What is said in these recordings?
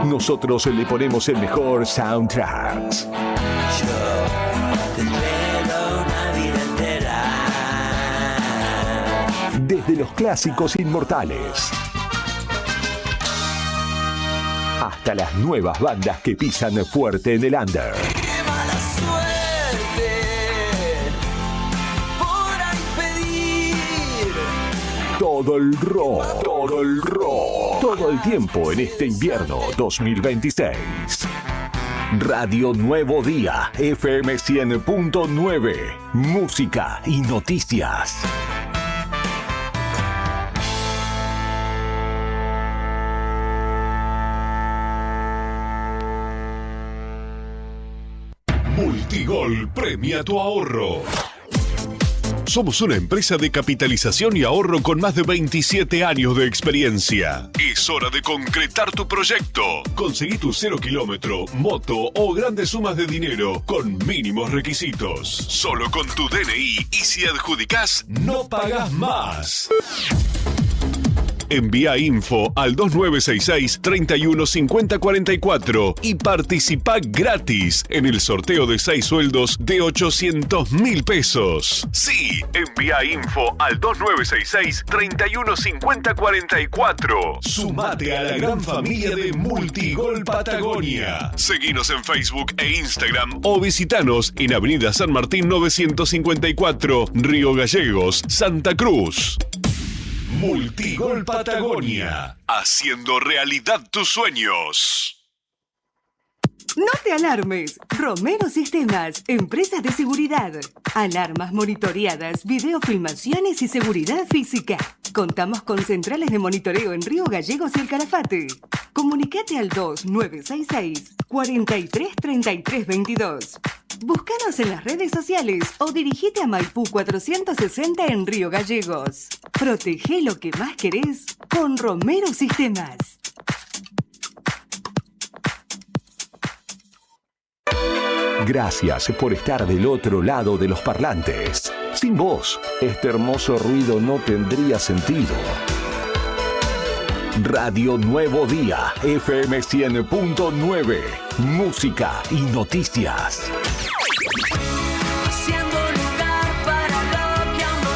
Nosotros le ponemos el mejor soundtracks. Desde los clásicos inmortales hasta las nuevas bandas que pisan fuerte en el under. ¡Qué mala suerte! Podrán pedir Todo el rock, todo el tiempo en este invierno 2026. Radio Nuevo Día, FM 100.9, música y noticias. Multigol premia tu ahorro. Somos una empresa de capitalización y ahorro con más de 27 años de experiencia. Es hora de concretar tu proyecto. Conseguí tu 0 kilómetro, moto o grandes sumas de dinero con mínimos requisitos. Solo con tu DNI y si adjudicás, no pagás más. Envía info al 2966-315044 y participa gratis en el sorteo de 6 sueldos de 800.000 pesos. Sí, envía info al 2966-315044. Sumate a la gran familia de Multigol Patagonia. Seguinos en Facebook e Instagram o visitanos en Avenida San Martín 954, Río Gallegos, Santa Cruz. Multigol Patagonia, haciendo realidad tus sueños. No te alarmes. Romero Sistemas, empresa de seguridad. Alarmas monitoreadas, videofilmaciones y seguridad física. Contamos con centrales de monitoreo en Río Gallegos y El Calafate. Comunicate al 2966 433322. Búscanos en las redes sociales o dirigite a Maipú 460 en Río Gallegos. Protege lo que más querés con Romero Sistemas. Gracias por estar del otro lado de los parlantes. Sin vos, este hermoso ruido no tendría sentido. Radio Nuevo Día, FM 100.9, música y noticias. haciendo lugar para lo que aún no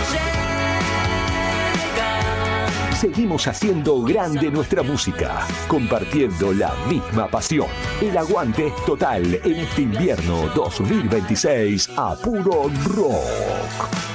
llega. Seguimos haciendo grande nuestra música, compartiendo la misma pasión. El aguante es total en este invierno 2026 a puro rock.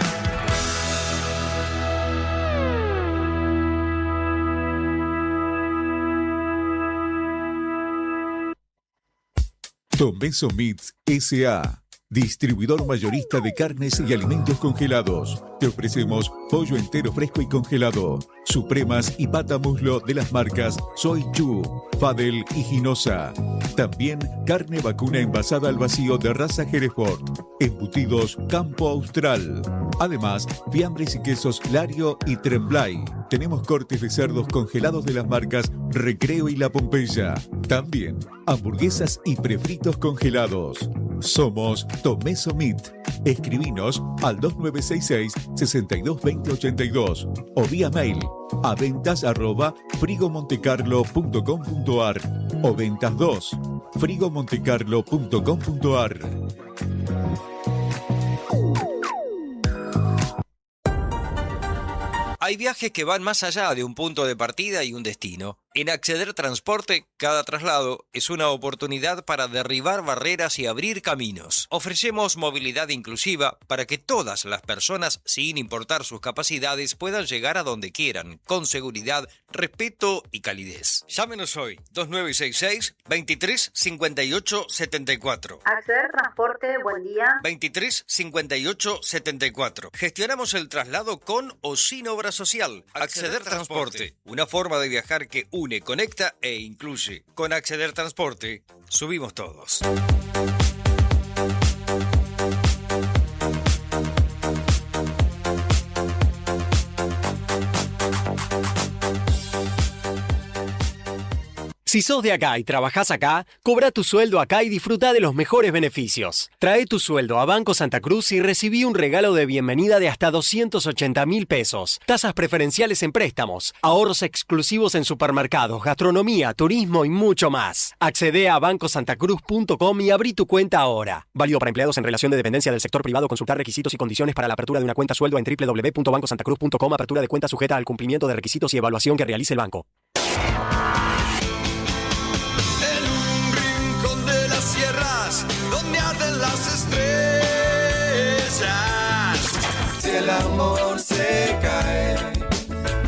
Tomeso Meats S.A., distribuidor mayorista de carnes y alimentos congelados. Te ofrecemos pollo entero fresco y congelado, supremas y pata muslo de las marcas Soy Chu, Fadel y Ginosa. También carne vacuna envasada al vacío de raza Hereford, embutidos Campo Austral. Además, fiambres y quesos Lario y Tremblay. Tenemos cortes de cerdos congelados de las marcas Recreo y La Pompeya. También hamburguesas y prefritos congelados. Somos Tomeso Meat. Escribinos al 2966-622082 o vía mail a ventas@frigomontecarlo.com.ar o ventas 2 frigomontecarlo.com.ar. Hay viajes que van más allá de un punto de partida y un destino. En Acceder Transporte, cada traslado es una oportunidad para derribar barreras y abrir caminos. Ofrecemos movilidad inclusiva para que todas las personas, sin importar sus capacidades, puedan llegar a donde quieran, con seguridad, respeto y calidez. Llámenos hoy, 2966-235874. Acceder Transporte, buen día. 235874. Gestionamos el traslado con o sin obra social. Acceder Transporte, una forma de viajar que une, conecta e incluye. Con Acceder Transporte, subimos todos. Si sos de acá y trabajás acá, cobra tu sueldo acá y disfruta de los mejores beneficios. Trae tu sueldo a Banco Santa Cruz y recibí un regalo de bienvenida de hasta 280.000 pesos. Tasas preferenciales en préstamos, ahorros exclusivos en supermercados, gastronomía, turismo y mucho más. Accede a bancosantacruz.com y abrí tu cuenta ahora. Válido para empleados en relación de dependencia del sector privado. Consultar requisitos y condiciones para la apertura de una cuenta sueldo en www.bancosantacruz.com. Apertura de cuenta sujeta al cumplimiento de requisitos y evaluación que realice el banco. Donde arden las estrellas. Si el amor se cae,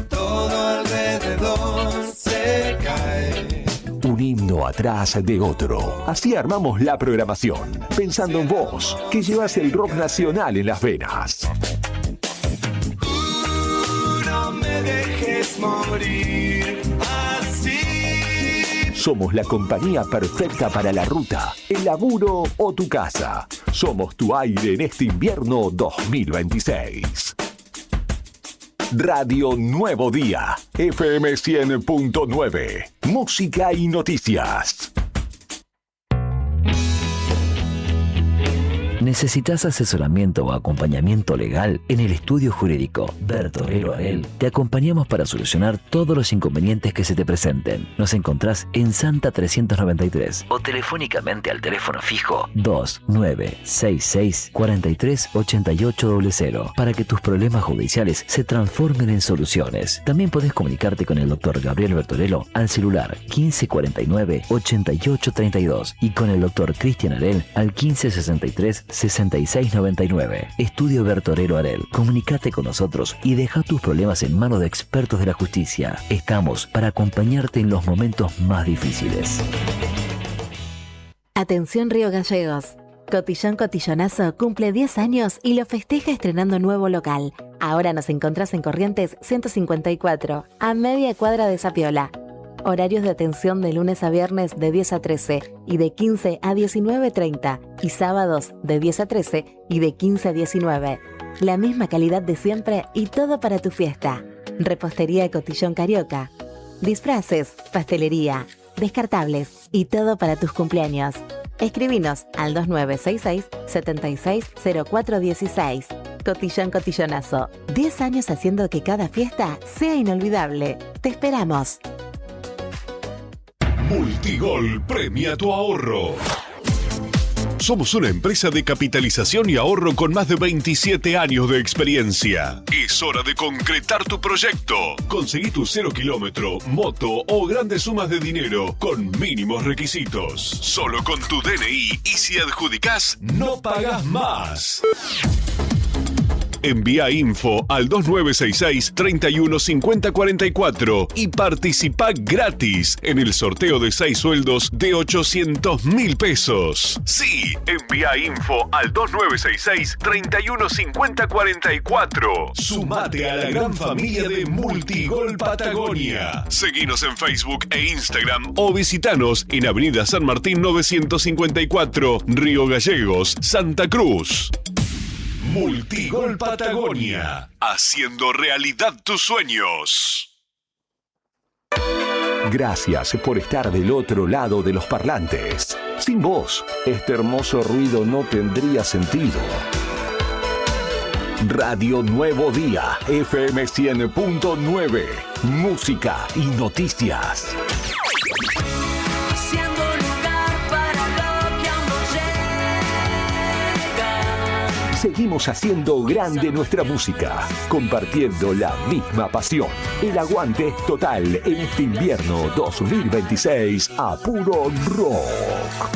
todo alrededor se cae. Un himno atrás de otro. Así armamos la programación, pensando en vos, que llevas el rock nacional en las venas. No me dejes morir así. Somos la compañía perfecta para la ruta, el laburo o tu casa. Somos tu aire en este invierno 2026. Radio Nuevo Día, FM 100.9. Música y noticias. ¿Necesitas asesoramiento o acompañamiento legal? En el estudio jurídico Bertorero Arel te acompañamos para solucionar todos los inconvenientes que se te presenten. Nos encontrás en Santa 393 o telefónicamente al teléfono fijo 2966 43 8800 para que tus problemas judiciales se transformen en soluciones. También podés comunicarte con el doctor Gabriel Bertorello al celular 1549 8832 y con el doctor Cristian Arel al 1563 6699. Estudio Bertorero Arel. Comunicate con nosotros y deja tus problemas en manos de expertos de la justicia. Estamos para acompañarte en los momentos más difíciles. Atención Río Gallegos. Cotillón Cotillonazo cumple 10 años y lo festeja estrenando nuevo local. Ahora nos encontrás en Corrientes 154, a media cuadra de Zapiola. Horarios de atención de lunes a viernes de 10 a 13 y de 15 a 19:30 y sábados de 10 a 13 y de 15 a 19. La misma calidad de siempre y todo para tu fiesta. Repostería Cotillón Carioca. Disfraces, pastelería, descartables y todo para tus cumpleaños. Escribinos al 2966 760416. Cotillón Cotillonazo. 10 años haciendo que cada fiesta sea inolvidable. Te esperamos. Multigol premia tu ahorro. Somos una empresa de capitalización y ahorro con más de 27 años de experiencia. Es hora de concretar tu proyecto. Conseguí tu 0 kilómetro, moto o grandes sumas de dinero con mínimos requisitos. Solo con tu DNI y si adjudicás, no pagás más. Envía info al 2966 315044 y participa gratis en el sorteo de 6 sueldos de 800.000 pesos. Sí, envía info al 2966 315044. Sumate a la gran familia de Multigol Patagonia. Seguinos en Facebook e Instagram o visitanos en Avenida San Martín 954, Río Gallegos, Santa Cruz. Multigol Patagonia, haciendo realidad tus sueños. Gracias por estar del otro lado de los parlantes. Sin vos, este hermoso ruido no tendría sentido. Radio Nuevo Día, FM 100.9. Música y noticias. Seguimos haciendo grande nuestra música, compartiendo la misma pasión. El aguante es total en este invierno 2026 a puro rock.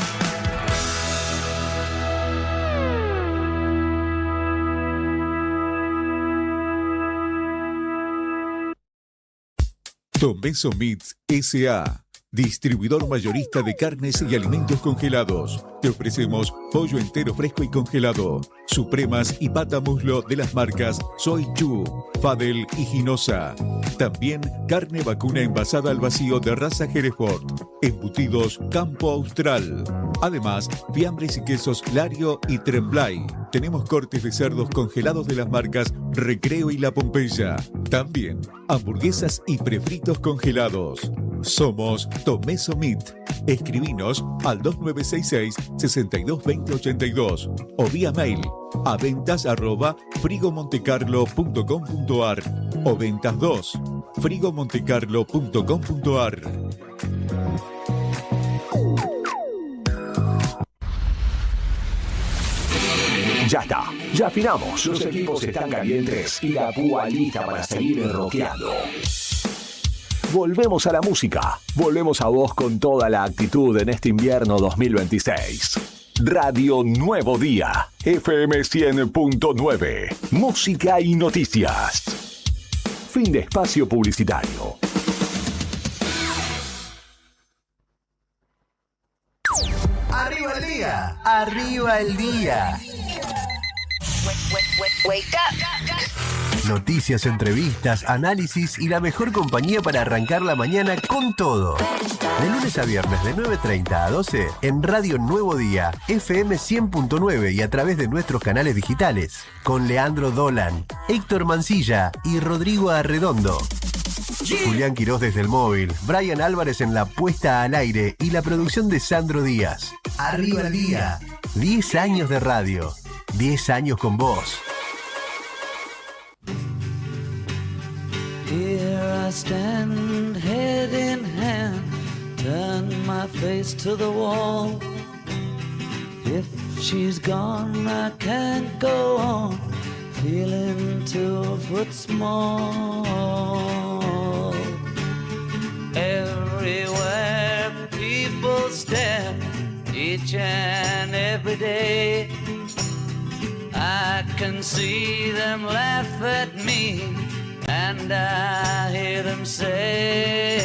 Don Benson Meats S.A., distribuidor mayorista de carnes y alimentos congelados. Te ofrecemos pollo entero fresco y congelado, supremas y pata muslo de las marcas Soy Chu, Fadel y Ginosa. También carne vacuna envasada al vacío de raza Hereford, embutidos Campo Austral. Además, fiambres y quesos Lario y Tremblay. Tenemos cortes de cerdos congelados de las marcas Recreo y La Pompeya. También hamburguesas y prefritos congelados. Somos Tomeso Meat. Escribinos al 2966-622082 o vía mail a ventas@frigomontecarlo.com.ar o ventas2frigomontecarlo.com.ar. Ya está, ya afinamos. Los equipos están calientes y la púa lista para seguir rockeando. Volvemos a la música. Volvemos a vos con toda la actitud en este invierno 2026. Radio Nuevo Día, FM 100.9. Música y noticias. Fin de espacio publicitario. ¡Arriba el día! ¡Arriba el día! Wake up. Noticias, entrevistas, análisis y la mejor compañía para arrancar la mañana con todo. De lunes a viernes de 9:30 a 12 en Radio Nuevo Día, FM 100.9 y a través de nuestros canales digitales. Con Leandro Dolan, Héctor Mancilla y Rodrigo Arredondo. Julián Quirós desde el móvil, Brian Álvarez en la puesta al aire y la producción de Sandro Díaz. Arriba el día. 10 años de radio. 10 años con vos. Here I stand, head in hand, turn my face to the wall. If she's gone, I can't go on, feeling 2 foot small. Everywhere people stare, each and every day. I can see them laugh at me, and I hear them say,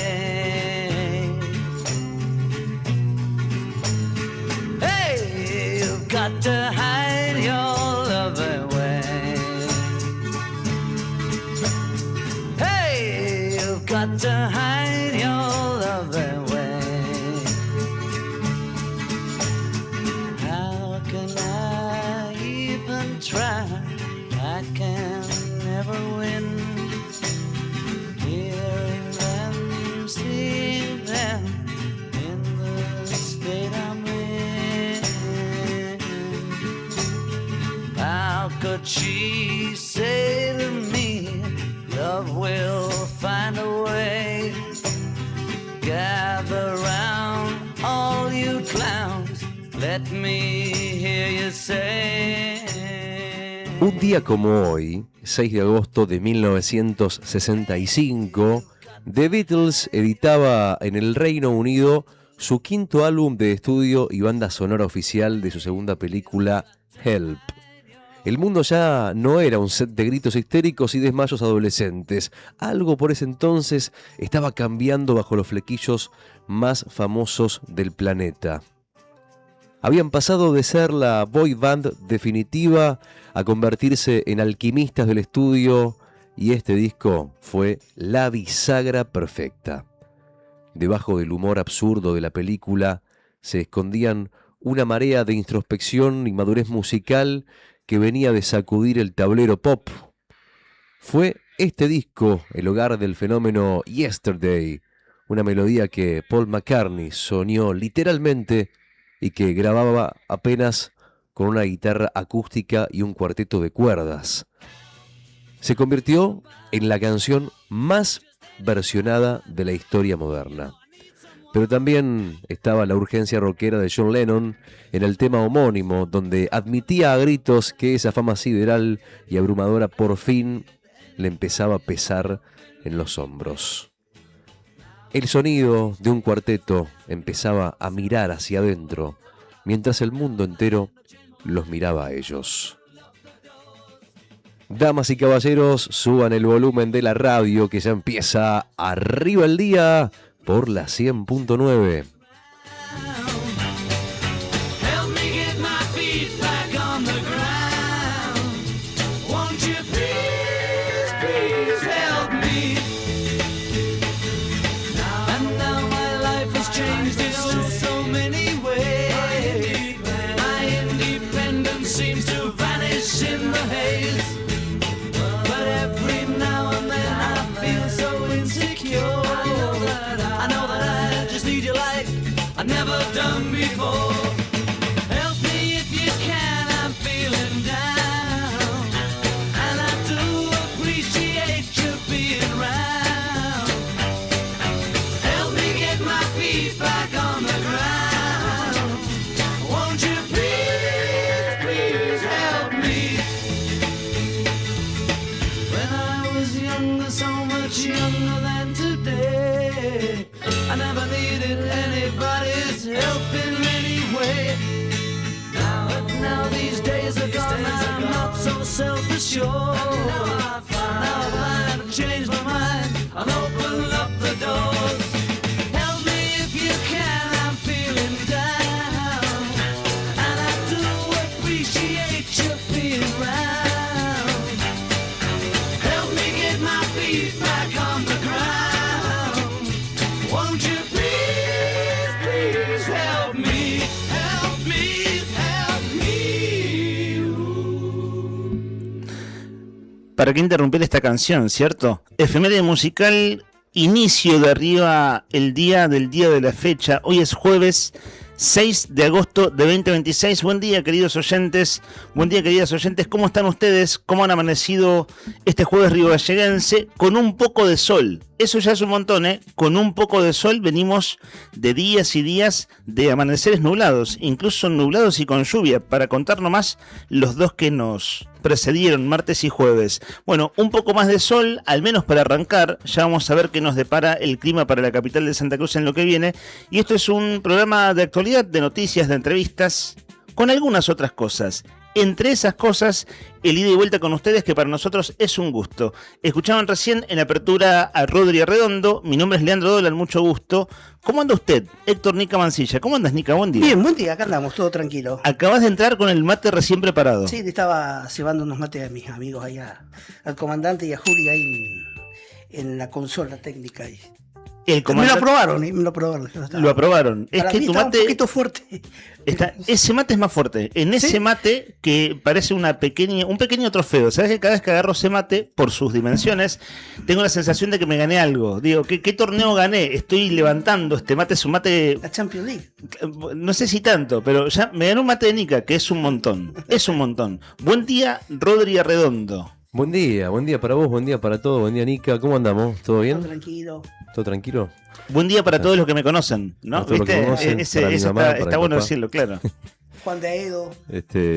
hey, you've got to hide your love away. Hey, you've got to hide your love away. How can I even try? I can never win. Hearing them, seeing them in the state I'm in. How could she say to me, love will find a way? Gather round, all you clowns, let me hear you say. Un día como hoy, 6 de agosto de 1965, The Beatles editaba en el Reino Unido su quinto álbum de estudio y banda sonora oficial de su segunda película, Help. El mundo ya no era un set de gritos histéricos y desmayos adolescentes. Algo por ese entonces estaba cambiando bajo los flequillos más famosos del planeta. Habían pasado de ser la boy band definitiva a convertirse en alquimistas del estudio, y este disco fue la bisagra perfecta. Debajo del humor absurdo de la película se escondían una marea de introspección y madurez musical que venía de sacudir el tablero pop. Fue este disco el hogar del fenómeno Yesterday, una melodía que Paul McCartney soñó literalmente y que grababa apenas con una guitarra acústica y un cuarteto de cuerdas. Se convirtió en la canción más versionada de la historia moderna. Pero también estaba la urgencia rockera de John Lennon en el tema homónimo, donde admitía a gritos que esa fama sideral y abrumadora por fin le empezaba a pesar en los hombros. El sonido de un cuarteto empezaba a mirar hacia adentro, mientras el mundo entero los miraba a ellos. Damas y caballeros, suban el volumen de la radio que ya empieza Arriba el Día por la 100.9. I know that never done before. Help me if you can, I'm feeling down, and I do appreciate you being around. Help me get my feet back on the ground. Won't you please, please help me? When I was younger, so much younger than today, I never needed anybody's help in any way. Now these days are gone, I'm not so self-assured. Now I find I've changed my mind, I'll open up the doors. Help me if you can, I'm feeling down, and I do appreciate you being around. Help me get my feet back on the ground. Won't you please, please help me, help me, help me. ¿Para qué interrumpir esta canción, cierto? Efeméride musical, inicio de arriba el día de la fecha. Hoy es jueves 6 de agosto de 2026. Buen día, queridos oyentes. Buen día, queridas oyentes. ¿Cómo están ustedes? ¿Cómo han amanecido este jueves ribagalleguense? Con un poco de sol. Eso ya es un montón, ¿eh? Con un poco de sol venimos de días y días de amaneceres nublados, incluso nublados y con lluvia, para contar nomás los dos que nos precedieron, martes y jueves. Bueno, un poco más de sol, al menos para arrancar. Ya vamos a ver qué nos depara el clima para la capital de Santa Cruz en lo que viene. Y esto es un programa de actualidad, de noticias, de entrevistas, con algunas otras cosas. Entre esas cosas, el ida y vuelta con ustedes, que para nosotros es un gusto. Escuchaban recién en apertura a Rodri Arredondo. Mi nombre es Leandro Dolan, mucho gusto. ¿Cómo anda usted, Héctor Nica Mancilla? ¿Cómo andas, Nica? Buen día. Bien, buen día, acá andamos, todo tranquilo. Acabas de entrar con el mate recién preparado. Sí, le estaba llevando unos mates a mis amigos ahí, al comandante y a Juli ahí en la consola técnica ahí. El comandante... Me lo aprobaron. Lo aprobaron. Es que tu mate un poquito fuerte. Ese mate es más fuerte. En ese mate, que parece un pequeño trofeo. ¿Sabes que cada vez que agarro ese mate, por sus dimensiones, tengo la sensación de que me gané algo? Digo, ¿qué torneo gané? Estoy levantando este mate. Es un mate... La Champions League. No sé si tanto, pero ya me gané un mate de Nica, que es un montón. Es un montón. Buen día, Rodri Arredondo. Buen día para vos, buen día para todos, buen día Nica, ¿cómo andamos? ¿Todo bien? Todo tranquilo. ¿Todo tranquilo? Buen día para todos los que me conocen, ¿no? ¿Viste? Está bueno decirlo, claro. Juan de Aedo.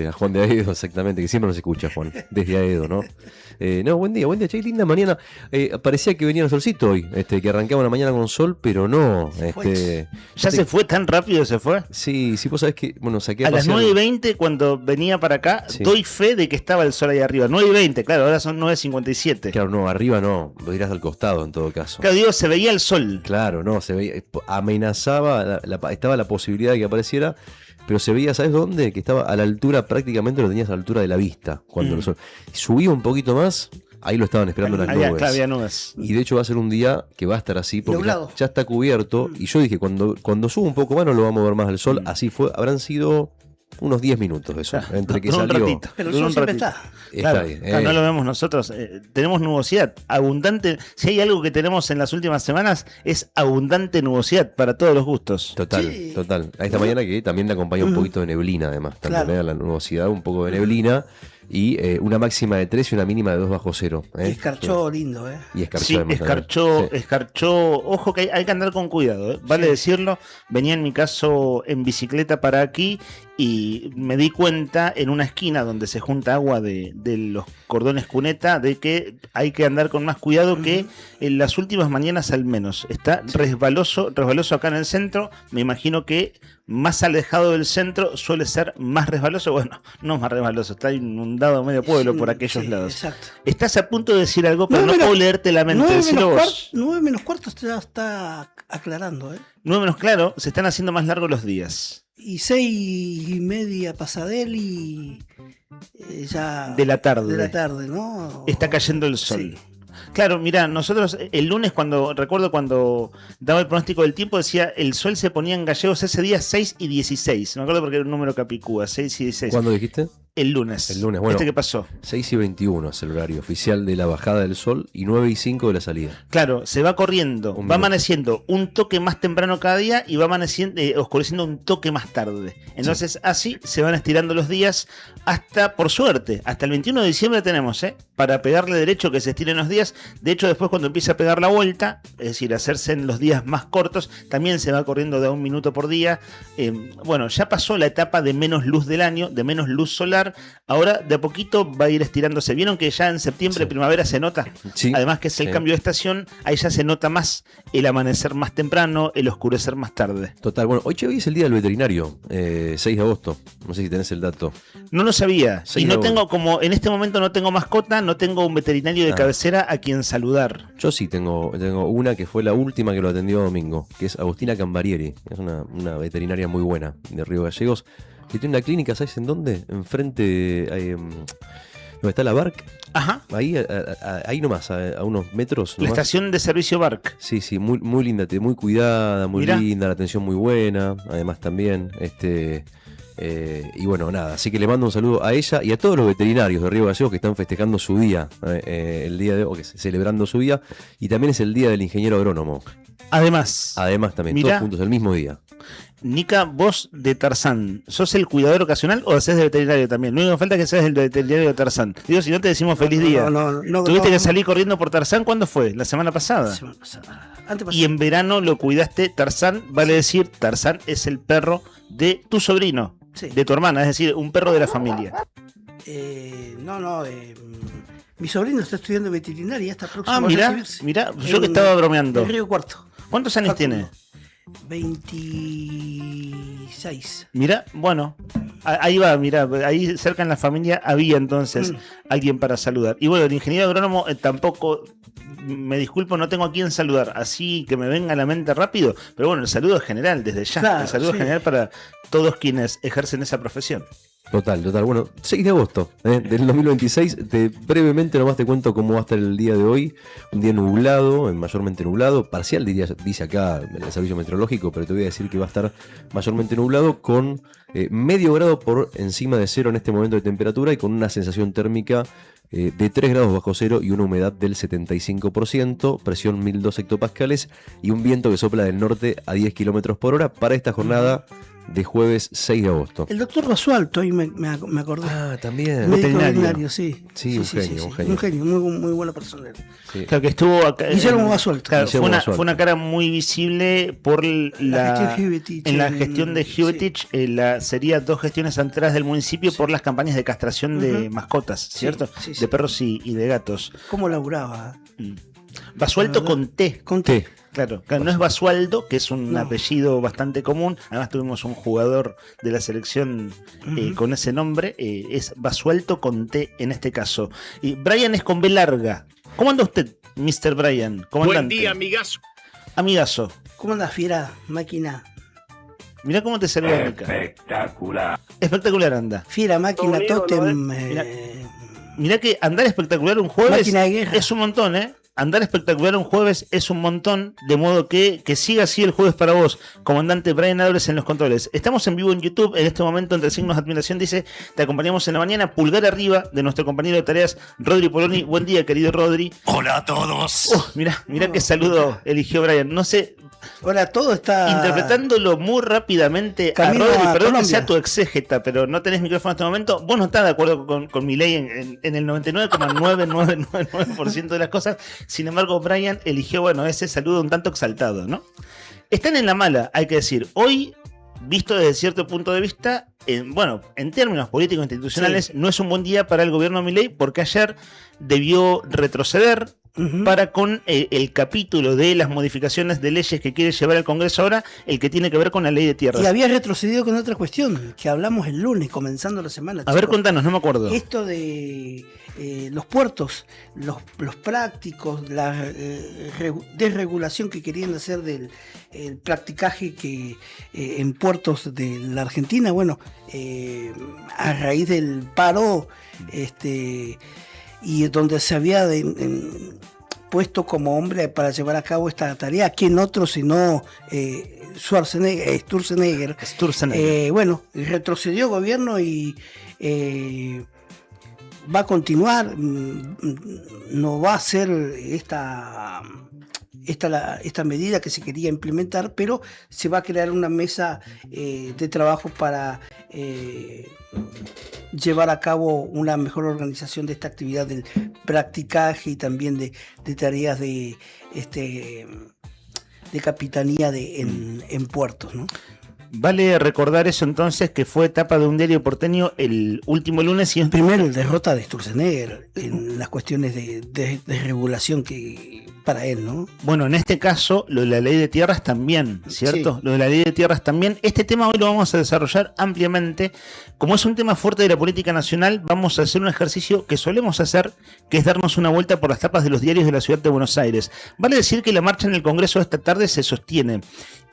A Juan de Aedo, exactamente, que siempre nos escucha, Juan, desde Aedo, ¿no? Buen día, che, linda mañana. Parecía que venía el solcito hoy, que arrancaba la mañana con sol, pero no. ¿Ya se fue tan rápido? ¿Se fue? Sí, vos sabés que, bueno, saqué a las 9:20 cuando venía para acá, sí. Doy fe de que estaba el sol ahí arriba. 9:20, claro, ahora son 9:57. Claro, no, arriba no, lo dirás al costado en todo caso. Claro, digo, se veía el sol. Claro, no, se veía, amenazaba, estaba la posibilidad de que apareciera. Pero se veía, ¿sabes dónde? Que estaba a la altura, prácticamente lo tenías a la altura de la vista. Cuando el sol subía un poquito más, ahí lo estaban esperando las nubes. Claro, había nubes. Y de hecho va a ser un día que va a estar así, porque ya está cubierto. Y yo dije, cuando suba un poco más no lo va a mover más el sol. Así fue, habrán sido unos 10 minutos eso. Claro, entre que salió. Ratito, pero el sol siempre está. Claro, no lo vemos nosotros. Tenemos nubosidad abundante. Si hay algo que tenemos en las últimas semanas, es abundante nubosidad para todos los gustos. Total. A esta mañana que también le acompaña un poquito de neblina, además. También la nubosidad, un poco de neblina. Y una máxima de 3 y una mínima de 2 bajo cero. Y escarchó lindo, Y escarchó. Sí, escarchó. Ojo que hay que andar con cuidado, vale decirlo. Venía en mi caso en bicicleta para aquí y me di cuenta en una esquina donde se junta agua de los cordones cuneta de que hay que andar con más cuidado que en las últimas mañanas al menos. Está resbaloso acá en el centro. Me imagino que más alejado del centro suele ser más resbaloso. Bueno, no más resbaloso, está inundado medio pueblo por aquellos lados. Exacto. Estás a punto de decir algo, pero no puedo leerte la mente. 9 menos cuarto ya está aclarando. 9 menos claro, se están haciendo más largos los días. Y 6:30 pasadel y ya... De la tarde, ¿no? Está cayendo el sol. Sí. Claro, mirá, nosotros el lunes recuerdo cuando daba el pronóstico del tiempo, decía el sol se ponía en gallegos ese día 6:16. Me acuerdo porque era un número capicúa, 6:16. ¿Cuándo dijiste? el lunes. El lunes, bueno. ¿Qué pasó? 6:21 es el horario oficial de la bajada del sol y 9:05 de la salida. Claro, se va corriendo, va amaneciendo un toque más temprano cada día y va amaneciendo, oscureciendo un toque más tarde. Entonces así se van estirando los días hasta, por suerte, hasta el 21 de diciembre tenemos, para pegarle derecho que se estiren los días. De hecho, después cuando empieza a pegar la vuelta, es decir, hacerse en los días más cortos, también se va corriendo de 1 minuto por día. Bueno, ya pasó la etapa de menos luz del año, de menos luz solar. Ahora de a poquito va a ir estirándose. ¿Vieron que ya en septiembre, primavera se nota? Sí. Además que es el cambio de estación, ahí ya se nota más el amanecer más temprano, el oscurecer más tarde. Total, bueno, hoy es el día del veterinario, 6 de agosto. No sé si tenés el dato. No lo sabía. Y no de tengo, como en este momento no tengo mascota, no tengo un veterinario de cabecera a quien saludar. Yo sí tengo una que fue la última que lo atendió domingo, que es Agustina Cambarieri. Es una veterinaria muy buena de Río Gallegos, que tiene una clínica, ¿sabes en dónde? Enfrente, donde está la Barc. Ajá. Ahí nomás, a unos metros. La estación de servicio Barc. Sí, muy, muy linda, muy cuidada, muy Mirá. linda, la atención muy buena, además también. Y bueno, nada, así que le mando un saludo a ella y a todos los veterinarios de Río Gallegos que están festejando su día, el día de hoy, celebrando su día, y también es el día del ingeniero agrónomo. Además también, mirá, todos juntos el mismo día. Nica, vos de Tarzán, ¿sos el cuidador ocasional o hacés de veterinario también? No me falta que seas el veterinario de Tarzán. Digo, si no te decimos feliz día. ¿Tuviste que salir corriendo por Tarzán? ¿Cuándo fue? ¿La semana pasada? La semana pasada. Antepasada. Y en verano lo cuidaste. Tarzán, vale decir, Tarzán es el perro de tu sobrino, de tu hermana, es decir, un perro de la familia. Mi sobrino está estudiando veterinaria, está próximo a recibirse. Mirá, yo que estaba bromeando. En Río Cuarto. ¿Cuántos años tiene? 26. Mirá, bueno, ahí va, mirá, ahí cerca en la familia había entonces alguien para saludar. Y bueno, el ingeniero agrónomo tampoco, me disculpo, no tengo a quién saludar, así que me venga a la mente rápido, pero bueno, el saludo es general desde ya, Claro, el saludo es general para todos quienes ejercen esa profesión. Total. Bueno, 6 de agosto del 2026. Brevemente nomás te cuento cómo va a estar el día de hoy. Un día nublado, mayormente nublado. Parcial dice acá el servicio meteorológico, pero te voy a decir que va a estar mayormente nublado con medio grado por encima de cero en este momento de temperatura y con una sensación térmica de 3 grados bajo cero y una humedad del 75%, presión 1002 hectopascales y un viento que sopla del norte a 10 kilómetros por hora para esta jornada de jueves 6 de agosto. El doctor Basualto, hoy me acordé. También. Médico veterinario, sí. Sí, un genio. Un genio, muy buena persona. Sí. Claro que estuvo acá. Guillermo Basualto. Claro, fue una cara muy visible por la gestión de Hubetich. Sería 2 gestiones anteriores del municipio por las campañas de castración de mascotas, ¿cierto? Sí. De perros y de gatos. ¿Cómo laburaba? Basualto con T. Con T. Claro, no es Basualdo, que es un apellido bastante común. Además tuvimos un jugador de la selección con ese nombre. Es Basualto con T en este caso. Y Brian es con B larga. ¿Cómo anda usted, Mr. Brian? Buen día, amigazo. Amigazo. ¿Cómo anda, fiera, máquina? Mirá cómo te saluda, Mica. Espectacular anda. Fiera, máquina, tótem. Mirá que andar espectacular un jueves Máquina de guerra. es un montón, Andar espectacular un jueves es un montón, de modo que siga así el jueves para vos, comandante Brian Álvarez en los controles. Estamos en vivo en YouTube, en este momento entre signos de admiración dice, te acompañamos en la mañana, pulgar arriba de nuestro compañero de tareas, Rodri Poloni. Buen día, querido Rodri. Hola a todos. Mirá qué saludo eligió Brian. No sé, Hola, todo está interpretándolo muy rápidamente Camino a Rodri, a perdón que Colombia. sea tu exégeta, pero no tenés micrófono en este momento. Vos no estás de acuerdo con mi ley en el 99,9999% de las cosas. Sin embargo, Brian eligió, ese saludo un tanto exaltado, ¿no? Están en la mala, hay que decir. Hoy, visto desde cierto punto de vista, en términos políticos e institucionales, no es un buen día para el gobierno de Milei, porque ayer debió retroceder para con el capítulo de las modificaciones de leyes que quiere llevar al Congreso ahora, el que tiene que ver con la ley de tierras. Y había retrocedido con otra cuestión, que hablamos el lunes, comenzando la semana. A ver, contanos, no me acuerdo. Esto de los puertos, los prácticos, la desregulación que querían hacer del el practicaje que en puertos de la Argentina, a raíz del paro, y donde se había puesto como hombre para llevar a cabo esta tarea. ¿Quién otro sino Sturzenegger? Bueno, retrocedió gobierno y va a continuar, no va a ser esta medida que se quería implementar, pero se va a crear una mesa de trabajo para llevar a cabo una mejor organización de esta actividad del practicaje y también de tareas de capitanía en puertos, ¿no? Vale recordar eso entonces, que fue etapa de un diario porteño el último lunes. Y primero derrota de Sturzenegger en las cuestiones de regulación que para él, ¿no? Bueno, en este caso, lo de la ley de tierras también, ¿cierto? Sí. Lo de la ley de tierras también. Este tema hoy lo vamos a desarrollar ampliamente. Como es un tema fuerte de la política nacional, vamos a hacer un ejercicio que solemos hacer, que es darnos una vuelta por las tapas de los diarios de la ciudad de Buenos Aires. Vale decir que la marcha en el Congreso de esta tarde se sostiene.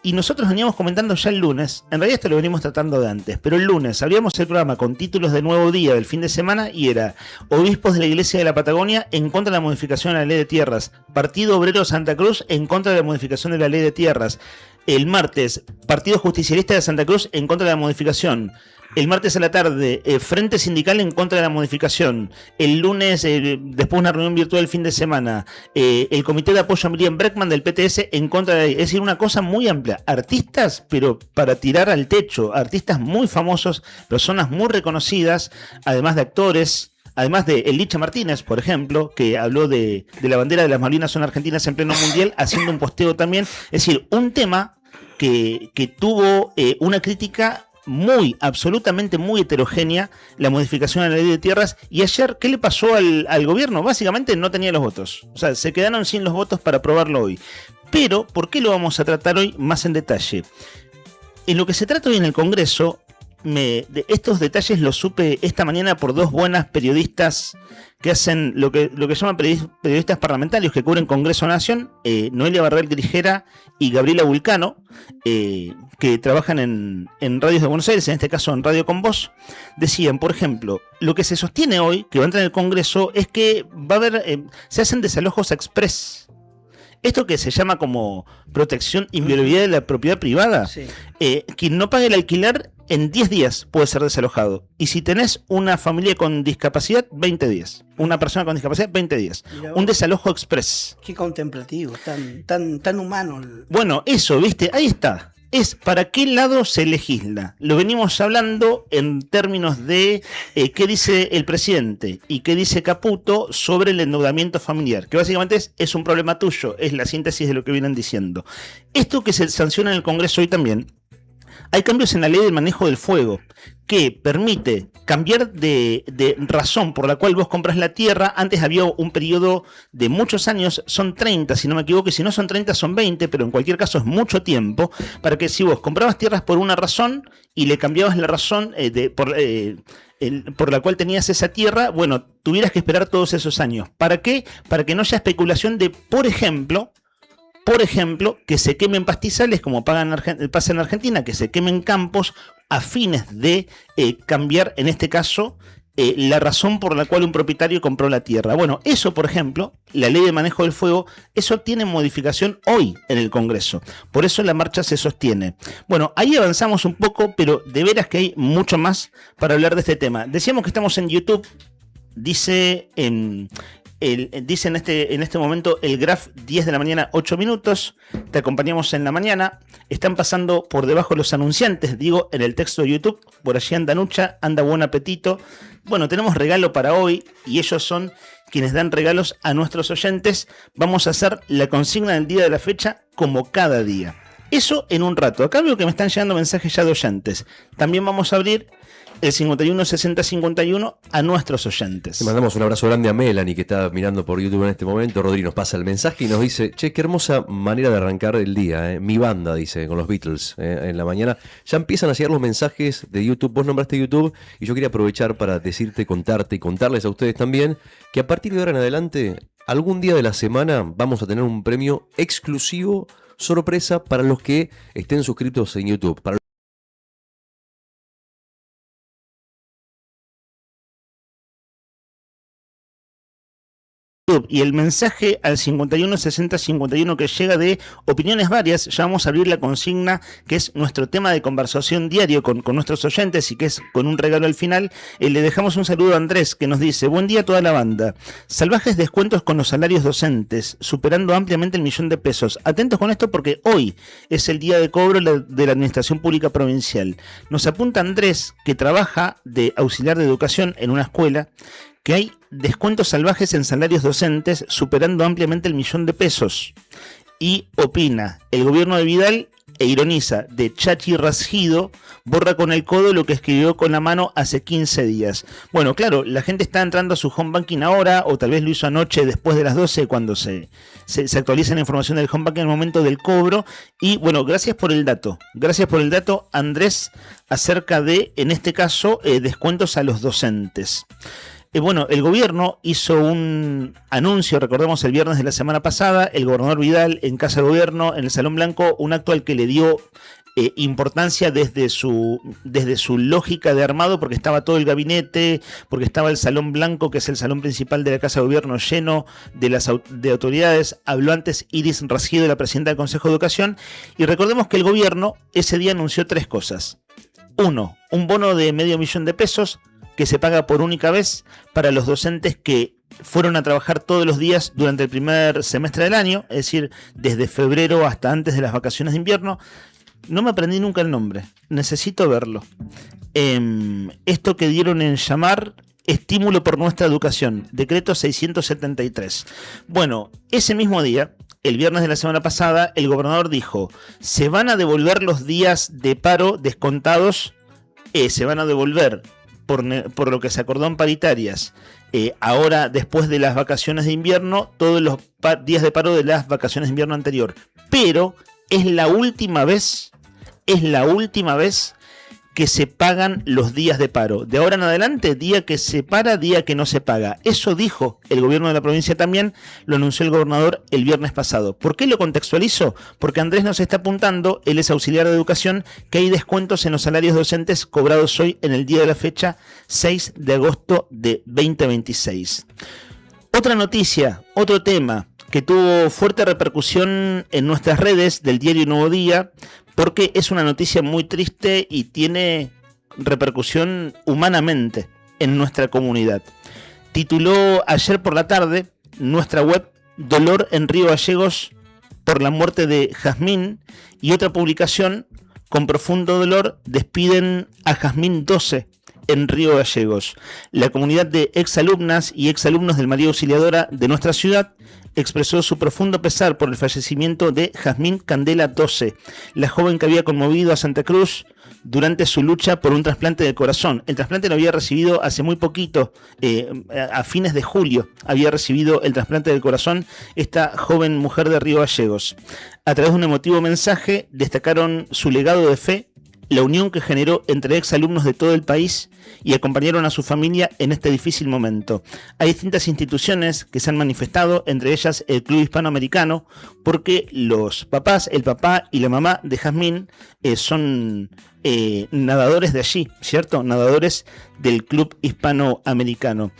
Y nosotros veníamos comentando ya el lunes, en realidad esto lo venimos tratando de antes, pero el lunes abríamos el programa con títulos de Nuevo Día del fin de semana y era: Obispos de la Iglesia de la Patagonia en contra de la modificación de la ley de tierras, Partido Obrero Santa Cruz en contra de la modificación de la ley de tierras. El martes, Partido Justicialista de Santa Cruz en contra de la modificación. El martes a la tarde, Frente Sindical en contra de la modificación. El lunes, después de una reunión virtual el fin de semana, el Comité de Apoyo a Miriam Bregman del PTS en contra de... Es decir, una cosa muy amplia. Artistas, pero para tirar al techo. Artistas muy famosos, personas muy reconocidas, además de actores. Además de Licha Martínez, por ejemplo, que habló de la bandera de las Malvinas son argentinas en pleno mundial, haciendo un posteo también. Es decir, un tema que tuvo una crítica absolutamente muy heterogénea, la modificación de la ley de tierras. Y ayer, ¿qué le pasó al gobierno? Básicamente no tenía los votos. O sea, se quedaron sin los votos para aprobarlo hoy. Pero, ¿por qué lo vamos a tratar hoy más en detalle? En lo que se trata hoy en el Congreso, de estos detalles los supe esta mañana por dos buenas periodistas que hacen lo que llaman periodistas parlamentarios, que cubren Congreso Nación, Noelia Barral Grijera y Gabriela Vulcano, que trabajan en radios de Buenos Aires, en este caso en Radio Con Voz. Decían, por ejemplo, lo que se sostiene hoy, que va a entrar en el Congreso, es que va a haber, se hacen desalojos express. Esto que se llama como protección inviolabilidad de la propiedad privada, sí. Quien no pague el alquiler en 10 días puede ser desalojado. Y si tenés una familia con discapacidad, 20 días. Una persona con discapacidad, 20 días. Mirá, un desalojo express. Qué contemplativo, tan humano. Bueno, eso, ¿viste? Ahí está. Es para qué lado se legisla. Lo venimos hablando en términos de qué dice el presidente y qué dice Caputo sobre el endeudamiento familiar, que básicamente es un problema tuyo, es la síntesis de lo que vienen diciendo. Esto que se sanciona en el Congreso hoy también, hay cambios en la ley del manejo del fuego que permite cambiar de razón por la cual vos compras la tierra. Antes había un periodo de muchos años, son 30 si no me equivoco, y si no son 30 son 20, pero en cualquier caso es mucho tiempo, para que si vos comprabas tierras por una razón y le cambiabas la razón por la cual tenías esa tierra, bueno, tuvieras que esperar todos esos años. ¿Para qué? Para que no haya especulación de, por ejemplo, que se quemen pastizales, como pasa en Argentina, que se quemen campos a fines de cambiar, en este caso, la razón por la cual un propietario compró la tierra. Bueno, eso, por ejemplo, la ley de manejo del fuego, eso tiene modificación hoy en el Congreso. Por eso la marcha se sostiene. Bueno, ahí avanzamos un poco, pero de veras que hay mucho más para hablar de este tema. Decíamos que estamos en YouTube, dice en este momento el Graf 10 de la mañana 8 minutos, te acompañamos en la mañana, están pasando por debajo los anunciantes, digo, en el texto de YouTube, por allí anda Nucha, anda Buen Apetito. Bueno, tenemos regalo para hoy y ellos son quienes dan regalos a nuestros oyentes. Vamos a hacer la consigna del día de la fecha como cada día. Eso en un rato. Acá veo que me están llegando mensajes ya de oyentes. También vamos a abrir el 51 60 51 a nuestros oyentes. Le mandamos un abrazo grande a Melanie, que está mirando por YouTube en este momento. Rodri nos pasa el mensaje y nos dice: che, qué hermosa manera de arrancar el día, Mi banda, dice, con los Beatles, en la mañana. Ya empiezan a llegar los mensajes de YouTube. Vos nombraste YouTube y yo quería aprovechar para decirte, contarte y contarles a ustedes también que a partir de ahora en adelante, algún día de la semana vamos a tener un premio exclusivo, sorpresa, para los que estén suscritos en YouTube. Para YouTube. Y el mensaje al 51 60 51 que llega de opiniones varias, ya vamos a abrir la consigna, que es nuestro tema de conversación diario con nuestros oyentes y que es con un regalo al final. Le dejamos un saludo a Andrés, que nos dice: buen día a toda la banda. Salvajes descuentos con los salarios docentes, superando ampliamente el $1.000.000. Atentos con esto porque hoy es el día de cobro de la Administración Pública Provincial. Nos apunta Andrés, que trabaja de auxiliar de educación en una escuela, que hay descuentos salvajes en salarios docentes superando ampliamente el $1.000.000. Y opina: el gobierno de Vidal, e ironiza, de Chachi Rasgido, borra con el codo lo que escribió con la mano hace 15 días. Bueno, claro, la gente está entrando a su home banking ahora, o tal vez lo hizo anoche después de las 12, cuando se actualiza la información del home banking en el momento del cobro. Y bueno, gracias por el dato, Andrés, acerca de, en este caso, descuentos a los docentes. Bueno, el gobierno hizo un anuncio, recordemos el viernes de la semana pasada, el gobernador Vidal en Casa de Gobierno, en el Salón Blanco, un acto al que le dio importancia desde su lógica de armado, porque estaba todo el gabinete, porque estaba el Salón Blanco, que es el salón principal de la Casa de Gobierno, lleno de autoridades. Habló antes Iris Rasgido, la presidenta del Consejo de Educación, y recordemos que el gobierno ese día anunció 3 cosas. 1, un bono de $500.000 que se paga por única vez para los docentes que fueron a trabajar todos los días durante el primer semestre del año, es decir, desde febrero hasta antes de las vacaciones de invierno. No me aprendí nunca el nombre, necesito verlo. Esto que dieron en llamar Estímulo por Nuestra Educación, decreto 673. Bueno, ese mismo día, el viernes de la semana pasada, el gobernador dijo: se van a devolver los días de paro descontados, se van a devolver por lo que se acordó en paritarias, ahora después de las vacaciones de invierno, todos los días de paro de las vacaciones de invierno anterior. Pero es la última vez que se pagan los días de paro. De ahora en adelante, día que se para, día que no se paga. Eso dijo el gobierno de la provincia también, lo anunció el gobernador el viernes pasado. ¿Por qué lo contextualizo? Porque Andrés nos está apuntando, él es auxiliar de educación, que hay descuentos en los salarios docentes cobrados hoy en el día de la fecha 6 de agosto de 2026. Otra noticia, otro tema que tuvo fuerte repercusión en nuestras redes del diario Nuevo Día, porque es una noticia muy triste y tiene repercusión humanamente en nuestra comunidad. Tituló ayer por la tarde nuestra web: Dolor en Río Gallegos por la muerte de Jazmín, y otra publicación: con profundo dolor despiden a Jazmín 12 en Río Gallegos. La comunidad de exalumnas y exalumnos del María Auxiliadora de nuestra ciudad expresó su profundo pesar por el fallecimiento de Jazmín Candela 12, la joven que había conmovido a Santa Cruz durante su lucha por un trasplante de corazón. El trasplante lo había recibido hace muy poquito, a fines de julio había recibido el trasplante del corazón esta joven mujer de Río Gallegos. A través de un emotivo mensaje destacaron su legado de fe, la unión que generó entre exalumnos de todo el país, y acompañaron a su familia en este difícil momento. Hay distintas instituciones que se han manifestado, entre ellas el Club Hispanoamericano, porque los papás, el papá y la mamá de Jazmín son nadadores de allí, ¿cierto? Nadadores del Club Hispanoamericano.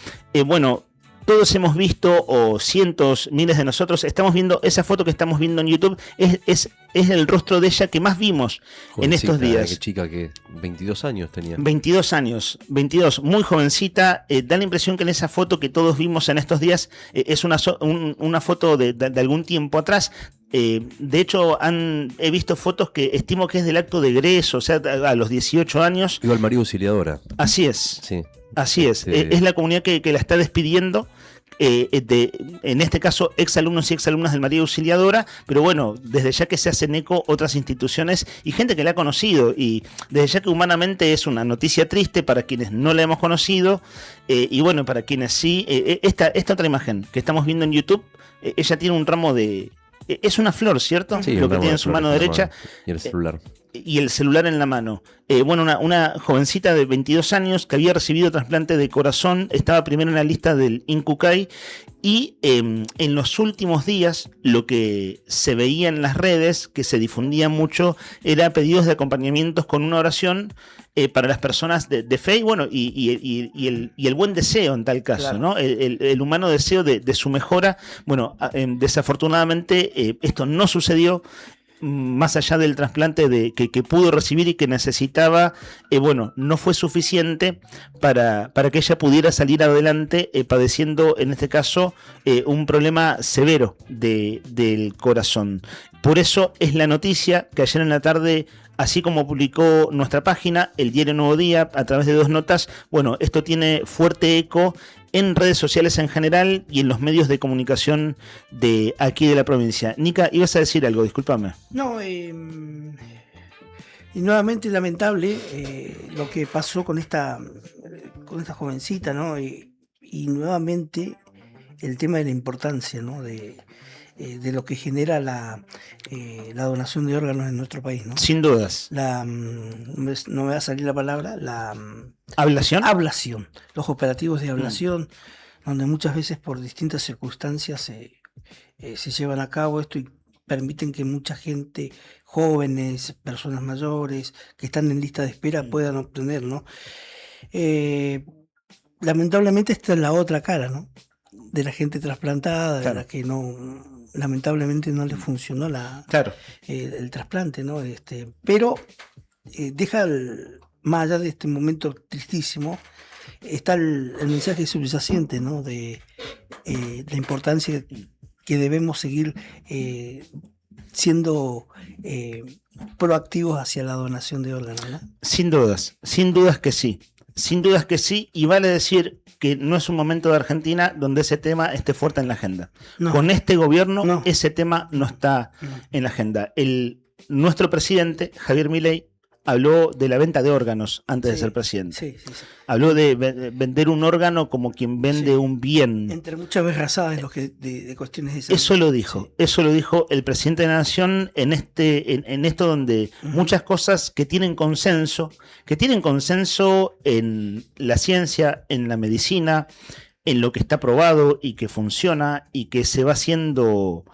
Bueno, todos hemos visto, o cientos, miles de nosotros, estamos viendo esa foto que estamos viendo en YouTube, es el rostro de ella que más vimos en estos días. Qué chica, que 22 años tenía. 22 años, muy jovencita. Da la impresión que en esa foto que todos vimos en estos días es una foto de algún tiempo atrás. De hecho, he visto fotos que estimo que es del acto de egreso, o sea, a los 18 años. Igual María Auxiliadora. Así es. Sí. Así es. Es la comunidad que la está despidiendo. En este caso, exalumnos y exalumnas del María Auxiliadora, pero bueno, desde ya que se hacen eco otras instituciones y gente que la ha conocido, y desde ya que humanamente es una noticia triste para quienes no la hemos conocido, y bueno, para quienes sí. Esta otra imagen que estamos viendo en YouTube, ella tiene un ramo de... Es una flor, ¿cierto? Sí, lo que tiene en su mano derecha. Y el celular. y el celular en la mano. Bueno, una jovencita de 22 años que había recibido trasplante de corazón, estaba primero en la lista del INCUCAI, y en los últimos días lo que se veía en las redes, que se difundía mucho, era pedidos de acompañamientos con una oración para las personas de fe, y bueno, y el buen deseo en tal caso, claro, ¿no? El humano deseo de su mejora. Bueno, desafortunadamente esto no sucedió. Más allá del trasplante que pudo recibir y que necesitaba, bueno, no fue suficiente para que ella pudiera salir adelante padeciendo, en este caso, un problema severo del corazón. Por eso es la noticia que ayer en la tarde, así como publicó nuestra página, el Diario Nuevo Día, a través de 2 notas, bueno, esto tiene fuerte eco en redes sociales en general y en los medios de comunicación de aquí de la provincia. Nica, ibas a decir algo, discúlpame. No, y nuevamente lamentable lo que pasó con esta jovencita, ¿no? Y nuevamente el tema de la importancia, ¿no? De lo que genera la donación de órganos en nuestro país, ¿no? Sin dudas. No me va a salir la palabra, ¿ablación? Ablación. Los operativos de ablación, donde muchas veces por distintas circunstancias se llevan a cabo esto y permiten que mucha gente, jóvenes, personas mayores, que están en lista de espera, puedan obtener, ¿no? Lamentablemente esta es la otra cara, ¿no? De la gente trasplantada, claro, de la que no, lamentablemente no le funcionó claro, el trasplante, ¿no? Pero deja, más allá de este momento tristísimo, está el mensaje subyacente, ¿no? De la importancia que debemos seguir siendo proactivos hacia la donación de órganos, ¿no? Sin dudas que sí. Sin dudas que sí, y vale decir que no es un momento de Argentina donde ese tema esté fuerte en la agenda. No. Con este gobierno ese tema no está en la agenda. Nuestro presidente, Javier Milei, habló de la venta de órganos antes de ser presidente. Sí. Habló de vender un órgano como quien vende un bien. Entre muchas veces de cuestiones de salud. Eso lo dijo el presidente de la Nación en esto donde muchas cosas que tienen consenso en la ciencia, en la medicina, en lo que está probado y que funciona y que se va haciendo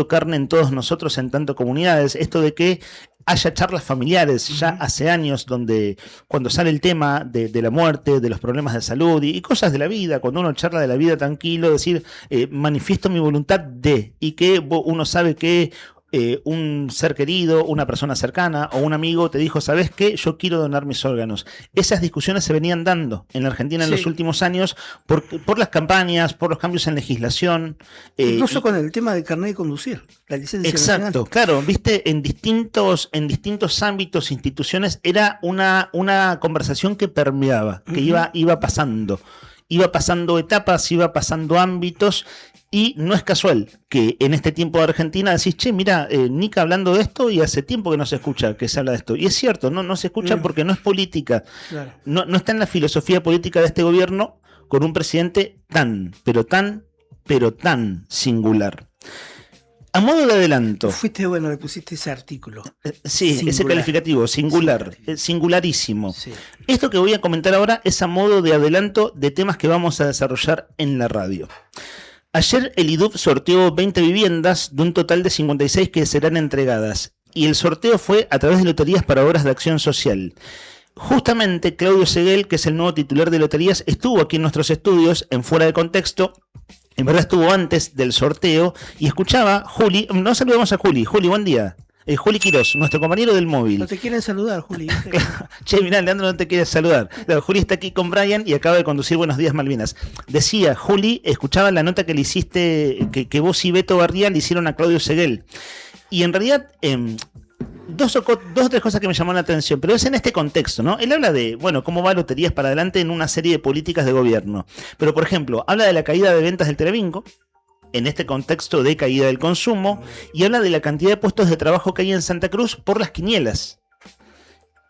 carne en todos nosotros en tanto comunidades. Esto de que haya charlas familiares ya hace años donde cuando sale el tema de la muerte, de los problemas de salud y cosas de la vida, cuando uno charla de la vida tranquilo, decir manifiesto mi voluntad de, y que uno sabe que un ser querido, una persona cercana o un amigo te dijo, ¿sabes qué? Yo quiero donar mis órganos. Esas discusiones se venían dando en la Argentina en los últimos años por las campañas, por los cambios en legislación. Incluso con el tema del carnet de conducir, la licencia nacional. Exacto, claro, viste, en distintos ámbitos, instituciones, era una conversación que permeaba, que iba pasando etapas, iba pasando ámbitos. Y no es casual que en este tiempo de Argentina decís, che, mira, Nica hablando de esto y hace tiempo que no se escucha que se habla de esto. Y es cierto, no se escucha porque no es política. Claro. No está en la filosofía política de este gobierno con un presidente tan singular. A modo de adelanto. Fuiste bueno, le pusiste ese artículo. Sí, singular. Ese calificativo, singularísimo. Sí. Esto que voy a comentar ahora es a modo de adelanto de temas que vamos a desarrollar en la radio. Ayer el IDUB sorteó 20 viviendas de un total de 56 que serán entregadas. Y el sorteo fue a través de Loterías para Obras de Acción Social. Justamente Claudio Seguel, que es el nuevo titular de Loterías, estuvo aquí en nuestros estudios en Fuera de Contexto. En verdad estuvo antes del sorteo y escuchaba Juli. No saludamos a Juli. Juli, buen día. Juli Quirós, nuestro compañero del móvil. No te quieren saludar, Juli. Che, mirá, Leandro no te quiere saludar. Claro, Juli está aquí con Brian y acaba de conducir Buenos Días Malvinas. Decía, Juli, escuchaba la nota que le hiciste, que vos y Beto Barría le hicieron a Claudio Seguel. Y en realidad, dos o tres cosas que me llamaron la atención, pero es en este contexto, ¿no? Él habla de, bueno, cómo va Loterías para adelante en una serie de políticas de gobierno. Pero, por ejemplo, habla de la caída de ventas del Telebingo, en este contexto de caída del consumo, y habla de la cantidad de puestos de trabajo que hay en Santa Cruz por las quinielas.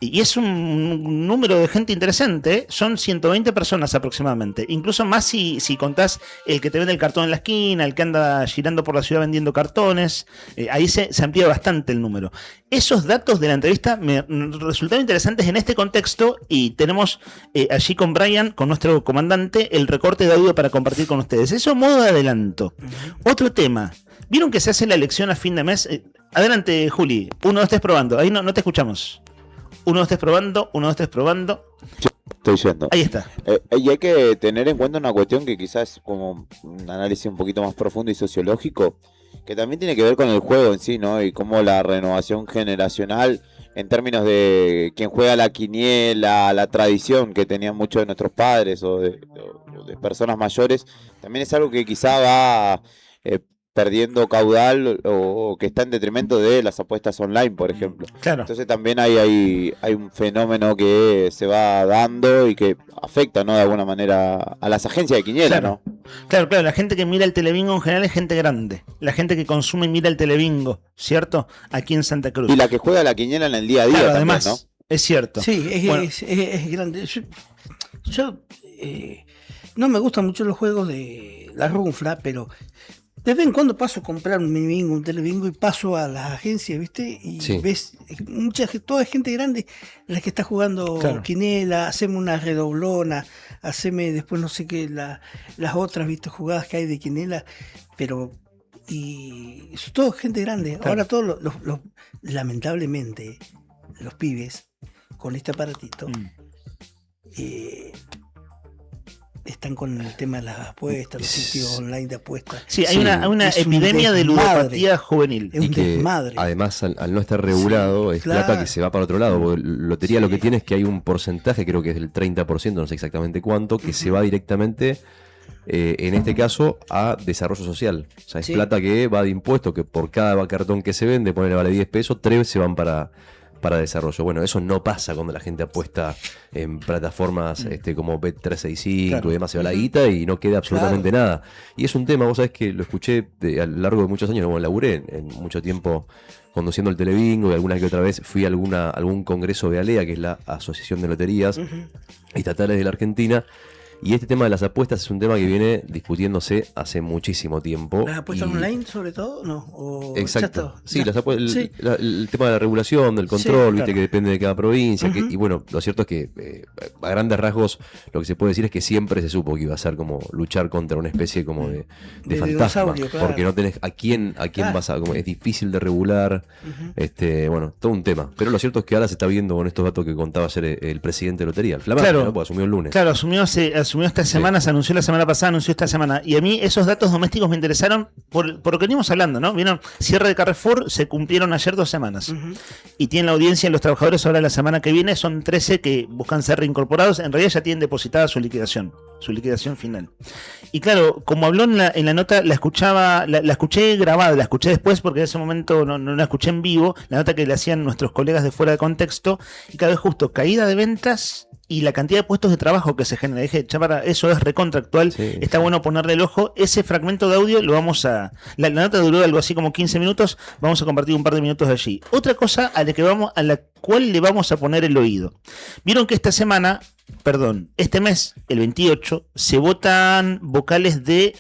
Y es un número de gente interesante, ¿eh? Son 120 personas aproximadamente. Incluso más si contás el que te vende el cartón en la esquina, el que anda girando por la ciudad vendiendo cartones. Ahí se amplía bastante el número. Esos datos de la entrevista me resultaron interesantes en este contexto y tenemos allí con Brian, con nuestro comandante, el recorte de audio para compartir con ustedes. Eso a modo de adelanto. Otro tema. ¿Vieron que se hace la elección a fin de mes? Adelante, Juli. 1, 2, 3 probando. Ahí no te escuchamos. 1, 2, 3 probando. 1, 2, 3 probando. Estoy yendo. Ahí está. Y hay que tener en cuenta una cuestión que quizás es como un análisis un poquito más profundo y sociológico, que también tiene que ver con el juego en sí, ¿no? Y cómo la renovación generacional, en términos de quien juega la quiniela, la tradición que tenían muchos de nuestros padres o de personas mayores, también es algo que quizá va perdiendo caudal o que está en detrimento de las apuestas online, por ejemplo. Claro. Entonces también hay un fenómeno que se va dando y que afecta, ¿no?, de alguna manera a las agencias de quiniela, Claro. ¿no? Claro, la gente que mira el telebingo en general es gente grande. La gente que consume y mira el telebingo, ¿cierto? Aquí en Santa Cruz. Y la que juega la quiniela en el día a día, claro, también, además, ¿no? es cierto. Sí, es grande. Yo no me gustan mucho los juegos de la runfla, pero de vez en cuando paso a comprar un minibingo, un telebingo y paso a las agencias, ¿viste? Y Sí. ves toda gente grande la que está jugando Claro. quinela, haceme una redoblona, haceme después no sé qué, las otras, ¿viste? Jugadas que hay de quinela, pero y es todo gente grande. Claro. Ahora todos lamentablemente, los pibes con este aparatito están con el tema de las apuestas, los sitios online de apuestas. Sí, hay una Es un epidemia de desmadre. ludopatía juvenil. Es un Y que desmadre. además al no estar regulado es claro. plata que se va para otro lado, porque lotería lo que tiene es que hay un porcentaje, creo que es del 30%, no sé exactamente cuánto, que se va directamente, en este caso, a desarrollo social. O sea, es Sí. plata que va de impuestos, que por cada cartón que se vende, ponele vale 10 pesos, 3 se van para desarrollo. Bueno, eso no pasa cuando la gente apuesta en plataformas como Bet365 Claro. y demás, se va la guita y no queda absolutamente nada. Y es un tema, vos sabés que lo escuché a lo largo de muchos años, bueno, laburé en mucho tiempo conduciendo el telebingo y alguna que otra vez fui a algún congreso de ALEA, que es la Asociación de Loterías Estatales de la Argentina. Y este tema de las apuestas es un tema que viene discutiéndose hace muchísimo tiempo. ¿Las apuestas y- online sobre todo? No. O Exacto. ya está, Sí, ya. el tema de la regulación, del control, Sí, viste claro. que depende de cada provincia. Ujú. Y bueno, lo cierto es que a grandes rasgos lo que se puede decir es que siempre se supo que iba a ser como luchar contra una especie como de De fantasma. dinosaurio, claro. Porque no tenés a quién Claro. vas a. Como es difícil de regular. Bueno, todo un tema. Pero lo cierto es que ahora se está viendo con estos datos que contaba ayer el presidente de Lotería, el Flamante, Claro. ¿no? Porque asumió el lunes. Claro, asumió esta semana, se anunció la semana pasada, anunció esta semana. Y a mí esos datos domésticos me interesaron por lo que venimos hablando, ¿no? Vieron, cierre de Carrefour, se cumplieron ayer 2 semanas. Y tienen la audiencia en los trabajadores ahora la semana que viene, son 13 que buscan ser reincorporados. En realidad ya tienen depositada su liquidación final. Y claro, como habló en la nota, la escuché grabada, la escuché después porque en ese momento no la escuché en vivo, la nota que le hacían nuestros colegas de fuera de contexto, y cada vez justo caída de ventas y la cantidad de puestos de trabajo que se genera. Dije, chaparra, eso es recontractual, está bueno ponerle el ojo. Ese fragmento de audio lo vamos a... La nota duró algo así como 15 minutos, vamos a compartir un par de minutos allí. Otra cosa a la cual le vamos a poner el oído. Vieron que este mes, el 28, se votan vocales de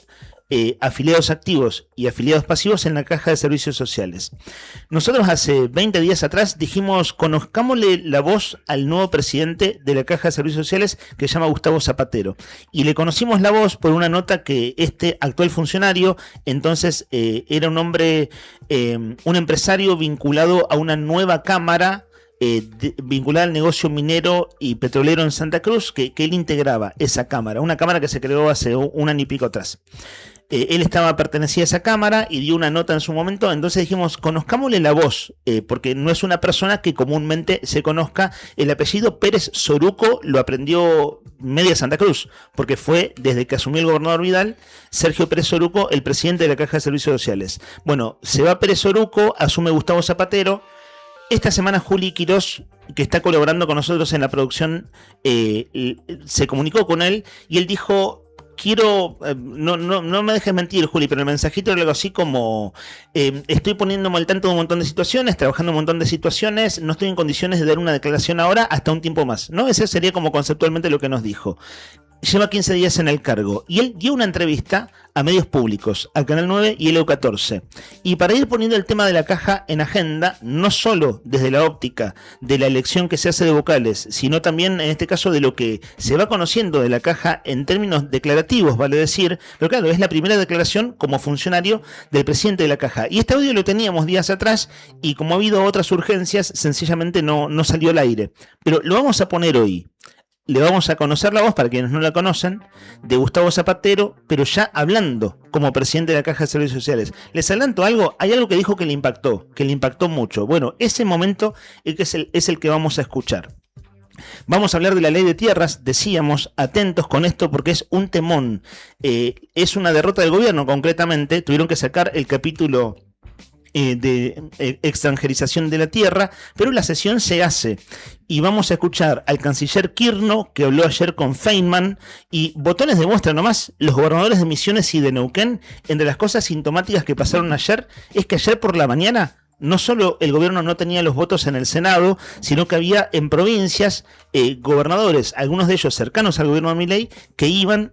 afiliados activos y afiliados pasivos en la Caja de Servicios Sociales. Nosotros hace 20 días atrás dijimos, conozcámosle la voz al nuevo presidente de la Caja de Servicios Sociales, que se llama Gustavo Zapatero. Y le conocimos la voz por una nota que este actual funcionario, entonces era un hombre, un empresario vinculado a una nueva cámara, vinculada al negocio minero y petrolero en Santa Cruz, que él integraba esa cámara, una cámara que se creó hace un año y pico atrás. Él pertenecía a esa cámara y dio una nota en su momento, entonces dijimos, conozcámosle la voz, porque no es una persona que comúnmente se conozca. El apellido Pérez Soruco lo aprendió media Santa Cruz, porque fue desde que asumió el gobernador Vidal, Sergio Pérez Soruco, el presidente de la Caja de Servicios Sociales. Bueno, se va Pérez Soruco, asume Gustavo Zapatero. Esta semana Juli Quirós, que está colaborando con nosotros en la producción, se comunicó con él y él dijo, quiero, no me dejes mentir, Juli, pero el mensajito era algo así como, estoy poniéndome al tanto de un montón de situaciones, trabajando un montón de situaciones, no estoy en condiciones de dar una declaración ahora hasta un tiempo más, ¿no? Ese sería como conceptualmente lo que nos dijo. Lleva 15 días en el cargo y él dio una entrevista a medios públicos, al Canal 9 y el EU14. Y para ir poniendo el tema de la caja en agenda, no solo desde la óptica de la elección que se hace de vocales, sino también en este caso de lo que se va conociendo de la caja en términos declarativos, vale decir, pero claro, es la primera declaración como funcionario del presidente de la caja. Y este audio lo teníamos días atrás y como ha habido otras urgencias, sencillamente no salió al aire. Pero lo vamos a poner hoy. Le vamos a conocer la voz, para quienes no la conocen, de Gustavo Zapatero, pero ya hablando como presidente de la Caja de Servicios Sociales. Les adelanto algo, hay algo que dijo que le impactó mucho. Bueno, ese momento es el que vamos a escuchar. Vamos a hablar de la ley de tierras, decíamos, atentos con esto porque es un temón. Es una derrota del gobierno, concretamente. Tuvieron que sacar el capítulo de extranjerización de la tierra, pero la sesión se hace y vamos a escuchar al canciller Kirchner, que habló ayer con Feynman, y botones de muestra nomás, los gobernadores de Misiones y de Neuquén. Entre las cosas sintomáticas que pasaron ayer es que ayer por la mañana no solo el gobierno no tenía los votos en el Senado, sino que había en provincias gobernadores, algunos de ellos cercanos al gobierno de Milei, que iban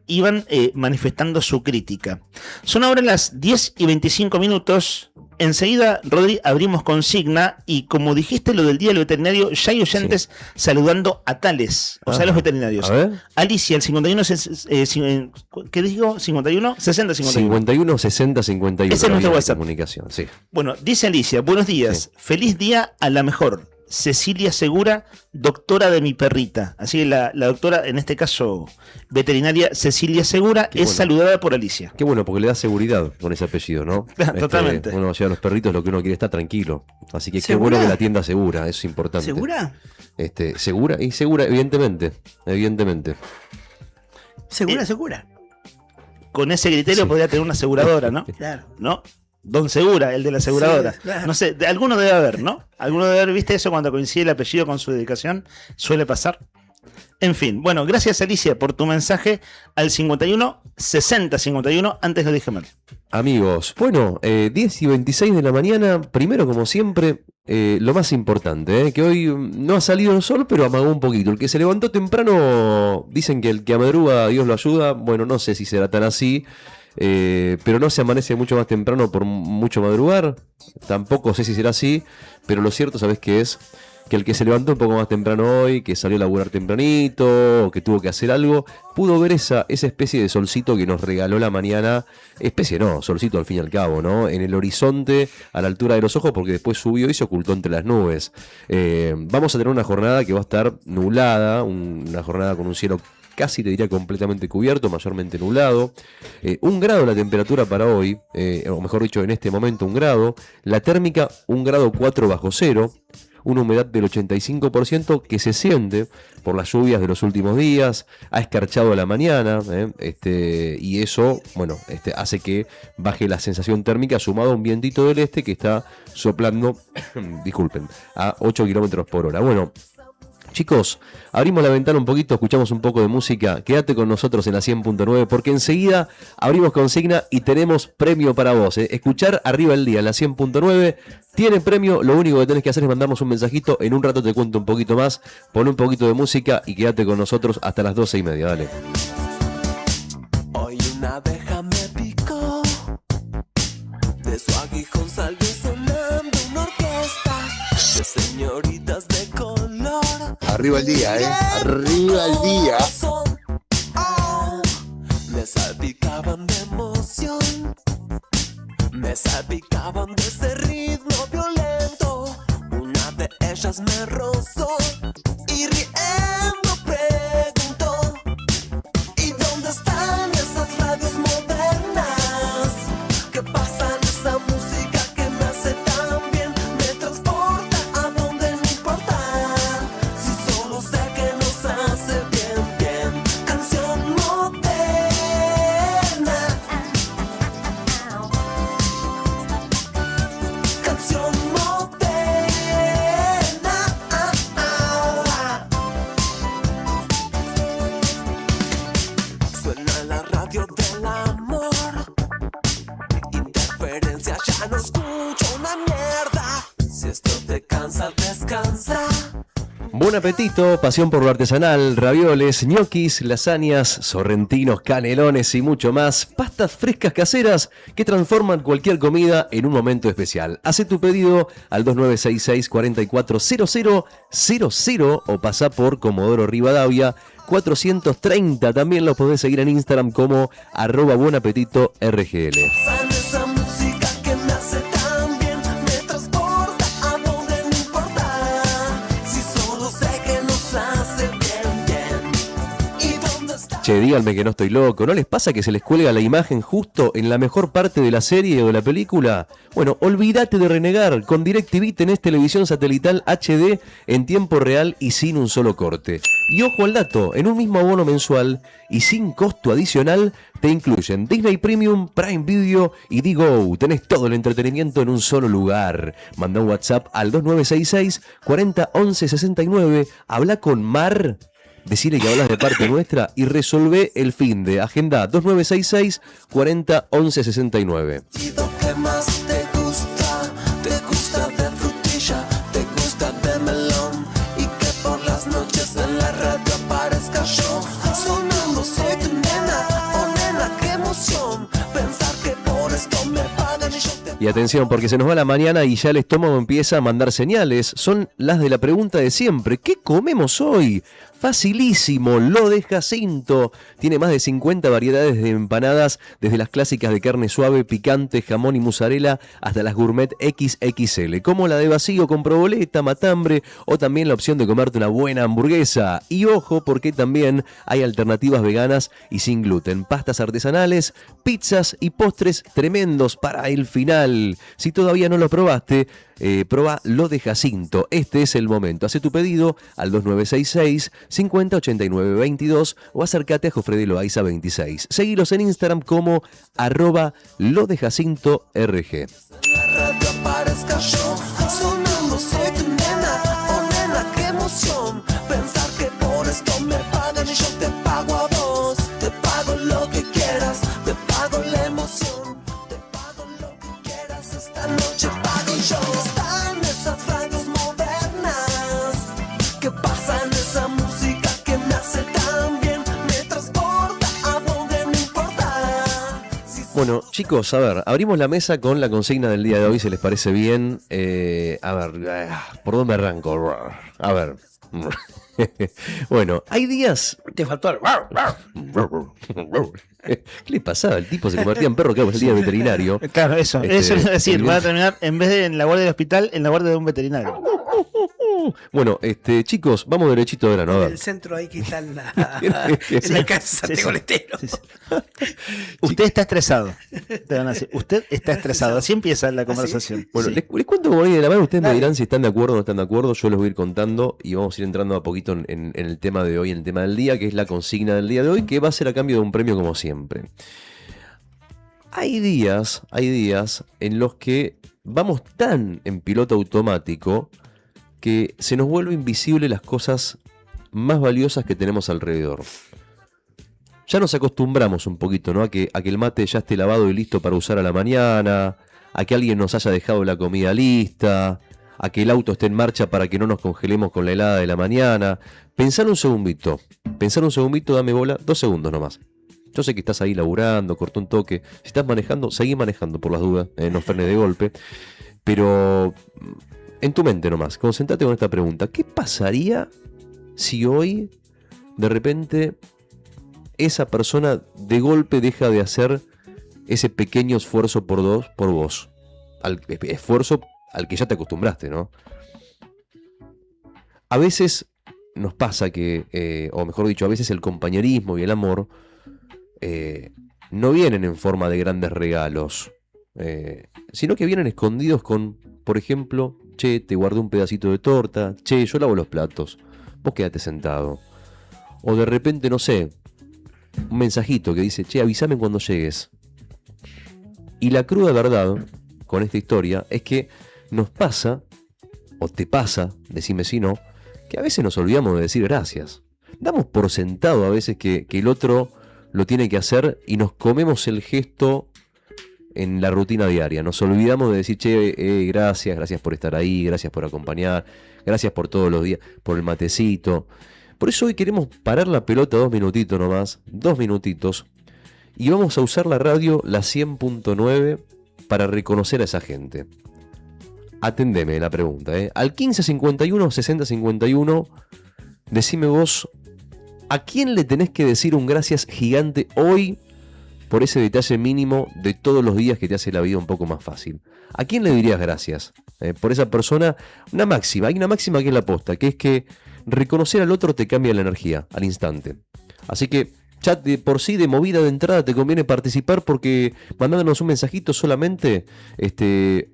manifestando su crítica. Son ahora las 10:25. Enseguida, Rodri, abrimos consigna y como dijiste lo del Día del Veterinario, ya hay oyentes saludando a tales, o sea, a los veterinarios. Alicia, el 51, ¿qué digo? 51, 60, 51. 51, 60, 51. Ese es nuestro WhatsApp. Comunicación, sí. Bueno, dice Alicia, buenos días, feliz día a la mejor. Cecilia Segura, doctora de mi perrita. Así que la doctora, en este caso veterinaria, Cecilia Segura, es saludada por Alicia. Qué bueno, porque le da seguridad con ese apellido, ¿no? Totalmente. Uno lleva a los perritos, lo que uno quiere está tranquilo. Así que ¿Segura? qué bueno que la tienda segura, eso es importante. ¿Segura? Segura y segura, evidentemente. Segura. Con ese criterio podría tener una aseguradora, ¿no? Claro. ¿No? Don Segura, el de la aseguradora. Sí, claro. No sé, alguno debe haber, ¿no? Alguno debe haber, ¿viste eso cuando coincide el apellido con su dedicación? Suele pasar. En fin, bueno, gracias Alicia por tu mensaje al 51 60 51, antes lo dije mal. Amigos, bueno, 10:26 de la mañana, primero como siempre, lo más importante, que hoy no ha salido el sol, pero amagó un poquito. El que se levantó temprano, dicen que el que amadruga Dios lo ayuda, bueno, no sé si será tan así. Pero no se amanece mucho más temprano por mucho madrugar. Tampoco sé si será así, pero lo cierto, ¿sabes qué es? Que el que se levantó un poco más temprano hoy, que salió a laburar tempranito, o que tuvo que hacer algo, pudo ver esa especie de solcito que nos regaló la mañana. Especie no, solcito al fin y al cabo, ¿no? En el horizonte, a la altura de los ojos, porque después subió y se ocultó entre las nubes. Vamos a tener una jornada que va a estar nublada, una jornada con un cielo casi te diría completamente cubierto, mayormente nublado. 1 grado la temperatura para hoy, o mejor dicho, en este momento 1 grado. La térmica 1,4 grados bajo cero. Una humedad del 85% que se siente por las lluvias de los últimos días. Ha escarchado a la mañana, y eso, bueno, hace que baje la sensación térmica, sumado a un vientito del este que está soplando, disculpen, a 8 kilómetros por hora. Bueno, chicos, abrimos la ventana un poquito, escuchamos un poco de música. Quédate con nosotros en la 100.9 porque enseguida abrimos consigna y tenemos premio para vos. Escuchar Arriba el Día en la 100.9 tiene premio. Lo único que tenés que hacer es mandarnos un mensajito. En un rato te cuento un poquito más. Pon un poquito de música y quédate con nosotros hasta las 12:30. Dale. Hoy una abeja me picó, de su aguijón salió sonando una orquesta de señoritas de color. Arriba el día, arriba el día. Me salpicaban de emoción, me salpicaban de ese ritmo violento. Una de ellas me rozó y riendo preguntó: ¿y dónde están esas radios modernas que pasan esa música que me hace tan bien? Me transporta a donde no importa, si solo sé que nos hace bien, bien. Canción moderna, canción moderna. ya no escucho una mierda. Si esto te cansa, descansa. Buen apetito, pasión por lo artesanal, ravioles, ñoquis, lasañas, sorrentinos, canelones y mucho más. Pastas frescas caseras que transforman cualquier comida en un momento especial. Haz tu pedido al 2966 440000 o pasa por Comodoro Rivadavia 430. También los podés seguir en Instagram como @buenapetito_rgl. Esa música que me hace tan bien, me transporta a donde no importa. Si solo sé que nos hace bien, bien. ¿Y dónde está? Che, díganme que no estoy loco. ¿No les pasa que se les cuelga la imagen justo en la mejor parte de la serie o de la película? Bueno, olvídate de renegar. Con DirecTV tenés televisión satelital HD en tiempo real y sin un solo corte. Y ojo al dato, en un mismo abono mensual y sin costo adicional te incluyen Disney Premium, Prime Video y Digo. Tenés todo el entretenimiento en un solo lugar. Manda un WhatsApp al 2966 40 11 69. Habla con Mar. Decile que hablas de parte nuestra y resolvé el finde. Agenda 2966 40 11 69. ¿Qué más te gusta? ¿Te gusta de frutilla? ¿Te gusta de melón? Y que por las noches en la radio aparezca yo sonando soy tu nena. Oh nena, qué emoción pensar que por esto me pagan y yo te... Y atención, porque se nos va la mañana y ya el estómago empieza a mandar señales. Son las de la pregunta de siempre. ¿Qué comemos hoy? Facilísimo, lo de Jacinto. Tiene más de 50 variedades de empanadas, desde las clásicas de carne suave, picante, jamón y mozzarella, hasta las gourmet XXL, como la de vacío con proboleta, matambre, o también la opción de comerte una buena hamburguesa. Y ojo, porque también hay alternativas veganas y sin gluten, pastas artesanales, pizzas y postres tremendos para el final. Si todavía no lo probaste, probá lo de Jacinto. Este es el momento. Hace tu pedido al 2966 50 89 22 o acércate a Jofre Loaiza 26. Seguilos en Instagram como @lodejacintorg. La radio aparezca yo sonando soy tu nena. Oh nena, qué emoción pensar que por esto me pagan y yo te pago a vos. Te pago lo que quieras, te pago la emoción, te pago lo que quieras. Esta noche pago yo. Están esas radios modernas que pasan esa música que me hace tan bien, me transporta a donde no importa. Bueno, chicos, a ver, abrimos la mesa con la consigna del día de hoy, si les parece bien. A ver, ¿por dónde arranco? A ver. Bueno, hay días... Te faltó el... ¿Qué le pasaba? El tipo se convertía en perro, que el día veterinario. Claro, eso es decir, va a terminar, en vez de en la guardia del hospital, en la guardia de un veterinario. Bueno, chicos, vamos derechito de grano. A En ver. el centro ahí que está en la casa de Coletero. Usted está estresado. Te van a decir, usted está estresado. Así empieza la conversación. Bueno, les cuento como viene de la mano. Ustedes me dirán si están de acuerdo o no están de acuerdo. Yo les voy a ir contando y vamos a ir entrando a poquito en el tema de hoy, en el tema del día, que es la consigna del día de hoy, que va a ser a cambio de un premio como siempre. Hay días en los que vamos tan en piloto automático que se nos vuelve invisible las cosas más valiosas que tenemos alrededor. Ya nos acostumbramos un poquito, ¿no? A que el mate ya esté lavado y listo para usar a la mañana, a que alguien nos haya dejado la comida lista, a que el auto esté en marcha para que no nos congelemos con la helada de la mañana. Pensar un segundito, dame bola, 2 segundos nomás. Yo sé que estás ahí laburando, cortó un toque. Si estás manejando, seguí manejando por las dudas, no frenes de golpe. Pero en tu mente nomás, concéntrate con esta pregunta. ¿Qué pasaría si hoy, de repente, esa persona de golpe deja de hacer ese pequeño esfuerzo por vos? Esfuerzo al que ya te acostumbraste, ¿no? A veces nos pasa que, o mejor dicho, a veces el compañerismo y el amor no vienen en forma de grandes regalos, sino que vienen escondidos con, por ejemplo, che, te guardé un pedacito de torta, che, yo lavo los platos, vos quédate sentado. O de repente, no sé, un mensajito que dice, che, avísame cuando llegues. Y la cruda verdad con esta historia es que nos pasa, o te pasa, decime si no, que a veces nos olvidamos de decir gracias. Damos por sentado a veces que el otro lo tiene que hacer y nos comemos el gesto en la rutina diaria. Nos olvidamos de decir, che, gracias por estar ahí, gracias por acompañar, gracias por todos los días, por el matecito. Por eso hoy queremos parar la pelota 2 minutitos nomás, 2 minutitos, y vamos a usar la radio, la 100.9, para reconocer a esa gente. Atendeme la pregunta, al 1551 6051, decime vos, ¿a quién le tenés que decir un gracias gigante hoy por ese detalle mínimo de todos los días que te hace la vida un poco más fácil? ¿A quién le dirías gracias? Por esa persona, una máxima, hay una máxima que es la posta, que es que reconocer al otro te cambia la energía al instante. Así que ya de por sí, de movida de entrada, te conviene participar porque mandándonos un mensajito solamente,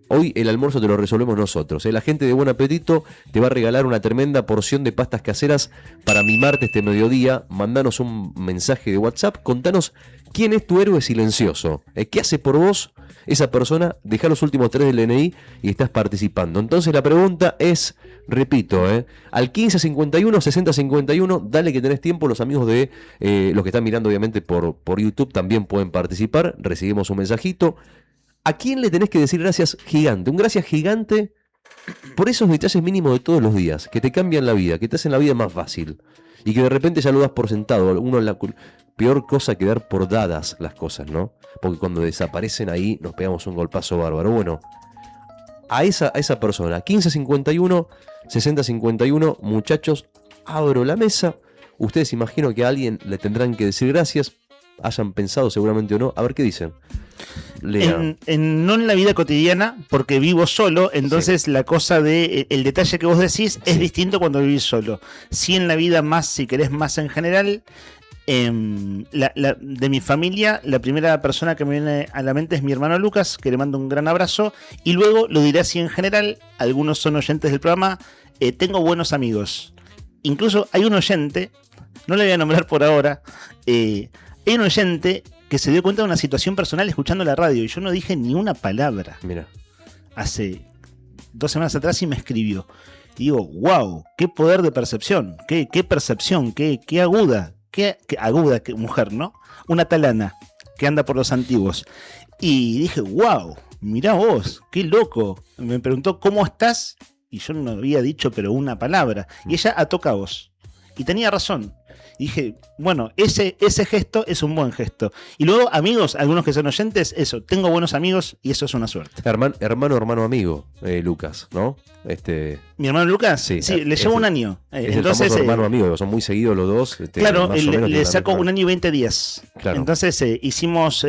hoy el almuerzo te lo resolvemos nosotros. La gente de Buen Apetito te va a regalar una tremenda porción de pastas caseras para mimarte este mediodía. Mandanos un mensaje de WhatsApp, contanos quién es tu héroe silencioso. ¿Qué hace por vos esa persona? Dejá los últimos 3 del DNI y estás participando. Entonces la pregunta es, repito, al 1551 6051, dale que tenés tiempo. Los amigos de los que están mirando obviamente por YouTube también pueden participar. Recibimos un mensajito. ¿A quién le tenés que decir gracias gigante? Un gracias gigante por esos detalles mínimos de todos los días, que te cambian la vida, que te hacen la vida más fácil y que de repente ya lo das por sentado. Peor cosa que dar por dadas las cosas, ¿no? Porque cuando desaparecen ahí nos pegamos un golpazo bárbaro. Bueno, a esa persona, 1551 6051, muchachos, abro la mesa. Ustedes imagino que a alguien le tendrán que decir gracias, hayan pensado seguramente o no. A ver qué dicen. No en la vida cotidiana, porque vivo solo, entonces la cosa de el detalle que vos decís es distinto cuando vivís solo. Sí, en la vida más, si querés más en general. De mi familia, la primera persona que me viene a la mente es mi hermano Lucas, que le mando un gran abrazo, y luego lo diré así en general. Algunos son oyentes del programa. Tengo buenos amigos, incluso hay un oyente, no le voy a nombrar por ahora, hay un oyente que se dio cuenta de una situación personal escuchando la radio y yo no dije ni una palabra. Mira, hace 2 semanas atrás y me escribió y digo, wow, qué poder de percepción, qué percepción, qué aguda. Qué aguda, qué mujer, ¿no? Una talana que anda por los antiguos. Y dije, wow, mirá vos, qué loco. Me preguntó, ¿cómo estás? Y yo no había dicho pero una palabra. Y ella ató cabos. Y tenía razón. Y dije, bueno, ese gesto es un buen gesto. Y luego, amigos, algunos que son oyentes, eso, tengo buenos amigos y eso es una suerte. Hermano, amigo, Lucas, ¿no? ¿Mi hermano Lucas? Sí, le llevo un año. Es entonces, el famoso hermano amigo, son muy seguidos los dos. Claro, le saco un año y 20 días. Claro. Entonces hicimos,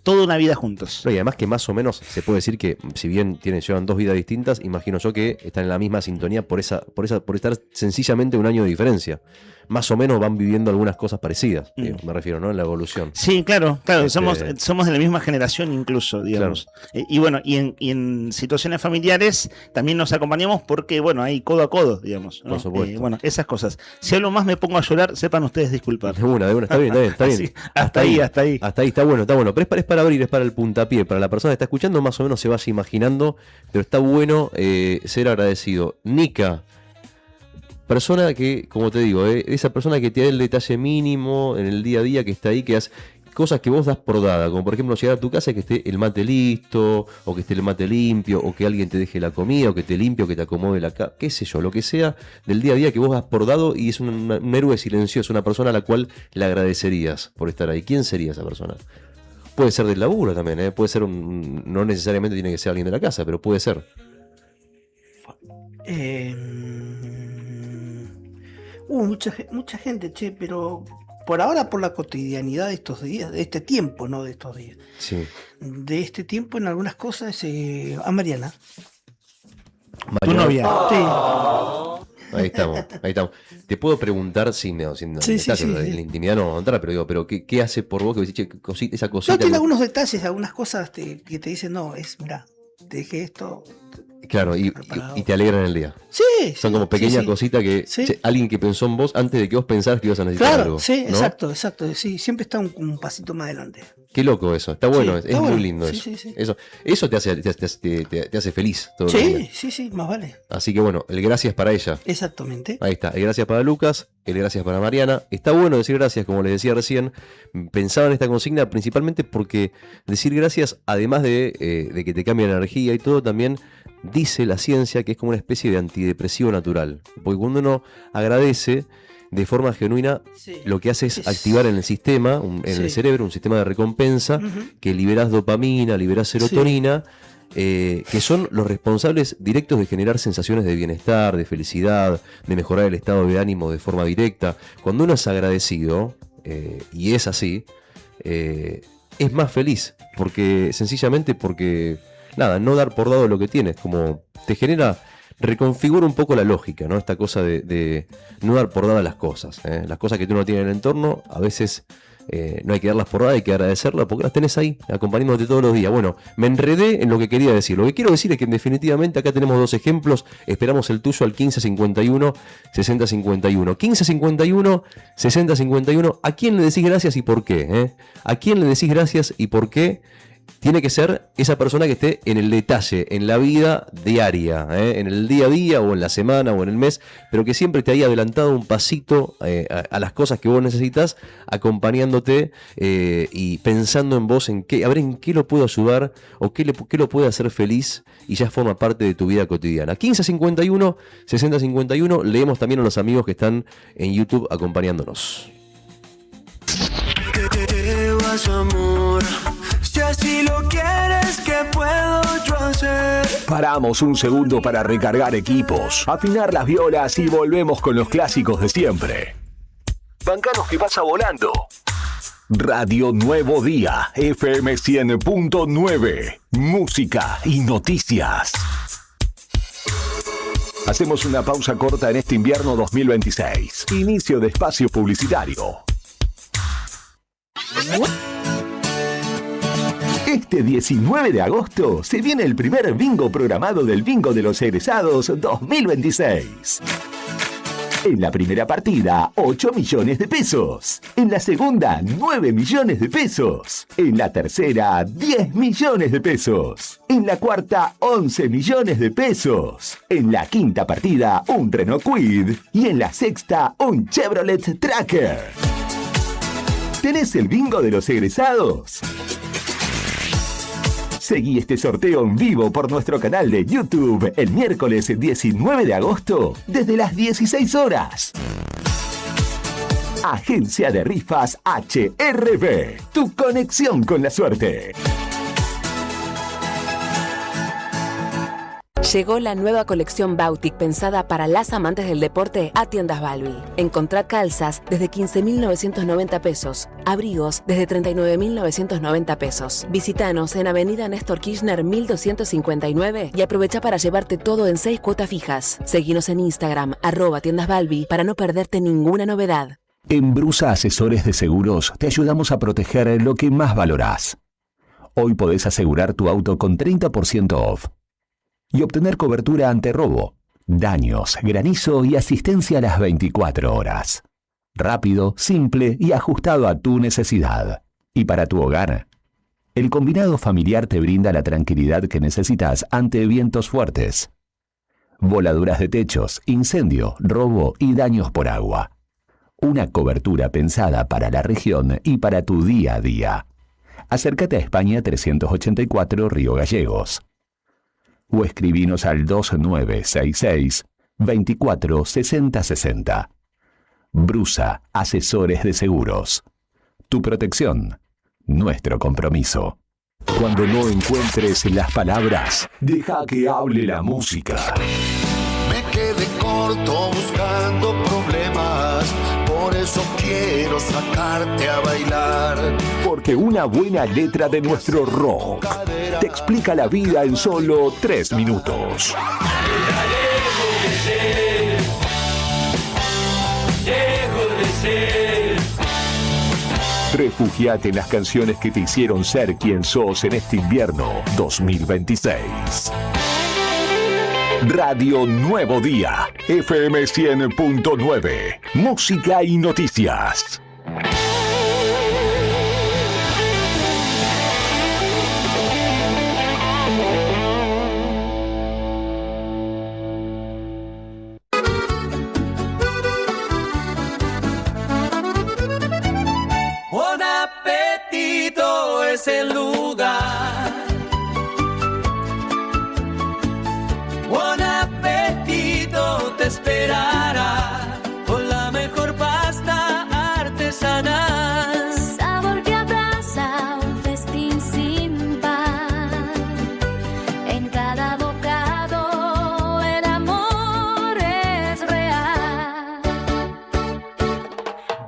toda una vida juntos. No, y además que más o menos se puede decir que, si bien llevan 2 vidas distintas, imagino yo que están en la misma sintonía por estar sencillamente un año de diferencia. Más o menos van viviendo algunas cosas parecidas, me refiero, ¿no? En la evolución. Sí, claro, somos de la misma generación incluso, digamos. Claro. Y en situaciones familiares también nos acompañamos porque, hay codo a codo, digamos, ¿no? Por supuesto. Esas cosas. Si hablo más me pongo a llorar, sepan ustedes disculpar. De una, está bien. Sí, hasta ahí. Hasta ahí, está bueno. Pero es para abrir, es para el puntapié, para la persona que está escuchando, más o menos se vaya imaginando, pero está bueno ser agradecido. Nica, persona que, como te digo, esa persona que te da el detalle mínimo en el día a día, que está ahí, que hace cosas que vos das por dada, como por ejemplo llegar a tu casa y que esté el mate listo, o que esté el mate limpio, o que alguien te deje la comida, o que te limpie, o que te acomode la cama, qué sé yo, lo que sea del día a día que vos das por dado, y es un héroe silencioso, una persona a la cual le agradecerías por estar ahí. ¿Quién sería esa persona? Puede ser del laburo también, puede ser no necesariamente tiene que ser alguien de la casa, pero puede ser. Mucha gente, pero por ahora, por la cotidianidad de estos días, de este tiempo, no de estos días. Sí. De este tiempo en algunas cosas, a Mariana. ¿Tu novia? Sí. Ahí estamos. Te puedo preguntar sin detalles, en la intimidad no vamos a entrar, pero digo, ¿qué hace por vos que decís, esa cosita? No, tiene algunos detalles, algunas cosas que te dicen, mirá, te dejé esto. Claro, y te alegran el día. Sí. Son como pequeñas cositas que alguien que pensó en vos antes de que vos pensaras que ibas a necesitar algo. Sí, ¿no? exacto. Sí, siempre está un pasito más adelante. Qué loco eso, está bueno, Sí, es está muy bueno. lindo Sí, eso. sí, sí. Eso te hace feliz todo el día. Sí, más vale. Así que bueno, el gracias para ella. Exactamente. Ahí está, el gracias para Lucas, el gracias para Mariana. Está bueno decir gracias, como les decía recién. Pensaba en esta consigna principalmente porque decir gracias, además de que te cambia la energía y todo, también dice la ciencia que es como una especie de antidepresivo natural. Porque cuando uno agradece de forma genuina, lo que hace es activar en el sistema, en el cerebro, un sistema de recompensa, que liberas dopamina, liberas serotonina, que son los responsables directos de generar sensaciones de bienestar, de felicidad, de mejorar el estado de ánimo de forma directa. Cuando uno es agradecido, y es así, es más feliz, sencillamente porque, nada, no dar por dado lo que tienes, como te genera... Reconfigura un poco la lógica, ¿no? Esta cosa de no dar por dadas las cosas. Las cosas que tú no tienes en el entorno, a veces no hay que darlas por dadas, hay que agradecerlas porque las tenés ahí, acompañándote todos los días. Bueno, me enredé en lo que quería decir. Lo que quiero decir es que definitivamente acá tenemos dos ejemplos. Esperamos el tuyo al 1551 6051. 1551 6051. ¿A quién le decís gracias y por qué? ¿A quién le decís gracias y por qué? Tiene que ser esa persona que esté en el detalle, en la vida diaria, en el día a día o en la semana o en el mes, pero que siempre te haya adelantado un pasito a las cosas que vos necesitas, acompañándote y pensando en vos, en qué lo puedo ayudar o qué lo puede hacer feliz y ya forma parte de tu vida cotidiana. 1551 6051, leemos también a los amigos que están en YouTube acompañándonos. Amor, si así lo quieres, ¿qué puedo yo hacer? Paramos un segundo para recargar equipos, afinar las violas y volvemos con los clásicos de siempre. Bancanos que pasa volando. Radio Nuevo Día, FM 100.9. Música y noticias. Hacemos una pausa corta en este invierno 2026. Inicio de espacio publicitario. Este 19 de agosto se viene el primer bingo programado del Bingo de los Egresados 2026. En la primera partida, 8 millones de pesos. En la segunda, 9 millones de pesos. En la tercera, 10 millones de pesos. En la cuarta, 11 millones de pesos. En la quinta partida, un Renault Kwid. Y en la sexta, un Chevrolet Tracker. ¿Tenés el bingo de los egresados? Seguí este sorteo en vivo por nuestro canal de YouTube el miércoles 19 de agosto desde las 16 horas. Agencia de Rifas HRB, tu conexión con la suerte. Llegó la nueva colección Bautic pensada para las amantes del deporte a Tiendas Balbi. Encontrá calzas desde 15.990 pesos, abrigos desde 39.990 pesos. Visítanos en Avenida Néstor Kirchner 1259 y aprovecha para llevarte todo en 6 cuotas fijas. Seguinos en Instagram @Tiendas Balbi para no perderte ninguna novedad. En Brusa Asesores de Seguros te ayudamos a proteger lo que más valorás. Hoy podés asegurar tu auto con 30% off. Y obtener cobertura ante robo, daños, granizo y asistencia a las 24 horas. Rápido, simple y ajustado a tu necesidad. Y para tu hogar, el combinado familiar te brinda la tranquilidad que necesitas ante vientos fuertes, voladuras de techos, incendio, robo y daños por agua. Una cobertura pensada para la región y para tu día a día. Acércate a España 384 Río Gallegos. O escribinos al 2966 24 60 60. Brusa Asesores de Seguros. Tu protección, nuestro compromiso. Cuando no encuentres las palabras, deja que hable la música. Me quedé corto buscando problemas, por eso quiero sacarte a bailar. Porque una buena letra de nuestro rock te explica la vida en solo 3 minutos. Refugiate en las canciones que te hicieron ser quien sos en este invierno 2026. Radio Nuevo Día, FM 100.9, música y noticias.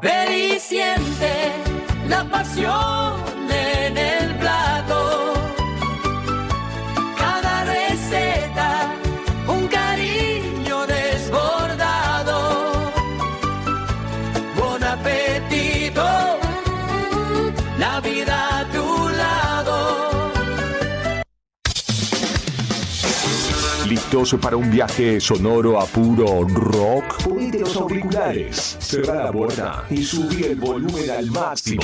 Ven y siente la pasión en el plato. Cada receta, un cariño desbordado. Buen apetito, la vida a tu lado. ¿Listos para un viaje sonoro a puro rock? Ponete los auriculares, cerrá la puerta y subí el volumen al máximo.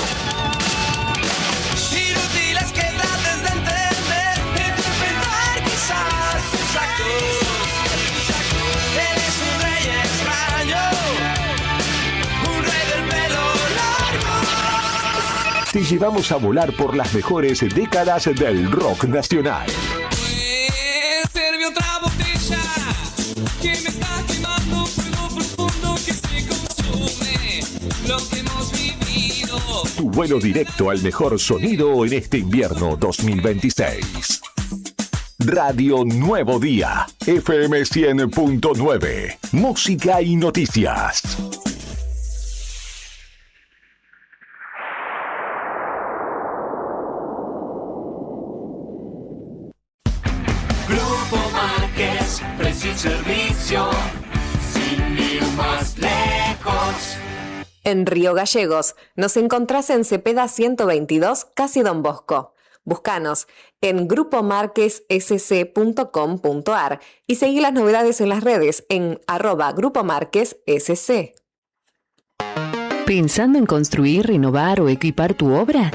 Inútil es que trates de entender, interpretar quizás sus actos. Eres un rey extraño, un rey del pelo largo. Te llevamos a volar por las mejores décadas del rock nacional. Serve otra botella que me está quemando, fuego profundo que se consume lo que hemos vivido. Tu vuelo directo al mejor sonido en este invierno 2026. Radio Nuevo Día, FM 100.9, música y noticias. Grupo Márquez, precio y servicio, sin ir más lejos. En Río Gallegos nos encontrás en Cepeda 122, casi Don Bosco. Búscanos en grupomarquessc.com.ar y seguí las novedades en las redes en @grupomarquessc. ¿Pensando en construir, renovar o equipar tu obra?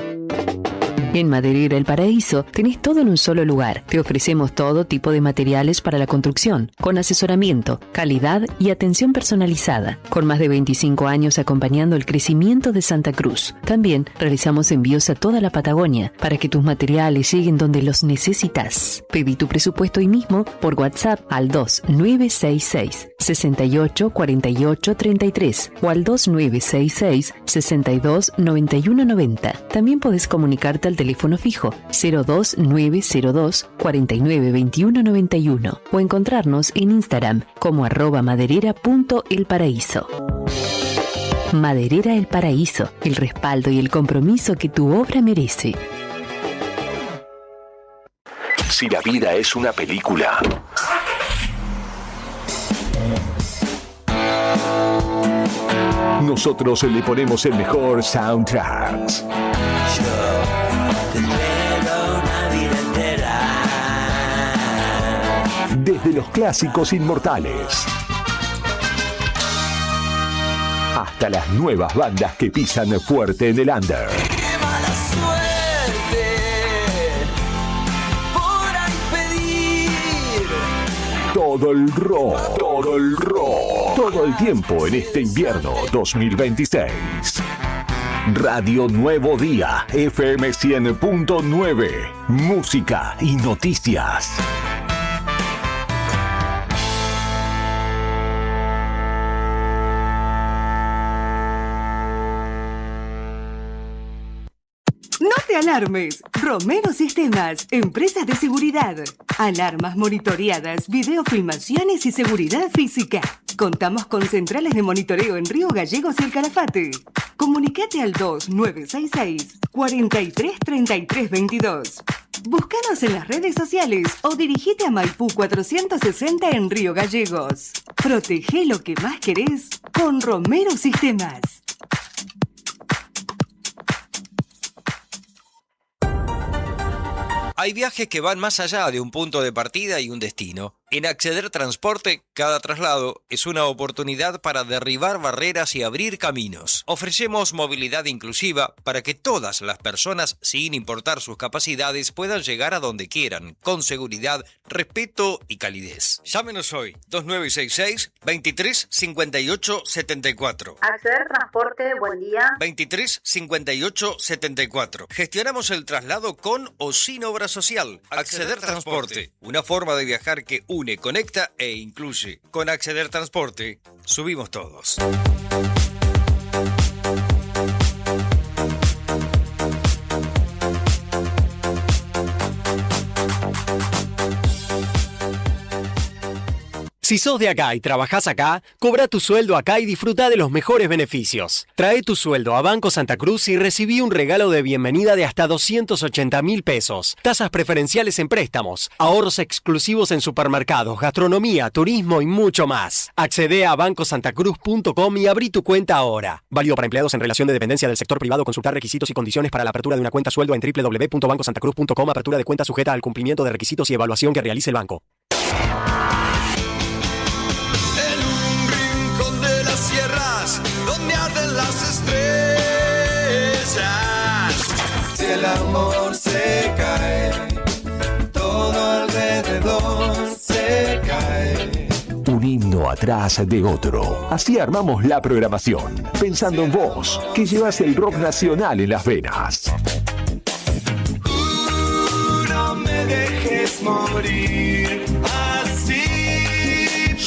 En Maderera El Paraíso tenés todo en un solo lugar. Te ofrecemos todo tipo de materiales para la construcción, con asesoramiento, calidad y atención personalizada. Con más de 25 años acompañando el crecimiento de Santa Cruz. También realizamos envíos a toda la Patagonia para que tus materiales lleguen donde los necesitas. Pedí tu presupuesto hoy mismo por WhatsApp al 2966 68 48 33 o al 2966 62 91 90. También podés comunicarte al teléfono fijo 02902 49 21 91 o encontrarnos en Instagram como @maderera.elparaíso. Maderera El Paraíso, el respaldo y el compromiso que tu obra merece. Si la vida es una película, nosotros le ponemos el mejor soundtrack. Desde los clásicos inmortales hasta las nuevas bandas que pisan fuerte en el under. ¡Qué mala suerte por impedir! Todo el rock, todo el tiempo en este invierno 2026. Radio Nuevo Día, FM 100.9, música y noticias. No te alarmes. Romero Sistemas, empresas de seguridad. Alarmas monitoreadas, videofilmaciones y seguridad física. Contamos con centrales de monitoreo en Río Gallegos y El Calafate. Comunicate al 2966 43 33 22. Búscanos en las redes sociales o dirigite a Maipú 460 en Río Gallegos. Protege lo que más querés con Romero Sistemas. Hay viajes que van más allá de un punto de partida y un destino. En Acceder Transporte, cada traslado es una oportunidad para derribar barreras y abrir caminos. Ofrecemos movilidad inclusiva para que todas las personas, sin importar sus capacidades, puedan llegar a donde quieran, con seguridad, respeto y calidez. Llámenos hoy, 2966 23 58 74. Acceder Transporte, buen día. 23 58 74. Gestionamos el traslado con o sin obra social. Acceder Transporte, una forma de viajar que une, conecta e incluye. Con Acceder Transporte, subimos todos. Si sos de acá y trabajás acá, cobra tu sueldo acá y disfruta de los mejores beneficios. Trae tu sueldo a Banco Santa Cruz y recibí un regalo de bienvenida de hasta 280.000 pesos. Tasas preferenciales en préstamos, ahorros exclusivos en supermercados, gastronomía, turismo y mucho más. Accede a bancosantacruz.com y abrí tu cuenta ahora. Válido para empleados en relación de dependencia del sector privado. Consultar requisitos y condiciones para la apertura de una cuenta sueldo en www.bancosantacruz.com. Apertura de cuenta sujeta al cumplimiento de requisitos y evaluación que realice el banco. Donde arden las estrellas. Si el amor se cae, todo alrededor se cae. Un himno atrás de otro. Así armamos la programación, pensando en vos, que llevas el rock nacional en las venas. No me dejes morir así.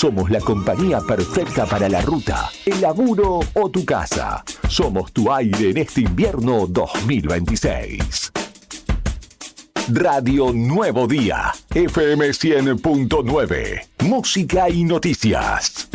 Somos la compañía perfecta para la ruta, el laburo o tu casa. Somos tu aire en este invierno 2026. Radio Nuevo Día, FM 100.9. Música y noticias.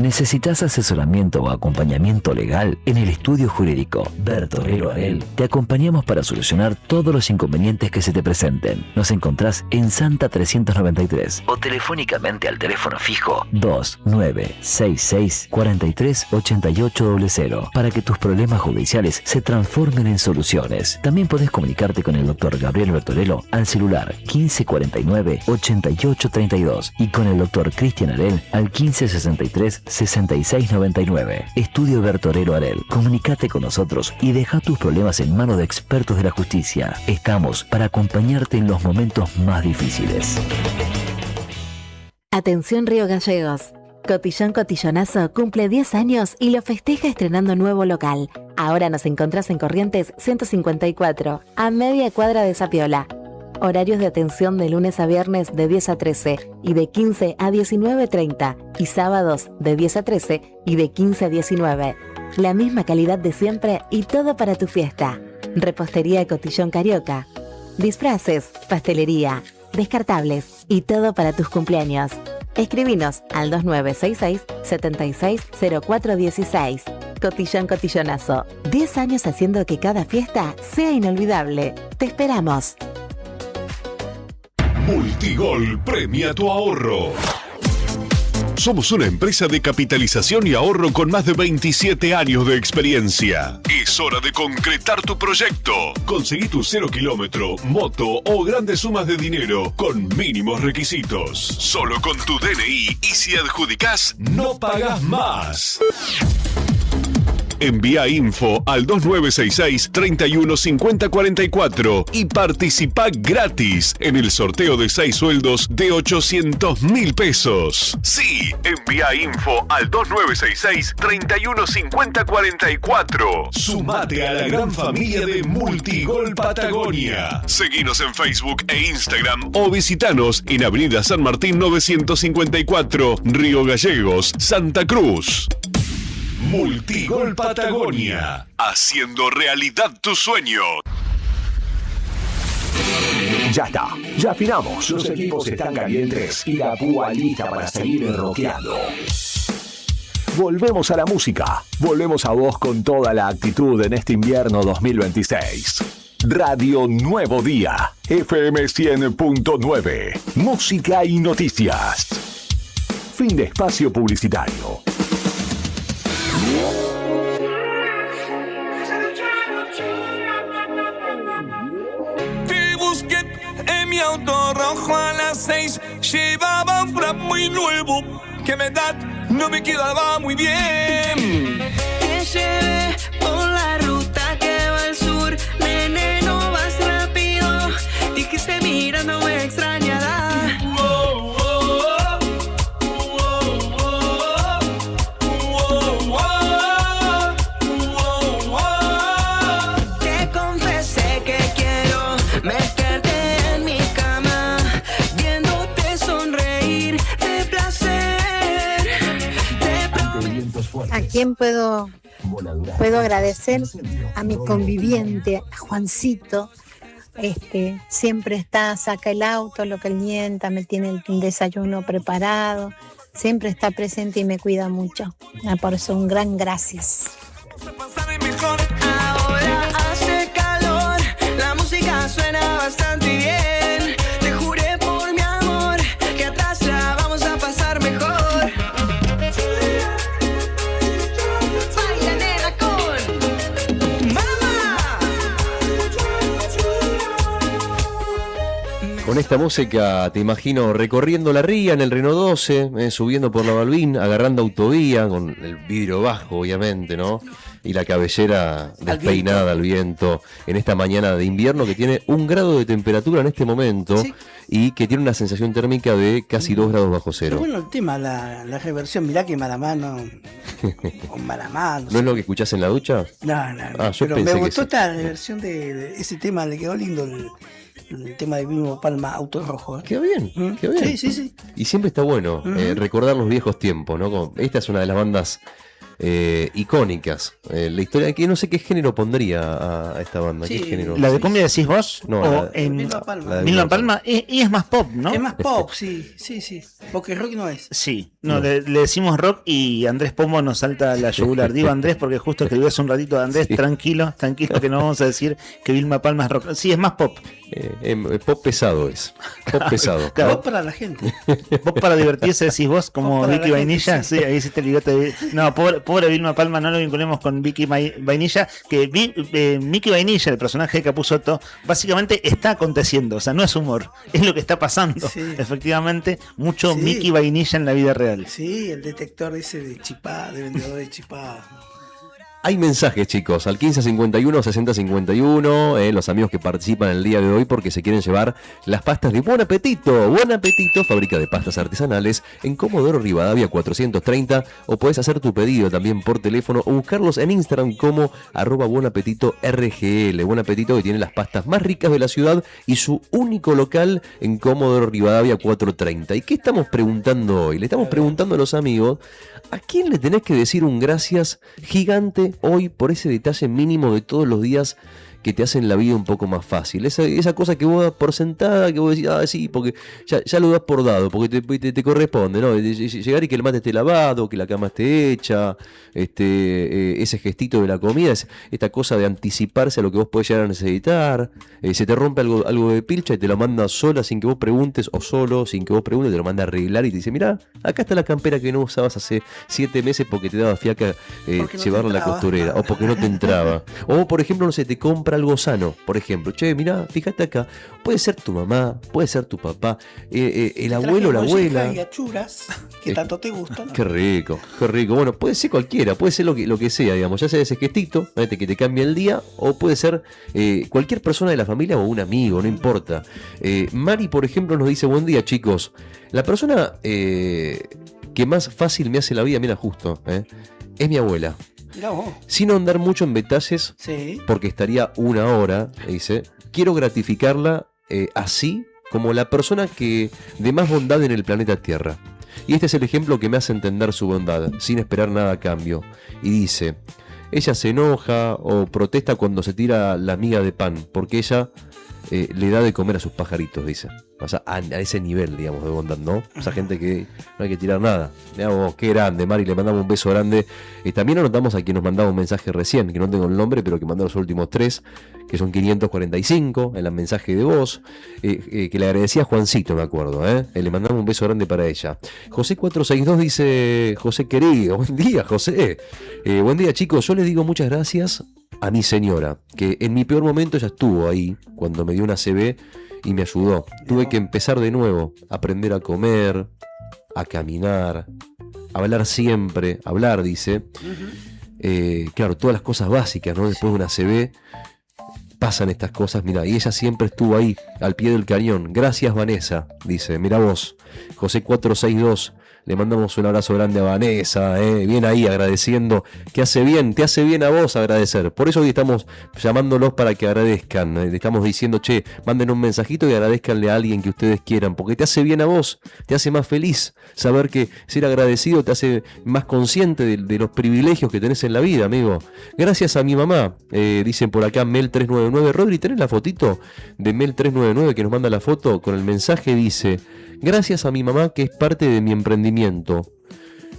¿Necesitas asesoramiento o acompañamiento legal? En el estudio jurídico Bertorero Arel te acompañamos para solucionar todos los inconvenientes que se te presenten. Nos encontrás en Santa 393 o telefónicamente al teléfono fijo 2966 43 8800 para que tus problemas judiciales se transformen en soluciones. También podés comunicarte con el doctor Gabriel Bertorello al celular 1549 8832 y con el doctor Cristian Arel al 1563 6699. Estudio Bertorero Arel. Comunicate con nosotros y deja tus problemas en manos de expertos de la justicia. Estamos para acompañarte en los momentos más difíciles. Atención Río Gallegos. Cotillón Cotillonazo cumple 10 años y lo festeja estrenando nuevo local. Ahora nos encontrás en Corrientes 154, a media cuadra de Sapiola. Horarios de atención de lunes a viernes de 10 a 13 y de 15 a 19:30 y sábados de 10 a 13 y de 15 a 19. La misma calidad de siempre y todo para tu fiesta. Repostería Cotillón Carioca. Disfraces, pastelería, descartables y todo para tus cumpleaños. Escribinos al 2966 760416. Cotillón Cotillonazo. 10 años haciendo que cada fiesta sea inolvidable. Te esperamos. Multigol premia tu ahorro. Somos una empresa de capitalización y ahorro con más de 27 años de experiencia. Es hora de concretar tu proyecto. Conseguí tu 0 kilómetro, moto o grandes sumas de dinero con mínimos requisitos. Solo con tu DNI y si adjudicás, no pagás más. Envía info al 2966 315044 y participa gratis en el sorteo de 6 sueldos de 800.000 pesos. Sí, envía info al 2966 315044. Sumate a la gran familia de Multigol Patagonia. Seguinos en Facebook e Instagram o visitanos en Avenida San Martín 954, Río Gallegos, Santa Cruz. Multigol Patagonia, haciendo realidad tu sueño. Ya está, ya afinamos. Los equipos están calientes y la púa lista para seguir rockeando. Volvemos a la música, volvemos a vos con toda la actitud en este invierno 2026. Radio Nuevo Día, FM 100.9, música y noticias. Fin de espacio publicitario. Te busqué en mi auto rojo a las 6. Llevaba un frac muy nuevo que me da no me quedaba muy bien. Te llevé por la ruta que va al sur. Nene, no vas rápido. Dijiste mirándome extrañada. ¿A quién puedo agradecer? A mi conviviente, a Juancito, Siempre está, saca el auto, lo calienta, me tiene el desayuno preparado, siempre está presente y me cuida mucho. Por eso un gran gracias. Ahora hace calor, la música suena bastante bien. Te juré por mi amor que atrás la vamos a pasar mejor. Baila nena con mamá. Con esta música te imagino recorriendo la ría en el Renault 12, subiendo por la Balbín, agarrando autovía, con el vidrio bajo obviamente, ¿no? Y la cabellera despeinada al viento, en esta mañana de invierno que tiene 1 grado de temperatura en este momento, ¿sí? Y que tiene una sensación térmica de casi 2 grados bajo cero. Pero bueno, el tema, la reversión, mirá que Maramá con Maramá. ¿No es lo que escuchás en la ducha? No. Yo Pero pensé me que gustó sí. esta reversión de ese tema, le quedó lindo el tema de Vilma Palma, Auto Rojo. Quedó bien, quedó bien. Sí. Y siempre está bueno recordar los viejos tiempos, ¿no? Esta es una de las bandas icónicas. La historia, que no sé qué género pondría a esta banda. Sí. ¿Qué género? ¿La de cumbia decís vos? No, o la de Vilma Palma. Vilma Palma, y es más pop, ¿no? Es más pop, sí. Porque rock no es. Sí, le decimos rock y Andrés Pombo nos salta la yugular. Digo Andrés porque justo escribió hace un ratito de Andrés, sí. Tranquilo, que no vamos a decir que Vilma Palma es rock. Sí, es más pop. Pop pesado es. Pop pesado. Claro. Pop para la gente. Pop para divertirse, decís vos, como Vicky Vainilla. Gente, sí. Sí, ahí hiciste el bigote. No, pobre Vilma Palma, no lo vinculemos con Vicky Vainilla. Que Vicky Vainilla, el personaje de Capusotto, básicamente está aconteciendo. O sea, no es humor, es lo que está pasando. Sí. Efectivamente, mucho Mickey Vainilla en la vida real. Sí, el detector ese de chipá, de vendedor de chipá. Hay mensajes, chicos, al 1551-6051, los amigos que participan el día de hoy porque se quieren llevar las pastas de Buen Apetito. Buen Apetito, fábrica de pastas artesanales en Comodoro Rivadavia 430, o puedes hacer tu pedido también por teléfono o buscarlos en Instagram como @buenapetito_rgl. Buen Apetito, que tiene las pastas más ricas de la ciudad y su único local en Comodoro Rivadavia 430. ¿Y qué estamos preguntando hoy? Le estamos preguntando a los amigos, ¿a quién le tenés que decir un gracias gigante hoy por ese detalle mínimo de todos los días que te hacen la vida un poco más fácil? Esa cosa que vos das por sentada, que vos decís, sí, porque ya lo das por dado, porque te corresponde, ¿no? Llegar y que el mate esté lavado, que la cama esté hecha, ese gestito de la comida, esta cosa de anticiparse a lo que vos podés llegar a necesitar. Se te rompe algo de pilcha y te lo manda sola sin que vos preguntes, o solo sin que vos preguntes, te lo manda a arreglar y te dice, mirá, acá está la campera que no usabas hace 7 meses porque te daba fiaca llevarla a la costurera, o porque no te entraba. O, por ejemplo, no sé, te compra algo sano, por ejemplo, mirá, fíjate acá, puede ser tu mamá, puede ser tu papá, el abuelo o la abuela. Y achuras, que tanto te gustan, ¿no? Qué rico. Bueno, puede ser cualquiera, puede ser lo que sea, digamos, ya sea ese gestito, que te cambia el día, o puede ser cualquier persona de la familia o un amigo, no importa. Mari, por ejemplo, nos dice, buen día, chicos, la persona que más fácil me hace la vida, mira, justo, es mi abuela. Sin ahondar mucho en detalles, porque estaría 1 hora, dice, quiero gratificarla así como la persona que de más bondad en el planeta Tierra. Y este es el ejemplo que me hace entender su bondad, sin esperar nada a cambio. Y dice, ella se enoja o protesta cuando se tira la miga de pan, porque ella le da de comer a sus pajaritos, dice. O sea, a ese nivel, digamos, de bondad, ¿no? Esa gente que no hay que tirar nada. Mirá vos, qué grande, Mari, le mandamos un beso grande. También anotamos a quien nos mandaba un mensaje recién, que no tengo el nombre, pero que mandó los últimos 3, que son 545, en el mensaje de voz, que le agradecía a Juancito, me acuerdo, le mandamos un beso grande para ella. José 462 dice, José querido, buen día, José. Buen día, chicos, yo le digo muchas gracias a mi señora, que en mi peor momento ella estuvo ahí, cuando me dio una CB y me ayudó. Tuve que empezar de nuevo, aprender a comer, a caminar, a hablar siempre, hablar, dice. Claro, todas las cosas básicas, ¿no? Después de una CB pasan estas cosas, mira, y ella siempre estuvo ahí, al pie del cañón. Gracias, Vanessa, dice, mira vos, José 462. Le mandamos un abrazo grande a Vanessa, bien ahí agradeciendo, que hace bien, te hace bien a vos agradecer. Por eso hoy estamos llamándolos para que agradezcan. Le estamos diciendo, che, manden un mensajito y agradezcanle a alguien que ustedes quieran, porque te hace bien a vos, te hace más feliz saber que ser agradecido te hace más consciente de los privilegios que tenés en la vida, amigo. Gracias a mi mamá, dicen por acá Mel399. Rodri, ¿tenés la fotito de Mel399 que nos manda la foto con el mensaje? Dice: gracias a mi mamá, que es parte de mi emprendimiento.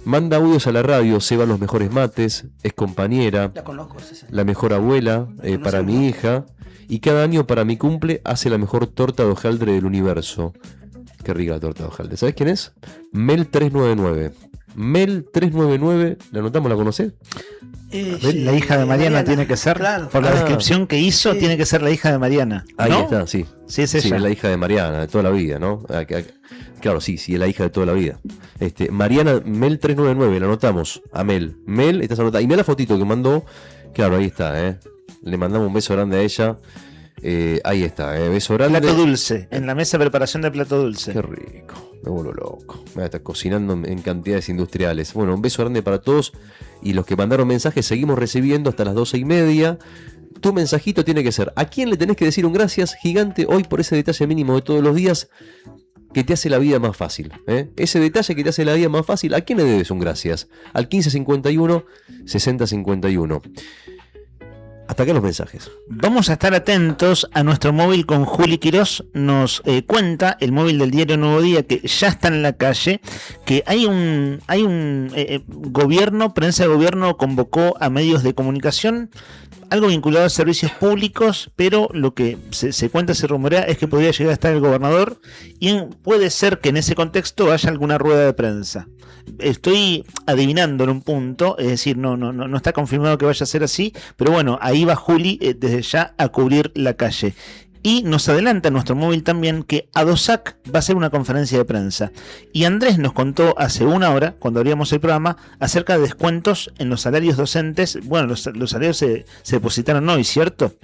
Manda audios a la radio, se van los mejores mates, es compañera, La conozco, César. la mejor abuela para mi hija, y cada año para mi cumple hace la mejor torta de hojaldre del universo. Qué rica la torta de hojaldre. ¿Sabes quién es? Mel399. Mel399, ¿la anotamos? ¿La conocés? La hija de Mariana tiene que ser, claro. por la descripción que hizo, tiene que ser la hija de Mariana, ¿no? Ahí está, sí. Sí, es ella. Es la hija de Mariana, de toda la vida, ¿no? Claro, sí, es la hija de toda la vida. Mariana, Mel399, la anotamos a Mel. Mel, estás anotada. Y mira la fotito que mandó. Claro, ahí está, Le mandamos un beso grande a ella. Ahí está, beso grande. Plato dulce, en la mesa de preparación de plato dulce. Qué rico, me vuelvo loco. Me está cocinando en cantidades industriales. Bueno, un beso grande para todos. Y los que mandaron mensajes seguimos recibiendo hasta las 12:30. Tu mensajito tiene que ser: ¿a quién le tenés que decir un gracias gigante hoy por ese detalle mínimo de todos los días que te hace la vida más fácil? Ese detalle que te hace la vida más fácil, ¿a quién le debes un gracias? Al 1551 6051. Hasta acá los mensajes. Vamos a estar atentos a nuestro móvil con Juli Quirós. Nos cuenta el móvil del diario Nuevo Día, que ya está en la calle, que hay un gobierno, prensa de gobierno convocó a medios de comunicación, algo vinculado a servicios públicos, pero lo que se cuenta, se rumorea, es que podría llegar a estar el gobernador, y puede ser que en ese contexto haya alguna rueda de prensa. Estoy adivinando en un punto, es decir, no está confirmado que vaya a ser así, pero bueno, ahí va Juli desde ya a cubrir la calle. Y nos adelanta en nuestro móvil también que ADOSAC va a hacer una conferencia de prensa. Y Andrés nos contó hace una hora, cuando abríamos el programa, acerca de descuentos en los salarios docentes. Bueno, los salarios se depositaron hoy, ¿cierto?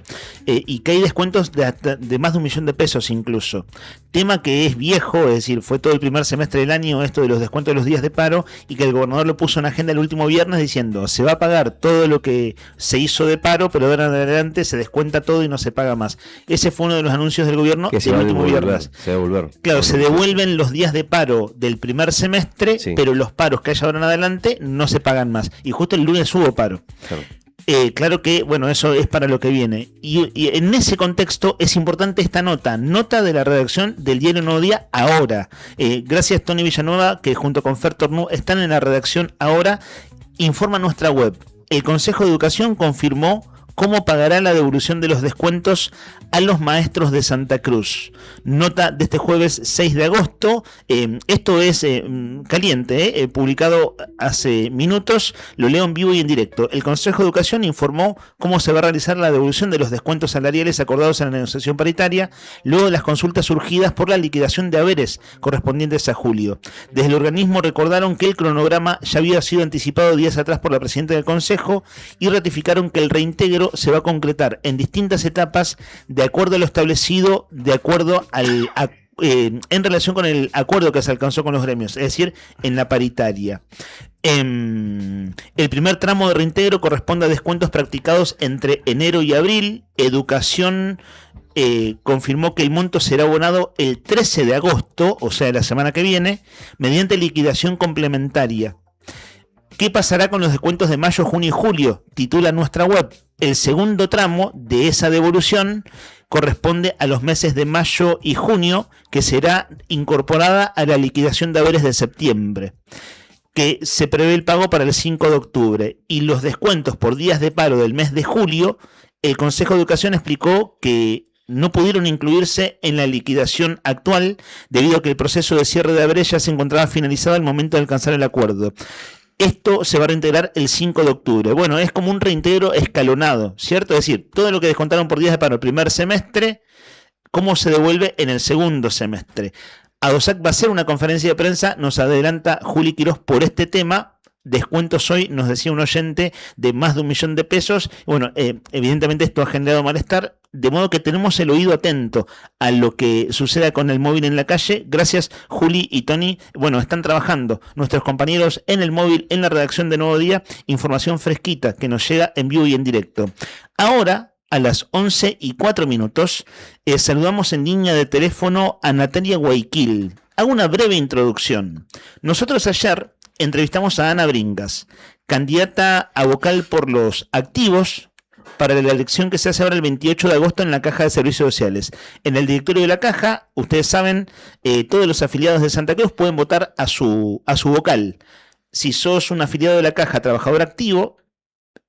Y que hay descuentos de más de 1 millón de pesos incluso. Tema que es viejo, es decir, fue todo el primer semestre del año esto de los descuentos de los días de paro, y que el gobernador lo puso en agenda el último viernes diciendo: se va a pagar todo lo que se hizo de paro, pero de ahora en adelante se descuenta todo y no se paga más. Ese fue uno de los anuncios del gobierno del último viernes. Se va a devolver. Claro, se devuelven los días de paro del primer semestre, sí, pero los paros que haya ahora en adelante no se pagan más. Y justo el lunes hubo paro. Claro. Claro que, bueno, eso es para lo que viene. Y en ese contexto es importante esta nota de la redacción del diario Nuevo Día ahora. Gracias Tony Villanueva, que junto con Fer Tornú están en la redacción ahora. Informa nuestra web. El Consejo de Educación confirmó cómo pagará la devolución de los descuentos a los maestros de Santa Cruz. Nota de este jueves 6 de agosto. Esto es caliente, publicado hace minutos. Lo leo en vivo y en directo. El Consejo de Educación informó cómo se va a realizar la devolución de los descuentos salariales acordados en la negociación paritaria, luego de las consultas surgidas por la liquidación de haberes correspondientes a julio. Desde el organismo recordaron que el cronograma ya había sido anticipado días atrás por la presidenta del Consejo, y ratificaron que el reintegro se va a concretar en distintas etapas de acuerdo a lo establecido, de acuerdo en relación con el acuerdo que se alcanzó con los gremios, es decir, en la paritaria. El primer tramo de reintegro corresponde a descuentos practicados entre enero y abril. Educación confirmó que el monto será abonado el 13 de agosto, o sea, la semana que viene, mediante liquidación complementaria. ¿Qué pasará con los descuentos de mayo, junio y julio? Titula nuestra web. El segundo tramo de esa devolución corresponde a los meses de mayo y junio, que será incorporada a la liquidación de haberes de septiembre, que se prevé el pago para el 5 de octubre. Y los descuentos por días de paro del mes de julio, el Consejo de Educación explicó que no pudieron incluirse en la liquidación actual debido a que el proceso de cierre de haberes ya se encontraba finalizado al momento de alcanzar el acuerdo. Esto se va a reintegrar el 5 de octubre. Bueno, es como un reintegro escalonado, ¿cierto? Es decir, todo lo que descontaron por días de paro el primer semestre, ¿cómo se devuelve en el segundo semestre? ADOSAC va a hacer una conferencia de prensa, nos adelanta Juli Quirós por este tema. Descuentos hoy, nos decía un oyente, de más de 1 millón de pesos. Bueno, evidentemente esto ha generado malestar. de modo que tenemos el oído atento a lo que suceda con el móvil en la calle. Gracias, Juli y Tony. Bueno, están trabajando nuestros compañeros en el móvil, en la redacción de Nuevo Día, información fresquita que nos llega en vivo y en directo. Ahora, a las 11:04, saludamos en línea de teléfono a Natalia Guayquil. Hago una breve introducción. Nosotros ayer entrevistamos a Ana Bringas, candidata a vocal por los activos para la elección que se hace ahora el 28 de agosto en la Caja de Servicios Sociales. En el directorio de la Caja, ustedes saben, todos los afiliados de Santa Cruz pueden votar a su vocal. Si sos un afiliado de la Caja, trabajador activo,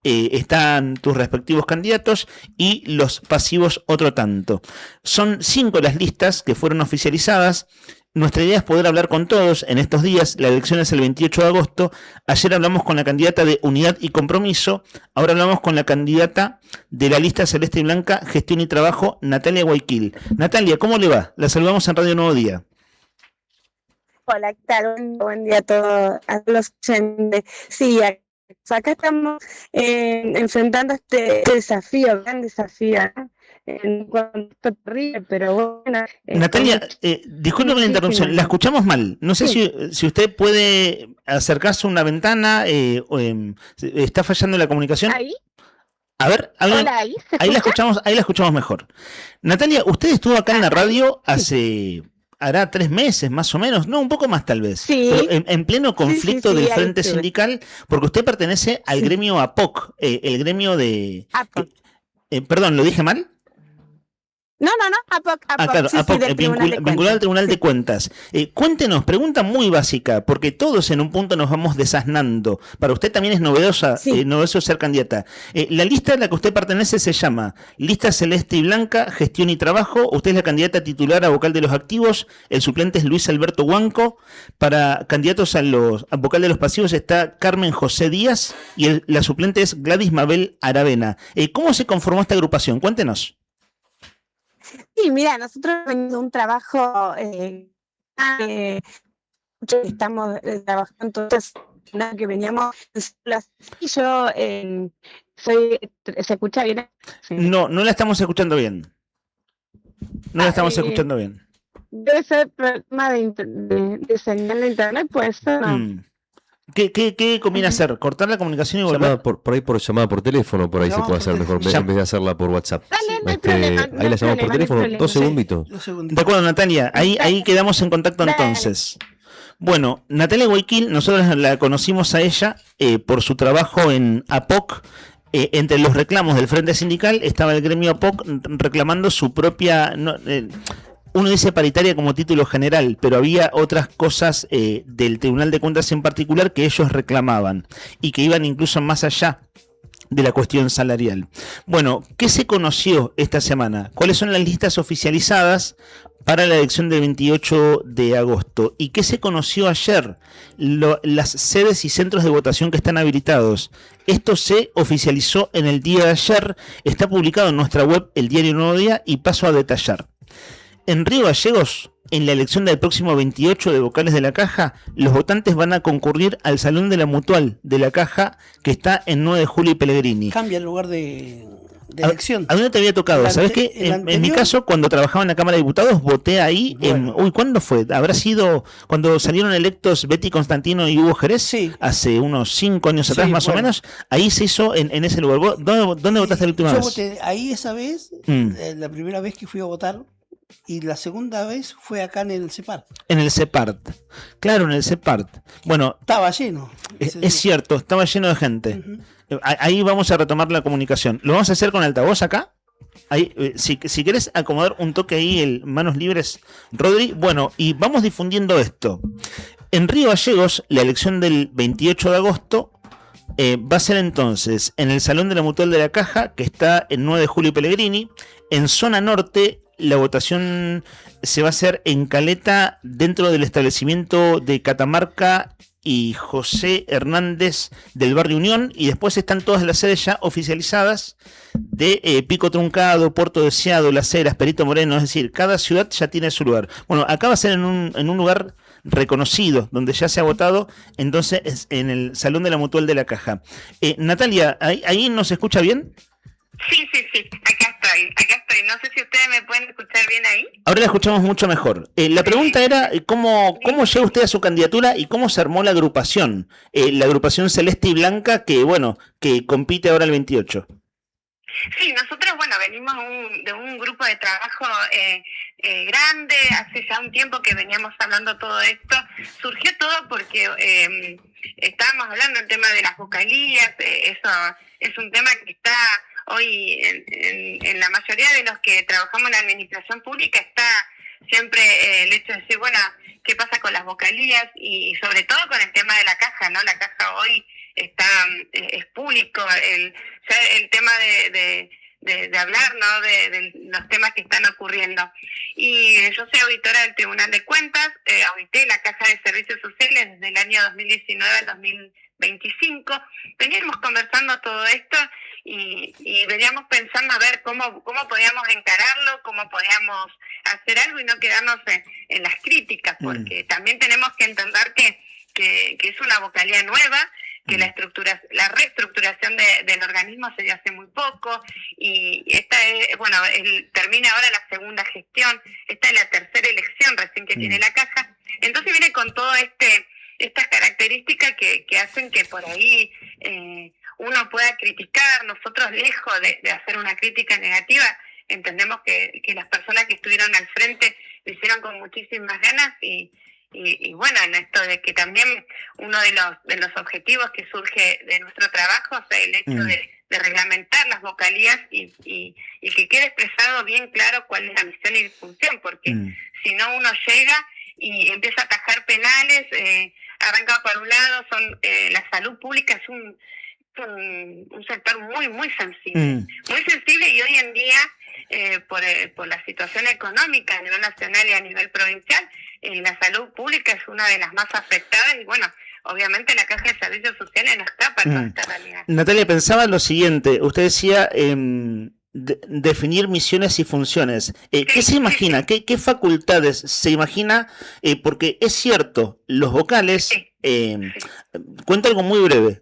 están tus respectivos candidatos y los pasivos otro tanto. Son 5 las listas que fueron oficializadas. Nuestra idea es poder hablar con todos en estos días. La elección es el 28 de agosto. Ayer hablamos con la candidata de Unidad y Compromiso. Ahora hablamos con la candidata de la lista Celeste y Blanca, Gestión y Trabajo, Natalia Guayquil. Natalia, ¿cómo le va? La saludamos en Radio Nuevo Día. Hola, ¿qué tal? Buen día a todos los oyentes. Sí, acá estamos enfrentando este desafío, gran desafío, ¿no? En cuanto terrible, pero bueno. Natalia, disculpe la interrupción, la escuchamos mal. No sé si usted puede acercarse a una ventana, está fallando la comunicación. ¿Ahí? A ver, hola, ahí la escuchamos mejor. Natalia, usted estuvo acá en la radio hará 3 meses más o menos, no, un poco más tal vez, pero en pleno conflicto del Frente Sindical, porque usted pertenece al gremio APOC, el gremio de... perdón, ¿lo dije mal? No, APOC. Claro, APOC, vinculado al Tribunal de Cuentas. Cuéntenos, pregunta muy básica, porque todos en un punto nos vamos desasnando. Para usted también es novedoso ser candidata. La lista a la que usted pertenece se llama Lista Celeste y Blanca, Gestión y Trabajo. Usted es la candidata titular a vocal de los activos. El suplente es Luis Alberto Huanco. Para candidatos a vocal de los pasivos está Carmen José Díaz y la suplente es Gladys Mabel Aravena. ¿Cómo se conformó esta agrupación? Cuéntenos. Sí, mira, nosotros venimos de un trabajo estamos trabajando entonces que veníamos y yo ¿se escucha bien? Sí. No la estamos escuchando bien. No la estamos escuchando bien. Debe ser problema de señal de internet, pues no. ¿Qué conviene hacer? ¿Cortar la comunicación y volver? Por llamada por teléfono, por ahí se puede hacer mejor, en vez de hacerla por WhatsApp. Ahí la llamamos por teléfono, 2 segunditos. De acuerdo, Natalia, ahí quedamos en contacto entonces. Bueno, Natalia Guayquil, nosotros la conocimos a ella por su trabajo en APOC. Entre los reclamos del Frente Sindical estaba el gremio APOC reclamando su propia... uno dice paritaria como título general, pero había otras cosas del Tribunal de Cuentas en particular que ellos reclamaban y que iban incluso más allá de la cuestión salarial. Bueno, ¿qué se conoció esta semana? ¿Cuáles son las listas oficializadas para la elección del 28 de agosto? ¿Y qué se conoció ayer? Las sedes y centros de votación que están habilitados. Esto se oficializó en el día de ayer, está publicado en nuestra web, el diario Nuevo Día, y paso a detallar. En Río Gallegos, en la elección del próximo 28 de vocales de la Caja, los votantes van a concurrir al Salón de la Mutual de la Caja, que está en 9 de Julio y Pellegrini. Cambia el lugar de elección. ¿A dónde te había tocado? ¿Sabes qué? En mi caso, cuando trabajaba en la Cámara de Diputados, voté ahí. Bueno. ¿Cuándo fue? ¿Habrá sido cuando salieron electos Betty Constantino y Hugo Jerez? Sí. Hace unos 5 años atrás, más o menos. Ahí se hizo en ese lugar. ¿Vos, ¿Dónde votaste la última vez? Yo voté ahí esa vez, la primera vez que fui a votar. Y la segunda vez fue acá en el CEPART. En el CEPART. Claro, en el CEPART. Bueno, estaba lleno. Es cierto, estaba lleno de gente. Ahí vamos a retomar la comunicación. ¿Lo vamos a hacer con altavoz acá? Ahí, si querés acomodar un toque ahí, manos libres, Rodri. Bueno, y vamos difundiendo esto. En Río Gallegos, la elección del 28 de agosto va a ser entonces en el Salón de la Mutual de la Caja, que está en 9 de Julio y Pellegrini. En zona norte, la votación se va a hacer en Caleta, dentro del establecimiento de Catamarca y José Hernández del barrio Unión, y después están todas las sedes ya oficializadas de Pico Truncado, Puerto Deseado, Las Heras, Perito Moreno, es decir, cada ciudad ya tiene su lugar. Bueno, acá va a ser en un lugar reconocido, donde ya se ha votado, entonces es en el Salón de la Mutual de la Caja. Natalia, ¿ahí nos escucha bien? Sí, acá estoy bien ahí? Ahora la escuchamos mucho mejor. La pregunta era ¿cómo llega usted a su candidatura y cómo se armó la agrupación Celeste y Blanca que compite ahora el 28? Sí, nosotros, venimos de un grupo de trabajo grande, hace ya un tiempo que veníamos hablando todo esto. Surgió todo porque estábamos hablando del tema de las vocalías, eso es un tema que está hoy en la mayoría de los que trabajamos en la administración pública, está siempre el hecho de decir, ¿qué pasa con las vocalías? Y sobre todo con el tema de la caja, ¿no? La caja hoy es público, el tema de hablar, ¿no? De los temas que están ocurriendo. Y yo soy auditora del Tribunal de Cuentas, audité la Caja de Servicios Sociales desde el año 2019 al 2025. Veníamos conversando todo esto y veníamos pensando a ver cómo podíamos encararlo, cómo podíamos hacer algo y no quedarnos en las críticas, porque también tenemos que entender que es una vocalía nueva, que la reestructuración del organismo se dio hace muy poco y esta es, termina ahora la segunda gestión, esta es la tercera elección recién que tiene la caja, entonces viene con todo estas características que hacen que por ahí uno pueda criticar. Nosotros, lejos de hacer una crítica negativa, entendemos que las personas que estuvieron al frente lo hicieron con muchísimas ganas y en esto de que también uno de los objetivos que surge de nuestro trabajo es el hecho de reglamentar las vocalías y que quede expresado bien claro cuál es la misión y función, porque si no uno llega y empieza a atajar penales, arranca por un lado, la salud pública es un sector muy, muy sensible, y hoy en día por la situación económica a nivel nacional y a nivel provincial, la salud pública es una de las más afectadas y obviamente la Caja de Servicios Sociales no escapa en toda esta realidad. Natalia, pensaba lo siguiente, usted decía definir misiones y funciones. ¿Qué se imagina? ¿Qué facultades se imagina? Porque es cierto, los vocales, cuento algo muy breve.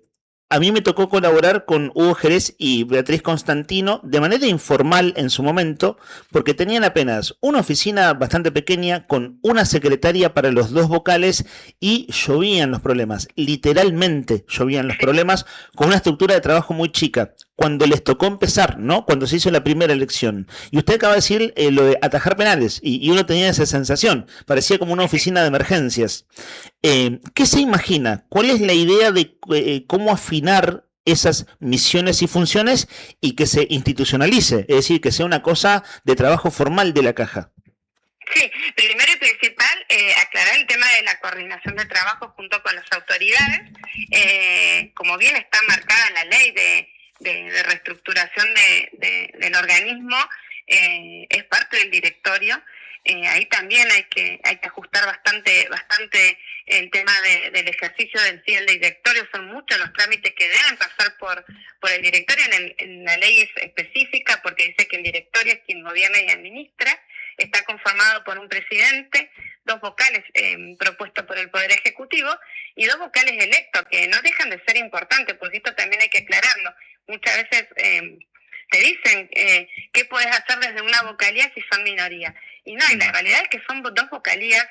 A mí me tocó colaborar con Hugo Jerez y Beatriz Constantino de manera informal en su momento, porque tenían apenas una oficina bastante pequeña con una secretaria para los dos vocales y llovían los problemas, literalmente llovían los problemas con una estructura de trabajo muy chica. Cuando les tocó empezar, ¿no? Cuando se hizo la primera elección. Y usted acaba de decir lo de atajar penales, y uno tenía esa sensación, parecía como una oficina de emergencias. ¿Qué se imagina? ¿Cuál es la idea de cómo afinar esas misiones y funciones y que se institucionalice? Es decir, que sea una cosa de trabajo formal de la caja. Sí, primero y principal, aclarar el tema de la coordinación de trabajo junto con las autoridades. Como bien está marcada en la ley de reestructuración del organismo, es parte del directorio. Ahí también hay que ajustar bastante el tema del ejercicio del directorio. Son muchos los trámites que deben pasar por el directorio. En la ley es específica porque dice que el directorio es quien gobierna y administra. Está conformado por un presidente, 2 vocales propuestos por el Poder Ejecutivo y 2 vocales electos, que no dejan de ser importantes, porque esto también hay que aclararlo. Muchas veces te dicen qué puedes hacer desde una vocalía si son minoría. Y no, y la realidad es que son 2 vocalías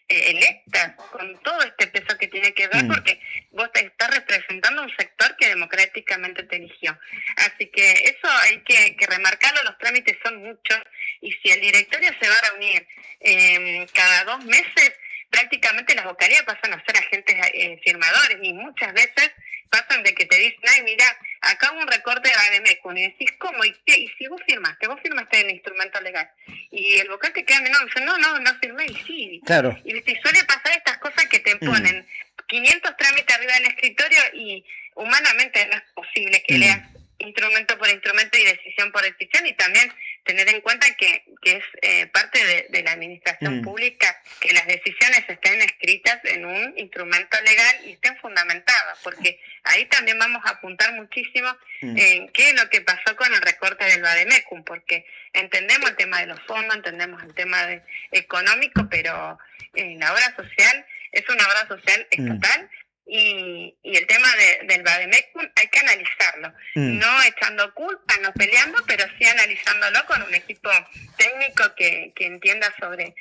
electas, con todo este peso que tiene que ver, porque vos te estás representando un sector que democráticamente te eligió. Así que eso hay que remarcarlo, los trámites son muchos, y si el directorio se va a reunir cada 2 meses, prácticamente las vocalías pasan a ser agentes firmadores, y muchas veces pasan de que te dicen, ay, mira, acá hubo un recorte de Bademecum, y decís, ¿cómo? ¿Y qué? ¿Y si vos firmaste el instrumento legal? Y el vocal te queda, no firmé, y sí. Claro. Y suele pasar estas cosas que te ponen 500 trámites arriba del escritorio y humanamente no es posible que leas instrumento por instrumento y decisión por decisión, y también tener en cuenta que es parte de la administración pública que las decisiones estén escritas en un instrumento legal y estén fundamentadas, porque ahí también vamos a apuntar muchísimo en qué es lo que pasó con el recorte del Bademecum, porque entendemos el tema de los fondos, entendemos el tema económico, pero la obra social es una obra social estatal y el tema del Vademecum hay que analizarlo, no echando culpa, no peleando, pero sí analizándolo con un equipo técnico que entienda sobre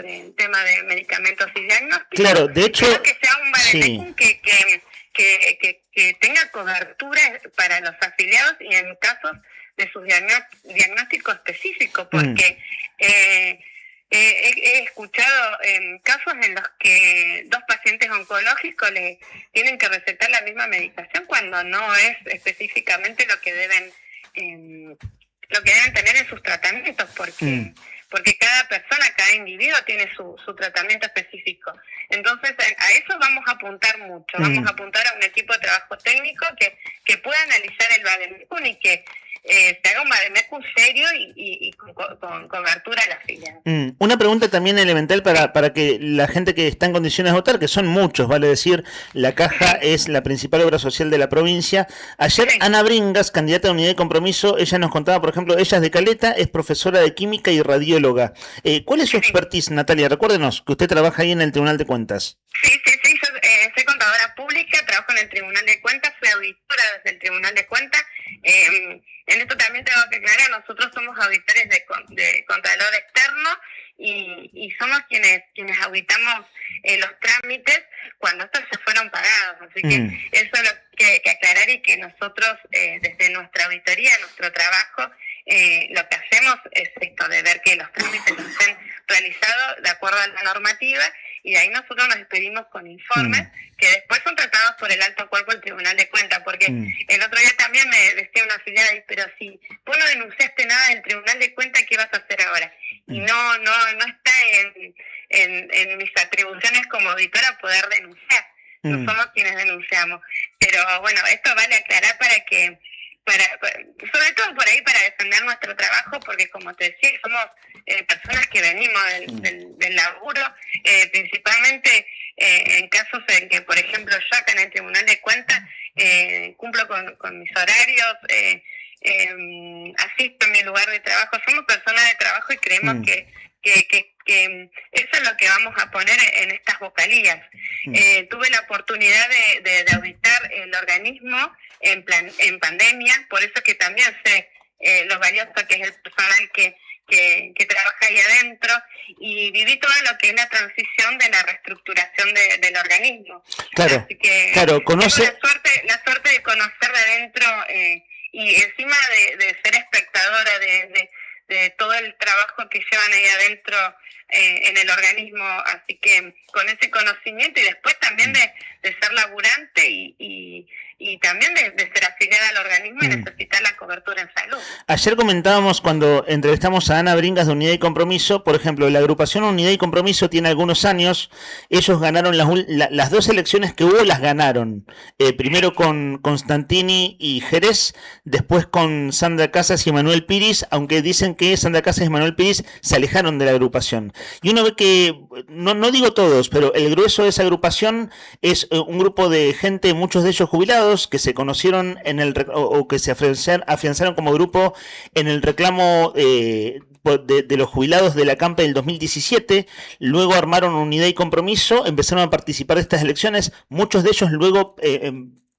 el tema de medicamentos y diagnósticos. Claro, de hecho, creo que sea un Vademecum sí. que tenga cobertura para los afiliados y en casos de sus diagnósticos específicos, porque he escuchado casos en los que 2 pacientes oncológicos le tienen que recetar la misma medicación cuando no es específicamente lo que deben tener en sus tratamientos, porque cada persona, cada individuo tiene su tratamiento específico. Entonces, a eso vamos a apuntar mucho. Vamos a apuntar a un equipo de trabajo técnico que pueda analizar el Vademecum y que se haga un Vademecum serio y con cobertura a la afiliada. Una pregunta también elemental para que la gente que está en condiciones de votar, que son muchos, vale decir, la Caja es la principal obra social de la provincia. Ayer Ana Bringas, candidata de Unidad y Compromiso, ella nos contaba, por ejemplo, ella es de Caleta, es profesora de química y radióloga. ¿Cuál es su expertise, Natalia? Recuérdenos que usted trabaja ahí en el Tribunal de Cuentas. Sí, yo soy contadora pública, trabajo en el Tribunal de Cuentas, fui auditora desde el Tribunal de Cuentas. En esto también tengo que aclarar, nosotros somos auditores de Contralor Externo y somos quienes auditamos los trámites cuando estos se fueron pagados. Así que eso es lo que aclarar y que nosotros desde nuestra auditoría, nuestro trabajo, lo que hacemos es esto de ver que los trámites estén realizados de acuerdo a la normativa y de ahí nosotros nos despedimos con informes que después son tratados por el alto cuerpo del Tribunal de Cuentas, porque el otro día también me decía una afiliada, pero si vos no denunciaste nada del Tribunal de Cuentas, ¿qué vas a hacer ahora? Y no está en mis atribuciones como auditora poder denunciar, no somos quienes denunciamos, pero bueno, esto vale aclarar sobre todo por ahí para defender nuestro trabajo, porque como te decía, somos personas que venimos del laburo, principalmente en casos en que, por ejemplo, yo acá en el Tribunal de Cuentas cumplo con mis horarios, asisto en mi lugar de trabajo, somos personas de trabajo y creemos que eso es lo que vamos a poner en estas vocalías. Tuve la oportunidad de auditar el organismo en pandemia, por eso que también sé lo valioso que es el personal que trabaja ahí adentro, y viví todo lo que es la transición de la reestructuración del organismo. Así que conoce... tengo la suerte de conocer de adentro y encima de ser espectadora de todo el trabajo que llevan ahí adentro en el organismo, así que con ese conocimiento y después también de ser laburante y también de ser afiliada al organismo y necesitar la cobertura en salud. Ayer comentábamos cuando entrevistamos a Ana Bringas de Unidad y Compromiso, por ejemplo, la agrupación Unidad y Compromiso tiene algunos años, ellos ganaron las 2 elecciones que hubo, las ganaron, primero con Constantini y Jerez, después con Sandra Casas y Manuel Piris, aunque dicen que Sandra Casas y Manuel Piris se alejaron de la agrupación. Y uno ve que, no digo todos, pero el grueso de esa agrupación es un grupo de gente, muchos de ellos jubilados, que se conocieron o que se afianzaron como grupo en el reclamo de los jubilados de la Campa del 2017, luego armaron Unidad y Compromiso, empezaron a participar de estas elecciones, muchos de ellos luego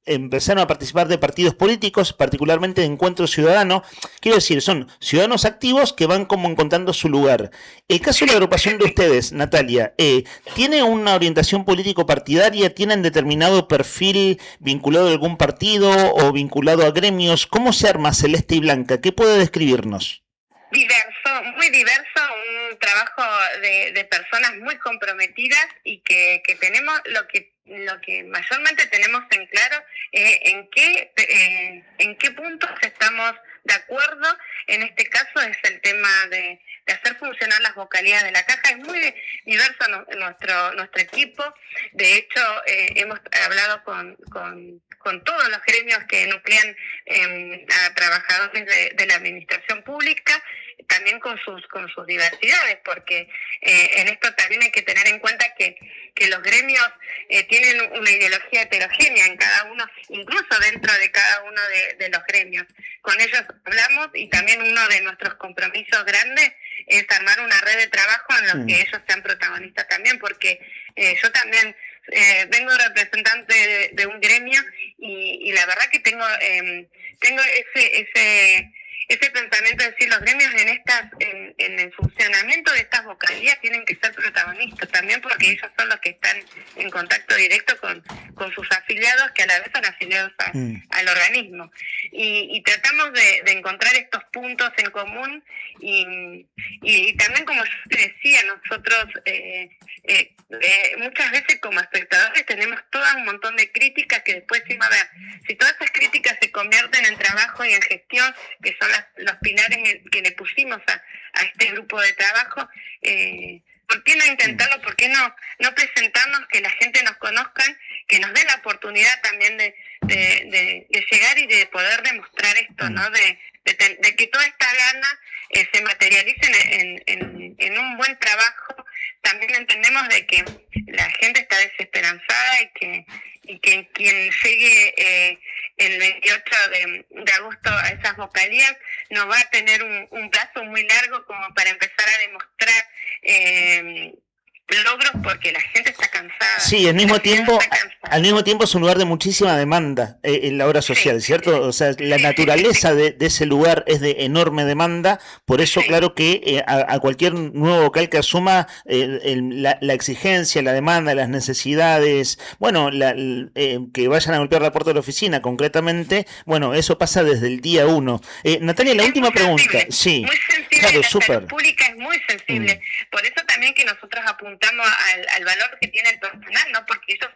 empezaron a participar de partidos políticos, particularmente de Encuentro Ciudadano. Quiero decir, son ciudadanos activos que van como encontrando su lugar. El caso de la agrupación de ustedes, Natalia, ¿tiene una orientación político-partidaria? ¿Tienen determinado perfil vinculado a algún partido o vinculado a gremios? ¿Cómo se arma Celeste y Blanca? ¿Qué puede describirnos? Diverso, muy diverso, un trabajo de personas muy comprometidas y que tenemos lo que mayormente tenemos en claro en qué puntos estamos de acuerdo. En este caso es el tema de hacer funcionar las vocalías de la Caja. Es muy diverso nuestro equipo. De hecho, hemos hablado con todos los gremios que nuclean a trabajadores de la administración pública, también con sus diversidades, porque en esto también hay que tener en cuenta que los gremios tienen una ideología heterogénea en cada uno, incluso dentro de cada uno de los gremios. Con ellos hablamos y también uno de nuestros compromisos grandes es armar una red de trabajo en los que ellos sean protagonistas también, porque yo también vengo representante de un gremio y la verdad que tengo ese pensamiento de decir los gremios en el funcionamiento de estas vocalías tienen que ser protagonistas también, porque ellos son los que están en contacto directo con sus afiliados, que a la vez son afiliados al organismo, y tratamos de encontrar estos puntos en común y también, como yo te decía, nosotros muchas veces como espectadores tenemos todo un montón de críticas que después decimos, a ver, si todas esas críticas se convierten en trabajo y en gestión, que son los pilares que le pusimos a este grupo de trabajo, ¿por qué no intentarlo? ¿Por qué no presentarnos, que la gente nos conozca, que nos dé la oportunidad también de llegar y de poder demostrar esto, ¿no? De que toda esta gana se materialice en un buen trabajo. También entendemos de que la gente está desesperanzada y que quien llegue el 28 de agosto a esas vocalías no va a tener un plazo muy largo como para empezar a demostrar logros, porque la gente está cansada. Sí, al mismo tiempo es un lugar de muchísima demanda en la obra social, ¿cierto? O sea, la naturaleza de ese lugar es de enorme demanda, por eso claro que a cualquier nuevo vocal que asuma la exigencia, la demanda, las necesidades, bueno, que vayan a golpear la puerta de la oficina concretamente, bueno, eso pasa desde el día 1. Natalia, la última pregunta. Sí, muy sensible, claro, la salud pública es muy sensible, por eso también que nosotros apuntamos al valor que tiene el personal, ¿no? Porque ellos,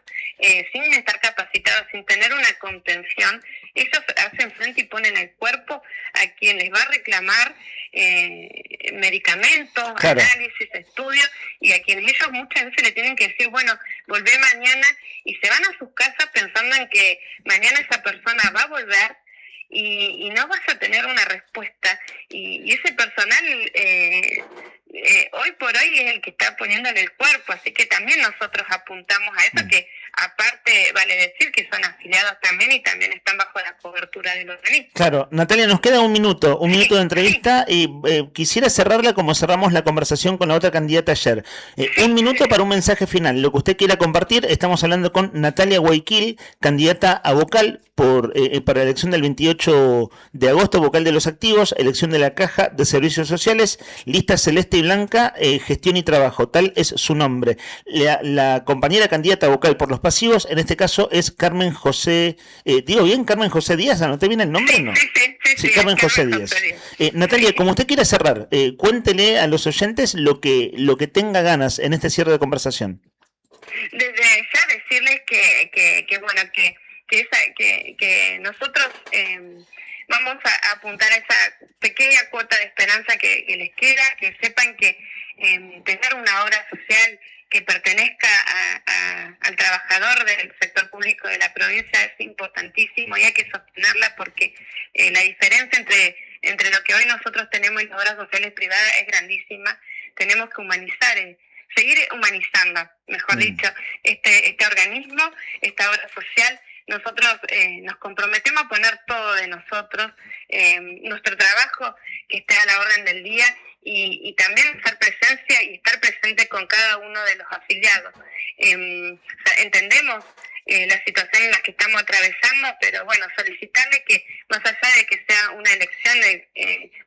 sin estar capacitados, sin tener una contención, ellos hacen frente y ponen el cuerpo a quien les va a reclamar medicamentos, claro, análisis, estudios, y a quienes ellos muchas veces le tienen que decir, bueno, volvé mañana, y se van a sus casas pensando en que mañana esa persona va a volver y no vas a tener una respuesta, y ese personal hoy por hoy es el que está poniéndole el cuerpo, así que también nosotros apuntamos a eso, que aparte vale decir que son afiliados también y también están bajo la cobertura del organismo. Claro, Natalia, nos queda un minuto de entrevista y quisiera cerrarla como cerramos la conversación con la otra candidata ayer. Un minuto para un mensaje final, lo que usted quiera compartir. Estamos hablando con Natalia Guayquil, candidata a vocal para la elección del 28 de agosto, vocal de los activos, elección de la Caja de Servicios Sociales, lista celeste y blanca, gestión y trabajo, tal es su nombre. La compañera candidata vocal por los pasivos, en este caso es Carmen José, digo bien, Carmen José Díaz, ¿anoté bien el nombre o no? Sí, Carmen José Díaz. Natalia, como usted quiera cerrar, cuéntele a los oyentes lo que tenga ganas en este cierre de conversación. Desde ya decirles que bueno, que nosotros vamos a apuntar a esa pequeña cuota de esperanza que les queda, que sepan que tener una obra social que pertenezca al trabajador del sector público de la provincia es importantísimo y hay que sostenerla, porque la diferencia entre lo que hoy nosotros tenemos y las obras sociales privadas es grandísima. Tenemos que humanizar, seguir humanizando, mejor dicho, este organismo, esta obra social. Nosotros nos comprometemos a poner todo de nosotros, nuestro trabajo que esté a la orden del día, y también hacer presencia y estar presente con cada uno de los afiliados. O sea, entendemos la situación en la que estamos atravesando, pero bueno, solicitarle que más allá de que sea una elección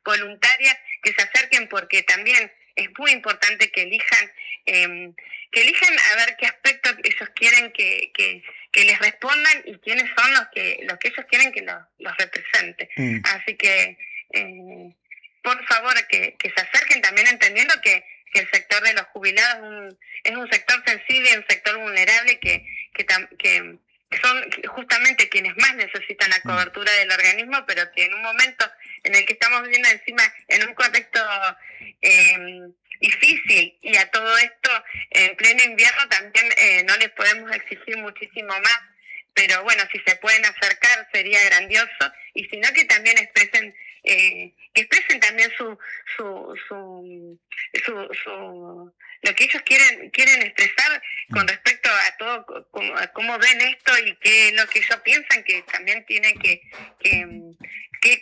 voluntaria, que se acerquen, porque también es muy importante que elijan a ver qué aspectos ellos quieren que les respondan y quiénes son los que ellos quieren que los represente. Así que por favor que se acerquen, también entendiendo que el sector de los jubilados es un sector sensible, un sector vulnerable que son justamente quienes más necesitan la cobertura del organismo, pero que en un momento en el que estamos viviendo encima en un contexto difícil, y a todo esto en pleno invierno también no les podemos exigir muchísimo más, pero bueno, si se pueden acercar sería grandioso, y si no, que también expresen también lo que ellos quieren expresar con respecto a todo, a cómo ven esto y qué es lo que ellos piensan que también tienen que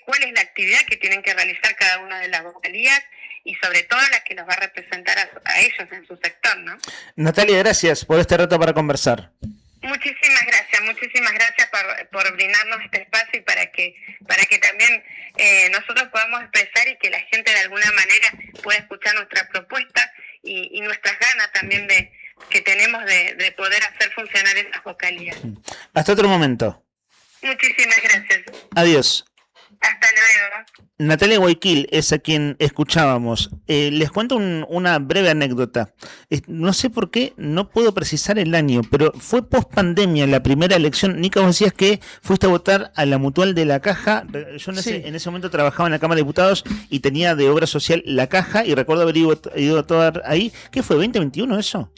cuál es la actividad que tienen que realizar cada una de las vocalías, y sobre todo la que los va a representar a ellos en su sector, ¿no? Natalia, gracias por este rato para conversar. Muchísimas gracias por brindarnos este espacio y para que también nosotros podamos expresar y que la gente de alguna manera pueda escuchar nuestra propuesta y nuestras ganas también que tenemos de poder hacer funcionar esas vocalías. Hasta otro momento. Muchísimas gracias. Adiós. Hasta luego. Natalia Guayquil es a quien escuchábamos. Les cuento una breve anécdota. No sé por qué, no puedo precisar el año, pero fue post pandemia la primera elección. Nica, vos decías que fuiste a votar a la Mutual de La Caja. Yo en ese momento trabajaba en la Cámara de Diputados y tenía de obra social La Caja y recuerdo haber ido a votar ahí. ¿Qué fue? ¿2021 eso?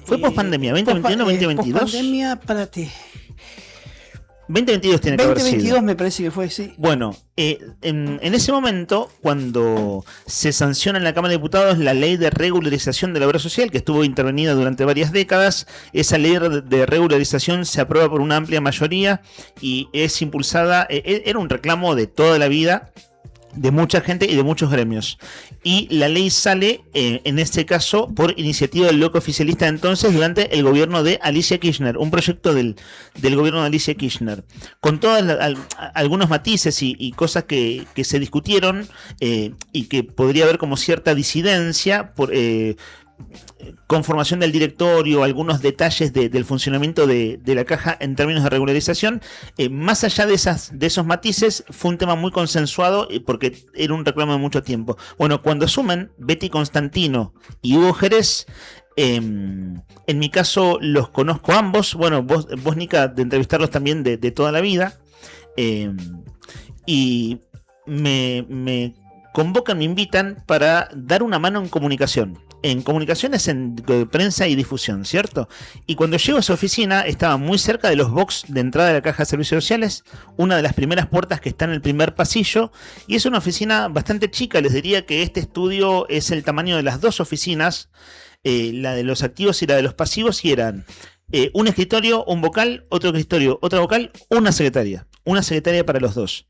¿Fue post pandemia? ¿2021, 2022? Post pandemia, párate. 2022 tiene que haber sido. 2022 me parece que fue, sí. Bueno, en ese momento, cuando se sanciona en la Cámara de Diputados la ley de regularización de la obra social, que estuvo intervenida durante varias décadas, esa ley de regularización se aprueba por una amplia mayoría y es impulsada, era un reclamo de toda la vida, de mucha gente y de muchos gremios. Y la ley sale, en este caso, por iniciativa del bloque oficialista de entonces, durante el gobierno de Alicia Kirchner, un proyecto del gobierno de Alicia Kirchner, con todos algunos matices y cosas que se discutieron y que podría haber como cierta disidencia por conformación del directorio, algunos detalles del funcionamiento de la caja en términos de regularización. Más allá de esos matices, fue un tema muy consensuado porque era un reclamo de mucho tiempo. Bueno, cuando asumen Betty Constantino y Hugo Jerez, en mi caso los conozco ambos. Bueno, vos Nica, de entrevistarlos también de toda la vida, y me convocan, me invitan para dar una mano en comunicación. En comunicaciones, en prensa y difusión, ¿cierto? Y cuando llego a su oficina, estaba muy cerca de los box de entrada de la Caja de Servicios Sociales, una de las primeras puertas que está en el primer pasillo, y es una oficina bastante chica. Les diría que este estudio es el tamaño de las dos oficinas, la de los activos y la de los pasivos, y eran un escritorio, un vocal, otro escritorio, otra vocal, una secretaria para los dos.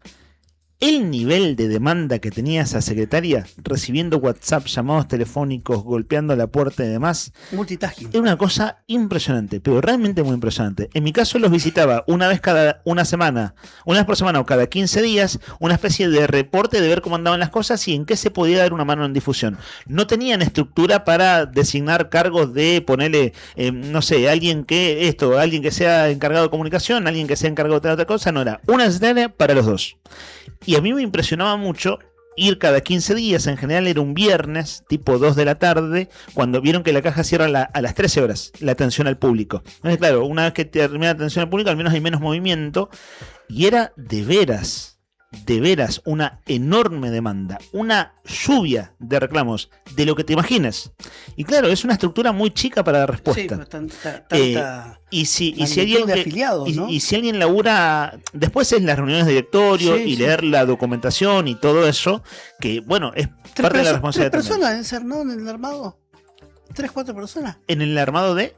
El nivel de demanda que tenía esa secretaria, recibiendo WhatsApp, llamados telefónicos, golpeando la puerta y demás, multitasking, era una cosa impresionante, pero realmente muy impresionante. En mi caso los visitaba una vez por semana o cada 15 días, una especie de reporte de ver cómo andaban las cosas y en qué se podía dar una mano en difusión. No tenían estructura para designar cargos de ponerle, no sé, alguien que sea encargado de comunicación, alguien que sea encargado de otra cosa. No, era una secretaria para los dos. Y a mí me impresionaba mucho ir cada 15 días, en general era un viernes, tipo 2 de la tarde, cuando vieron que la caja cierra a las 13 horas, la atención al público. Entonces, claro, una vez que termina la atención al público, al menos hay menos movimiento, y era de veras una enorme demanda, una lluvia de reclamos, de lo que te imagines. Y claro, es una estructura muy chica para la respuesta. Sí, y si alguien labura, después es las reuniones de directorio y leer la documentación y todo eso, que bueno, es parte de la responsabilidad. 3 personas, ¿no? En el armado. 3-4 personas. En el armado de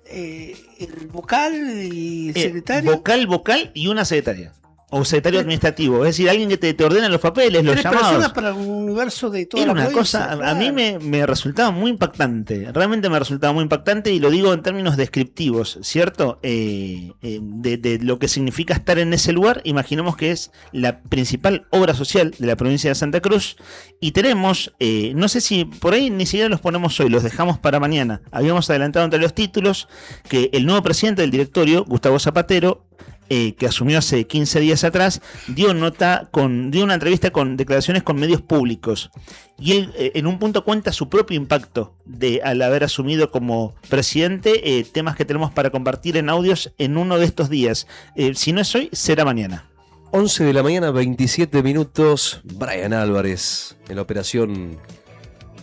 el vocal y el secretario. Vocal y una secretaria. O secretario administrativo, es decir, alguien que te ordena los papeles, los llamados. Personas para un universo de toda Era la una provincia, cosa, claro. a mí me resultaba muy impactante, realmente me resultaba muy impactante, y lo digo en términos descriptivos, ¿cierto? De lo que significa estar en ese lugar. Imaginemos que es la principal obra social de la provincia de Santa Cruz, y tenemos, no sé si por ahí ni siquiera los ponemos hoy, los dejamos para mañana. Habíamos adelantado entre los títulos que el nuevo presidente del directorio, Gustavo Zapatero, que asumió hace 15 días atrás, dio una entrevista con declaraciones con medios públicos, y él en un punto cuenta su propio impacto al haber asumido como presidente, temas que tenemos para compartir en audios en uno de estos días. Si no es hoy, será mañana. 11 de la mañana, 27 minutos, Brian Álvarez en la operación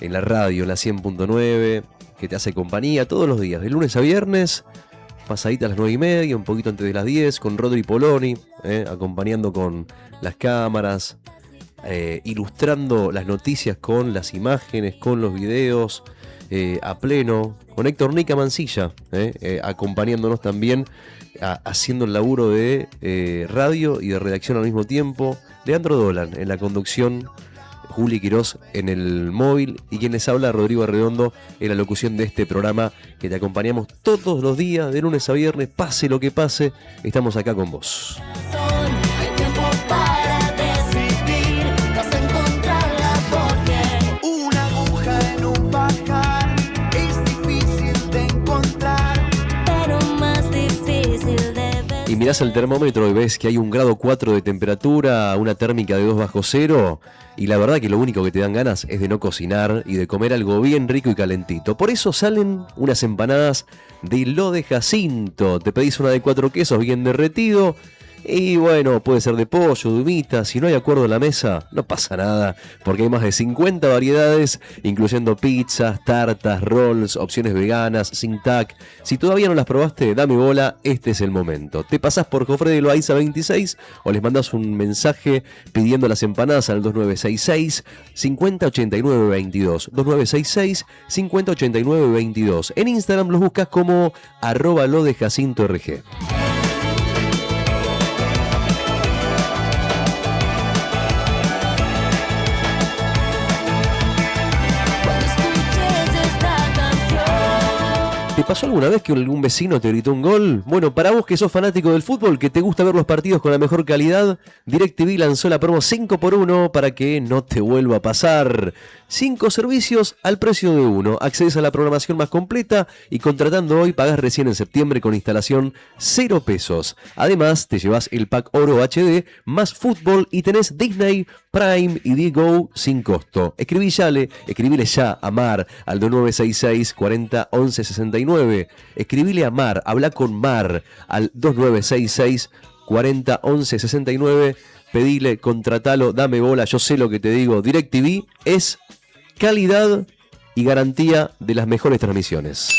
en la radio, en la 100.9, que te hace compañía todos los días, de lunes a viernes, pasadita a las 9:30, un poquito antes de las 10, con Rodri Poloni, acompañando con las cámaras, ilustrando las noticias con las imágenes, con los videos, a pleno, con Héctor Nica Mancilla, acompañándonos también, haciendo el laburo de radio y de redacción al mismo tiempo, Leandro Dolan en la conducción, Juli Quirós en el móvil y quien les habla, Rodrigo Arredondo, en la locución de este programa que te acompañamos todos los días, de lunes a viernes, pase lo que pase, estamos acá con vos. Hay tiempo para decidir, vas a encontrarla porque una aguja en un pajar es difícil de encontrar, pero más difícil de ver. Y mirás el termómetro y ves que hay 1,4 grados de temperatura, una térmica de 2 bajo cero, y la verdad que lo único que te dan ganas es de no cocinar y de comer algo bien rico y calentito. Por eso salen unas empanadas de Lo de Jacinto. Te pedís una de 4 quesos bien derretido. Y bueno, puede ser de pollo, de humita. Si no hay acuerdo en la mesa, no pasa nada, porque hay más de 50 variedades, incluyendo pizzas, tartas, rolls, opciones veganas, sin tac. Si todavía no las probaste, dame bola, este es el momento. Te pasás por Jofre Loaiza 26 o les mandás un mensaje pidiendo las empanadas al 2966 5089 22. 2966 5089 22. En Instagram los buscas como @lodejacintorg. ¿Te pasó alguna vez que algún vecino te gritó un gol? Bueno, para vos que sos fanático del fútbol, que te gusta ver los partidos con la mejor calidad, DirecTV lanzó la promo 5x1 para que no te vuelva a pasar. 5 servicios al precio de uno. Accedes a la programación más completa y contratando hoy pagás recién en septiembre con instalación 0 pesos. Además, te llevas el pack Oro HD más fútbol y tenés Disney, Prime y Digo sin costo. Escribile ya a Mar al 2966 40 11 69. Escribile a Mar, habla con Mar al 2966 40 11 69. Pedile, contratalo, dame bola, yo sé lo que te digo. DirecTV es calidad y garantía de las mejores transmisiones.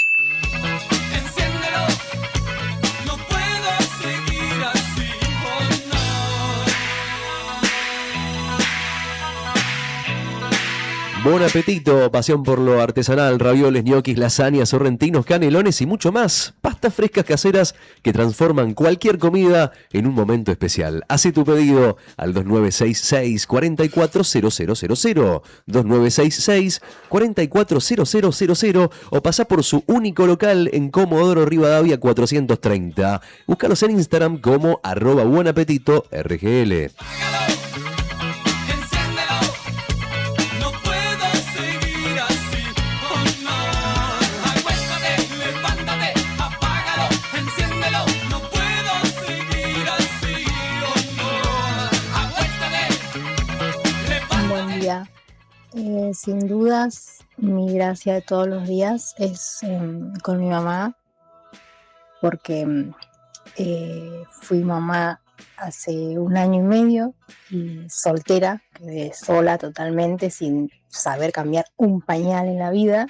Buen apetito, pasión por lo artesanal, ravioles, ñoquis, lasañas, sorrentinos, canelones y mucho más. Pastas frescas caseras que transforman cualquier comida en un momento especial. Hace tu pedido al 2966 440000, 2966 440000 o pasa por su único local en Comodoro Rivadavia 430. Búscalos en Instagram como @buenapetito_rgl. Sin dudas, mi gracia de todos los días es con mi mamá, porque fui mamá hace 1 año y medio y soltera, quedé sola totalmente, sin saber cambiar un pañal en la vida,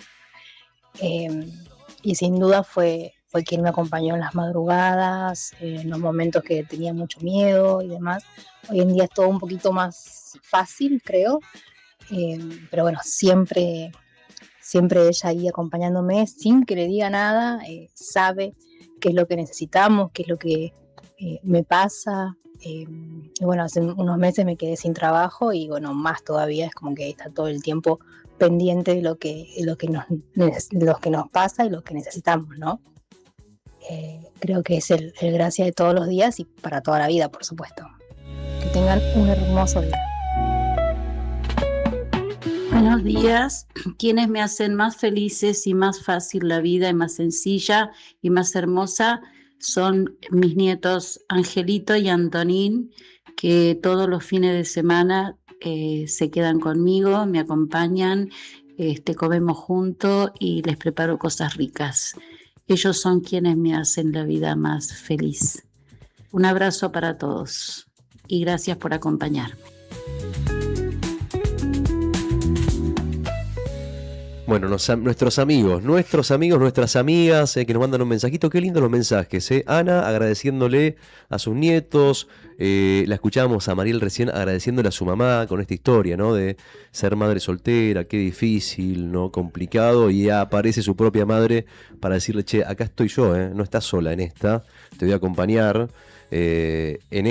y sin duda fue quien me acompañó en las madrugadas, en los momentos que tenía mucho miedo y demás. Hoy en día es todo un poquito más fácil, creo. Pero bueno, siempre ella ahí acompañándome sin que le diga nada, sabe qué es lo que necesitamos, qué es lo que me pasa. Y bueno, hace unos meses me quedé sin trabajo y bueno, más todavía es como que está todo el tiempo pendiente de lo que nos pasa y lo que necesitamos, ¿no? Creo que es el gracia de todos los días y para toda la vida, por supuesto. Que tengan un hermoso día. Buenos días. Quienes me hacen más felices y más fácil la vida y más sencilla y más hermosa son mis nietos Angelito y Antonín, que todos los fines de semana se quedan conmigo, me acompañan, comemos juntos y les preparo cosas ricas. Ellos son quienes me hacen la vida más feliz. Un abrazo para todos y gracias por acompañarme. Bueno, nuestros amigos, nuestras amigas que nos mandan un mensajito, qué lindos los mensajes. Ana agradeciéndole a sus nietos, la escuchábamos a Mariel recién agradeciéndole a su mamá con esta historia, ¿no? De ser madre soltera, qué difícil, ¿no? Complicado, y ya aparece su propia madre para decirle, che, acá estoy yo, no estás sola en esta, te voy a acompañar. en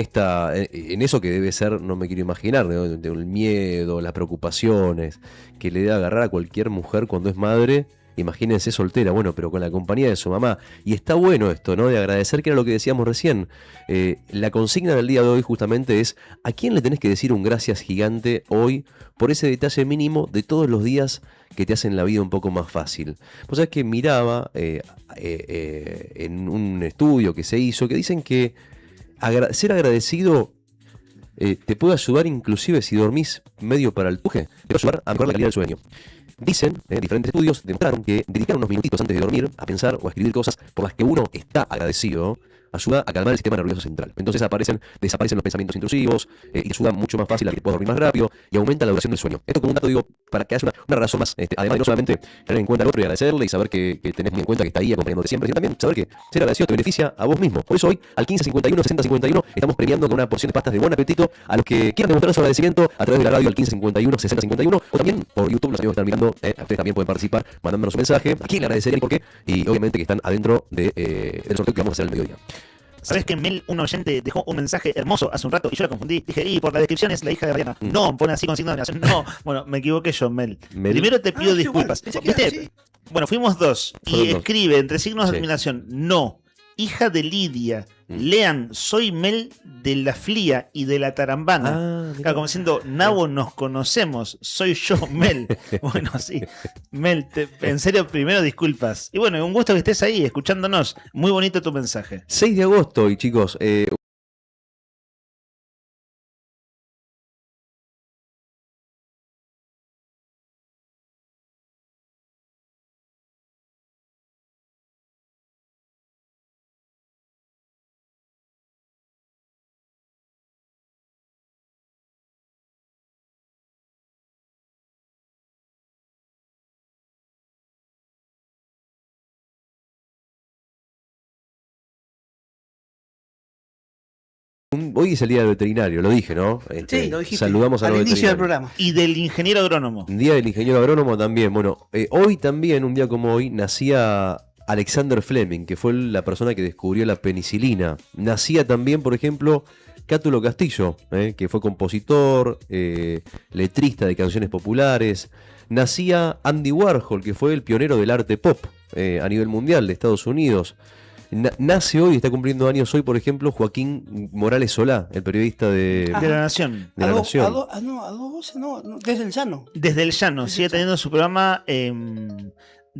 eso que debe ser, no me quiero imaginar, el miedo, las preocupaciones que le debe agarrar a cualquier mujer cuando es madre. Imagínense soltera, bueno, pero con la compañía de su mamá. Y está bueno esto, ¿no? De agradecer, que era lo que decíamos recién. La consigna del día de hoy justamente es: ¿a quién le tenés que decir un gracias gigante hoy por ese detalle mínimo de todos los días que te hacen la vida un poco más fácil? Vos sabés que miraba en un estudio que se hizo, que dicen que ser agradecido te puede ayudar, inclusive si dormís medio para el tuje, te puede ayudar a mejorar la calidad del sueño. Dicen, diferentes estudios demostraron que dedicar unos minutitos antes de dormir a pensar o a escribir cosas por las que uno está agradecido ayuda a calmar el sistema nervioso central. Entonces desaparecen los pensamientos intrusivos y ayuda mucho más fácil a que puedas dormir más rápido y aumenta la duración del sueño. Esto como un dato, digo, para que haya una razón más, además de no solamente tener en cuenta al otro y agradecerle y saber que tenés muy en cuenta que está ahí acompañándote siempre, sino también saber que ser agradecido te beneficia a vos mismo. Por eso hoy, al 1551 6051, estamos premiando con una porción de pastas de buen apetito a los que quieran demostrar su agradecimiento a través de la radio al 1551 6051, o también por YouTube. Los amigos que están mirando, ustedes también pueden participar mandándonos un mensaje a quién le agradecerían y por qué, y obviamente que están adentro del sorteo que vamos a hacer el mediodía. ¿Sabés que Mel, un oyente, dejó un mensaje hermoso hace un rato y yo la confundí? Dije, y por la descripción es la hija de Mariana. No, pone así con signo de admiración. No, bueno, me equivoqué yo, Mel. Primero te pido disculpas. ¿Viste? Bueno, fuimos dos. Y escribe entre signos de admiración: no, hija de Lidia. Lean, soy Mel de la Flia y de la Tarambana. Claro, como diciendo, Nabo, nos conocemos, soy yo, Mel. Bueno, sí. Mel, en serio, primero disculpas. Y bueno, un gusto que estés ahí escuchándonos. Muy bonito tu mensaje. 6 de agosto, y chicos, hoy es el día del veterinario, lo dije, ¿no? Sí, lo dijiste. Saludamos a los inicio del veterinarios. programa. Y del ingeniero agrónomo. Día del ingeniero agrónomo también. Bueno, hoy también, un día como hoy, nacía Alexander Fleming, que fue la persona que descubrió la penicilina. Nacía también, por ejemplo, Cátulo Castillo, que fue compositor, letrista de canciones populares. Nacía Andy Warhol, que fue el pionero del arte pop a nivel mundial de Estados Unidos. Nace hoy, está cumpliendo años hoy, por ejemplo, Joaquín Morales Solá, el periodista de La Nación. De La Nación. A dos voces, no, desde el llano. Desde el llano, sigue teniendo su programa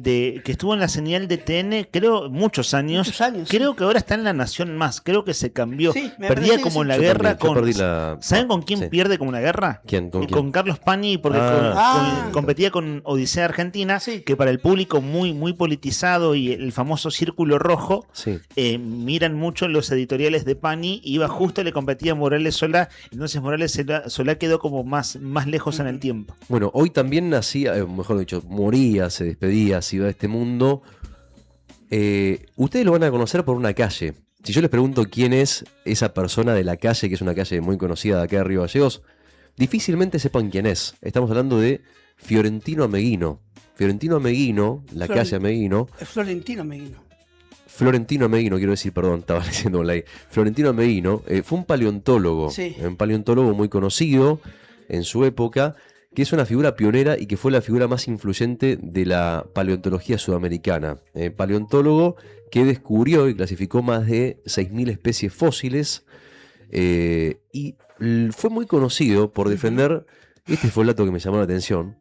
que estuvo en la señal de TN, creo, muchos años. Creo que ahora está en La Nación Más, creo que se cambió. Sí, Perdía parece, como sí. la Yo guerra también, yo con... perdí la... ¿Saben con quién pierde como la guerra? ¿Quién? ¿Con quién? Con Carlos Pañi, porque competía con Odisea Argentina, que para el público muy, muy politizado y el famoso Círculo Rojo, miran mucho los editoriales de Pañi, iba justo, le competía a Morales Solá, entonces Morales Solá quedó como más lejos en el tiempo. Bueno, hoy también nacía, mejor dicho, moría, se despedía, se iba de este mundo. Ustedes lo van a conocer por una calle. Si yo les pregunto quién es esa persona de la calle, que es una calle muy conocida de acá de Río Gallegos, difícilmente sepan quién es. Estamos hablando de Fiorentino Ameguino. Fiorentino Ameguino, calle Ameguino. Florentino Ameguino. Florentino Ameguino, quiero decir, perdón, estaba leyendo la I. Florentino Ameguino fue un paleontólogo, un paleontólogo muy conocido en su época, que es una figura pionera y que fue la figura más influyente de la paleontología sudamericana. Paleontólogo que descubrió y clasificó más de 6.000 especies fósiles y fue muy conocido por defender, este fue el dato que me llamó la atención,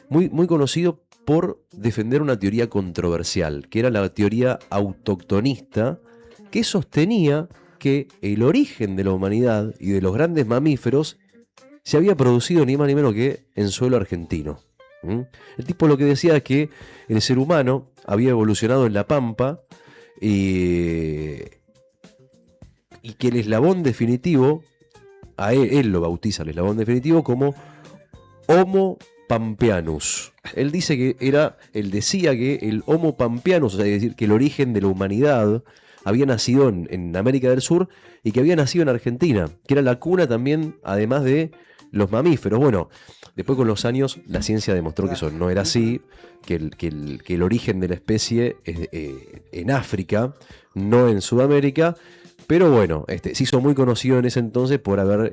muy, muy conocido por defender una teoría controversial, que era la teoría autoctonista, que sostenía que el origen de la humanidad y de los grandes mamíferos se había producido ni más ni menos que en suelo argentino. El tipo lo que decía es que el ser humano había evolucionado en la pampa y que el eslabón definitivo, a él lo bautiza el eslabón definitivo como Homo Pampeanus. Él decía que el Homo Pampeanus, o sea, es decir, que el origen de la humanidad había nacido en América del Sur y que había nacido en Argentina, que era la cuna también, además de los mamíferos. Bueno, después con los años la ciencia demostró que eso no era así, que el origen de la especie es en África, no en Sudamérica, Pero bueno, se hizo muy conocido en ese entonces por haber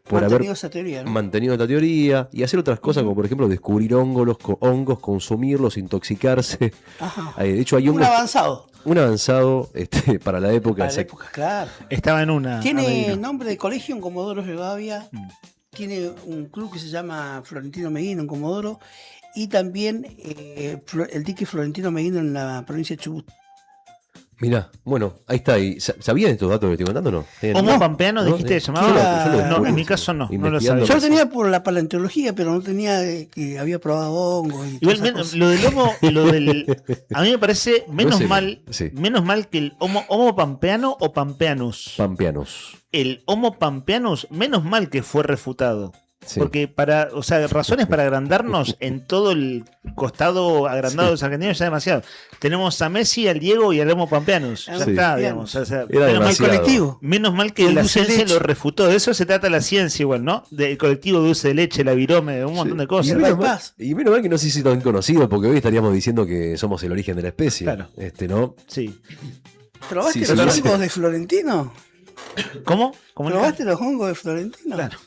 Mantenido esa teoría, ¿no? mantenido esta teoría y hacer otras cosas, como por ejemplo descubrir hongos, consumirlos, intoxicarse. Ajá. De hecho, hay Un avanzado. Un avanzado para la época. Para la época, claro. Estaba en una. Tiene nombre de colegio en Comodoro Rivadavia. Tiene un club que se llama Florentino Meguino en Comodoro. Y también el dique Florentino Meguino en la provincia de Chubut. Mirá, bueno, ahí está. ¿Sabían estos datos que estoy contando o no? ¿Homo pampeano dijiste que llamaba? No, en mi caso no lo sabía. Yo lo tenía por la paleontología, pero no tenía que había probado hongos. Igual, lo del homo, a mí me parece menos mal que el homo pampeano o pampeanus. Pampeanus. El homo pampeanus, menos mal que fue refutado. Sí. Porque razones para agrandarnos en todo el costado agrandado de los argentinos ya es demasiado. Tenemos a Messi, al Diego y al Homo Pampeanus. Ya está, digamos. Menos mal que la ciencia lo refutó. De eso se trata la ciencia igual, ¿no? Del colectivo dulce de leche, la virome, un montón de cosas. Y menos mal que no se hizo tan conocido, porque hoy estaríamos diciendo que somos el origen de la especie. Claro. ¿No? Sí. ¿Probaste los hongos de Florentino? ¿Cómo? ¿Probaste los hongos de Florentino? Claro.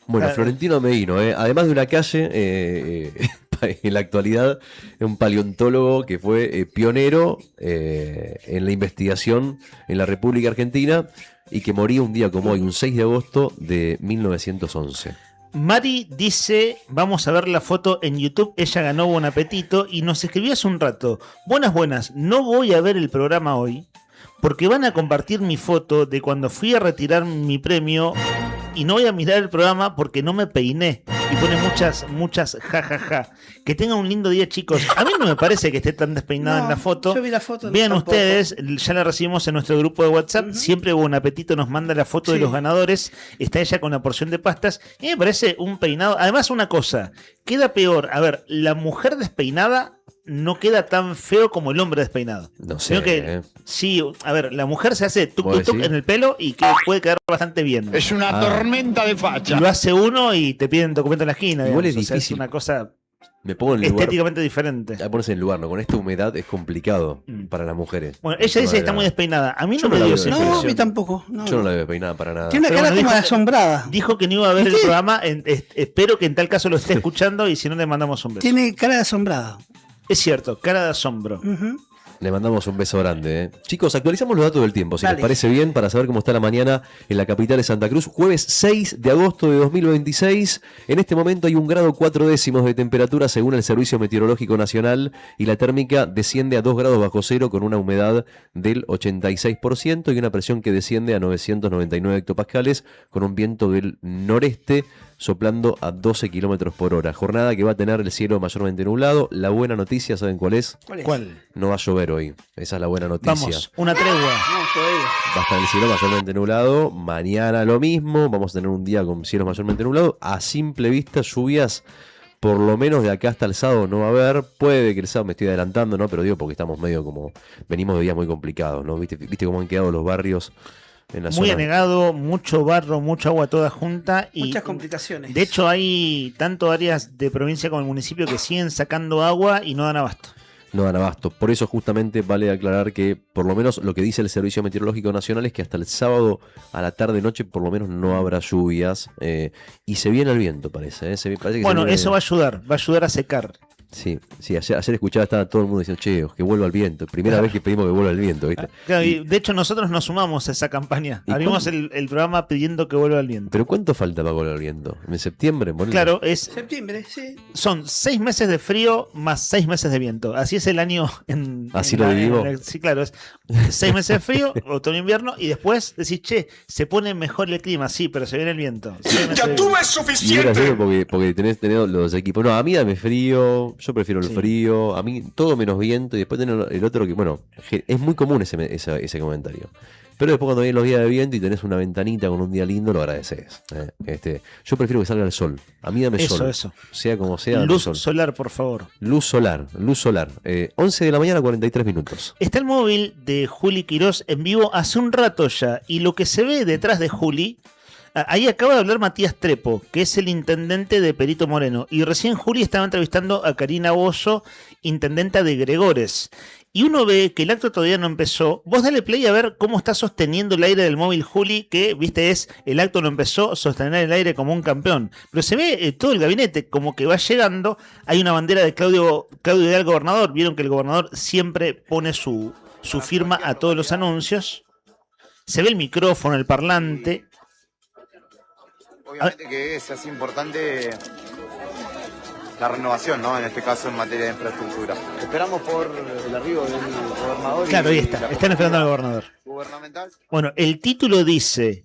Bueno, Florentino Meguino, además de una calle, en la actualidad, un paleontólogo que fue pionero en la investigación en la República Argentina y que moría un día como hoy, un 6 de agosto de 1911. Mari dice, vamos a ver la foto en YouTube, ella ganó Buen Apetito y nos escribió hace un rato, buenas, no voy a ver el programa hoy porque van a compartir mi foto de cuando fui a retirar mi premio y no voy a mirar el programa porque no me peiné. Y pone muchas jajaja. Que tengan un lindo día, chicos. A mí no me parece que esté tan despeinada en la foto. Yo vi la foto. Vean ustedes, ya la recibimos en nuestro grupo de WhatsApp. Siempre Buen Apetito nos manda la foto de los ganadores. Está ella con la porción de pastas. Y me parece un peinado. Además, una cosa, queda peor. A ver, la mujer despeinada no queda tan feo como el hombre despeinado. No sé. Sí, a ver, la mujer se hace tuk en el pelo y que puede quedar bastante bien. Es una tormenta de facha. Lo hace uno y te piden documento en la esquina. Igual digamos. es difícil. Es una cosa me pongo en el estéticamente diferente. Ponerse en el lugar, ¿no? Con esta humedad es complicado para las mujeres. Bueno, ella dice que está muy despeinada. A mí no me dio esa impresión. No, a mí tampoco. Yo no la veo despeinada para nada. Tiene una cara como asombrada. Dijo que no iba a ver el programa. Espero que en tal caso lo esté escuchando y si no le mandamos un beso. Tiene cara de asombrada. Es cierto, cara de asombro. Le mandamos un beso grande. Chicos, actualizamos los datos del tiempo, si les parece bien, para saber cómo está la mañana en la capital de Santa Cruz. Jueves 6 de agosto de 2026. En este momento hay 1 grado 4 décimos de temperatura según el Servicio Meteorológico Nacional y la térmica desciende a 2 grados bajo cero con una humedad del 86% y una presión que desciende a 999 hectopascales con un viento del noreste soplando a 12 kilómetros por hora. Jornada que va a tener el cielo mayormente nublado. La buena noticia, ¿saben cuál es? ¿Cuál? No va a llover hoy. Esa es la buena noticia. Vamos, una tregua. Va a estar el cielo mayormente nublado. Mañana lo mismo. Vamos a tener un día con cielo mayormente nublado. A simple vista, lluvias, por lo menos de acá hasta el sábado no va a haber. Puede que el sábado me estoy adelantando, ¿no? Pero digo porque estamos medio como... Venimos de días muy complicados, ¿no? ¿Viste cómo han quedado los barrios? Muy anegado, mucho barro, mucha agua toda junta y muchas complicaciones. De hecho hay tanto áreas de provincia como el municipio que siguen sacando agua y no dan abasto. No dan abasto. Por eso justamente vale aclarar que por lo menos lo que dice el Servicio Meteorológico Nacional es que hasta el sábado a la tarde-noche por lo menos no habrá lluvias y se viene el viento, parece. Parece que bueno, eso va a ayudar a secar. Sí, ayer escuchaba, estaba todo el mundo diciendo, che, que vuelva el viento. Primera vez que pedimos que vuelva el viento, ¿viste? Claro, y de hecho nosotros nos sumamos a esa campaña. Abrimos el programa pidiendo que vuelva el viento. ¿Pero cuánto falta para volver el viento? ¿En septiembre? Claro, es... Septiembre, sí. Son 6 meses de frío más 6 meses de viento. Así es el año en... Así lo vivimos. Sí, claro, es 6 meses de frío, otoño-invierno, y después decís, che, se pone mejor el clima, sí, pero se viene el viento. ¡Ya tuve suficiente! Y porque tenés los equipos. No, a mí dame frío, yo prefiero el frío. A mí todo menos viento y después tener el otro que, bueno, es muy común ese comentario. Pero después cuando vienen los días de viento y tenés una ventanita con un día lindo, lo agradeces. Yo prefiero que salga el sol. A mí dame sol. Eso. Sea como sea. Luz sol. solar, por favor. Luz solar. 11 de la mañana, 43 minutos. Está el móvil de Juli Quirós en vivo hace un rato ya. Y lo que se ve detrás de Juli... Ahí acaba de hablar Matías Trepo, que es el intendente de Perito Moreno. Y recién Juli estaba entrevistando a Karina Bozo, intendenta de Gregores. y uno ve que el acto todavía no empezó, vos dale play a ver cómo está sosteniendo el aire del móvil Juli, que, viste, el acto no empezó, sostener el aire como un campeón. Pero se ve todo el gabinete como que va llegando, hay una bandera de Claudio Vidal, gobernador. Vieron que el gobernador siempre pone su firma a todos los anuncios. Se ve el micrófono, el parlante. Obviamente que es así importante la renovación, ¿no? En este caso en materia de infraestructura. Esperamos por el arribo del gobernador. Claro, ahí está. Están esperando al gobernador. Gubernamental. Bueno, el título dice,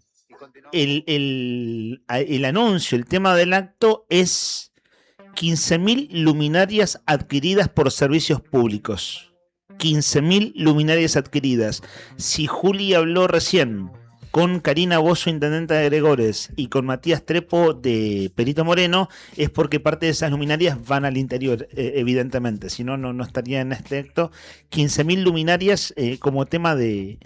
el anuncio, el tema del acto es 15.000 luminarias adquiridas por servicios públicos. 15.000 luminarias adquiridas. Si Juli habló recién con Karina Bozo, intendenta de Gregores, y con Matías Trepo de Perito Moreno, es porque parte de esas luminarias van al interior, evidentemente. Si no, no estaría en este acto. 15.000 luminarias como tema de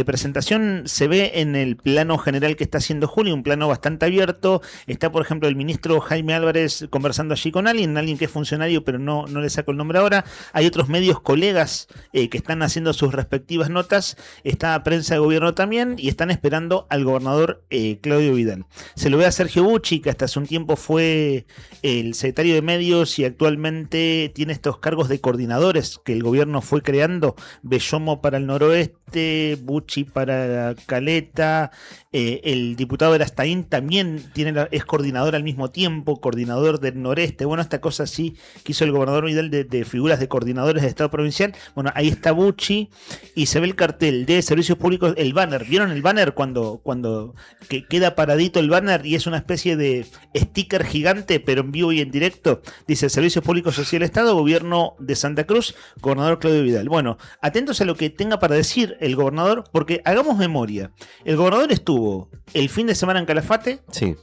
presentación. Se ve en el plano general que está haciendo Juli, un plano bastante abierto. Está, por ejemplo, el ministro Jaime Álvarez conversando allí con alguien que es funcionario, pero no le saco el nombre ahora. Hay otros medios colegas que están haciendo sus respectivas notas. Está prensa de gobierno también, y están esperando al gobernador Claudio Vidal. Se lo ve a Sergio Bucci, que hasta hace un tiempo fue el secretario de medios y actualmente tiene estos cargos de coordinadores que el gobierno fue creando. Bellomo para el noroeste, Bucci para Caleta, el diputado Erastaín también es coordinador al mismo tiempo, coordinador del noreste. Bueno, esta cosa así que hizo el gobernador Vidal de figuras de coordinadores de Estado provincial. Bueno, ahí está Bucci, y se ve el cartel de servicios públicos, el banner. ¿Vieron el banner cuando que queda paradito el banner y es una especie de sticker gigante, pero en vivo y en directo? Dice Servicios Públicos Social Estado, Gobierno de Santa Cruz, Gobernador Claudio Vidal. Bueno, atentos a lo que tenga para decir el gobernador, porque hagamos memoria. El gobernador estuvo el fin de semana en Calafate. Sí.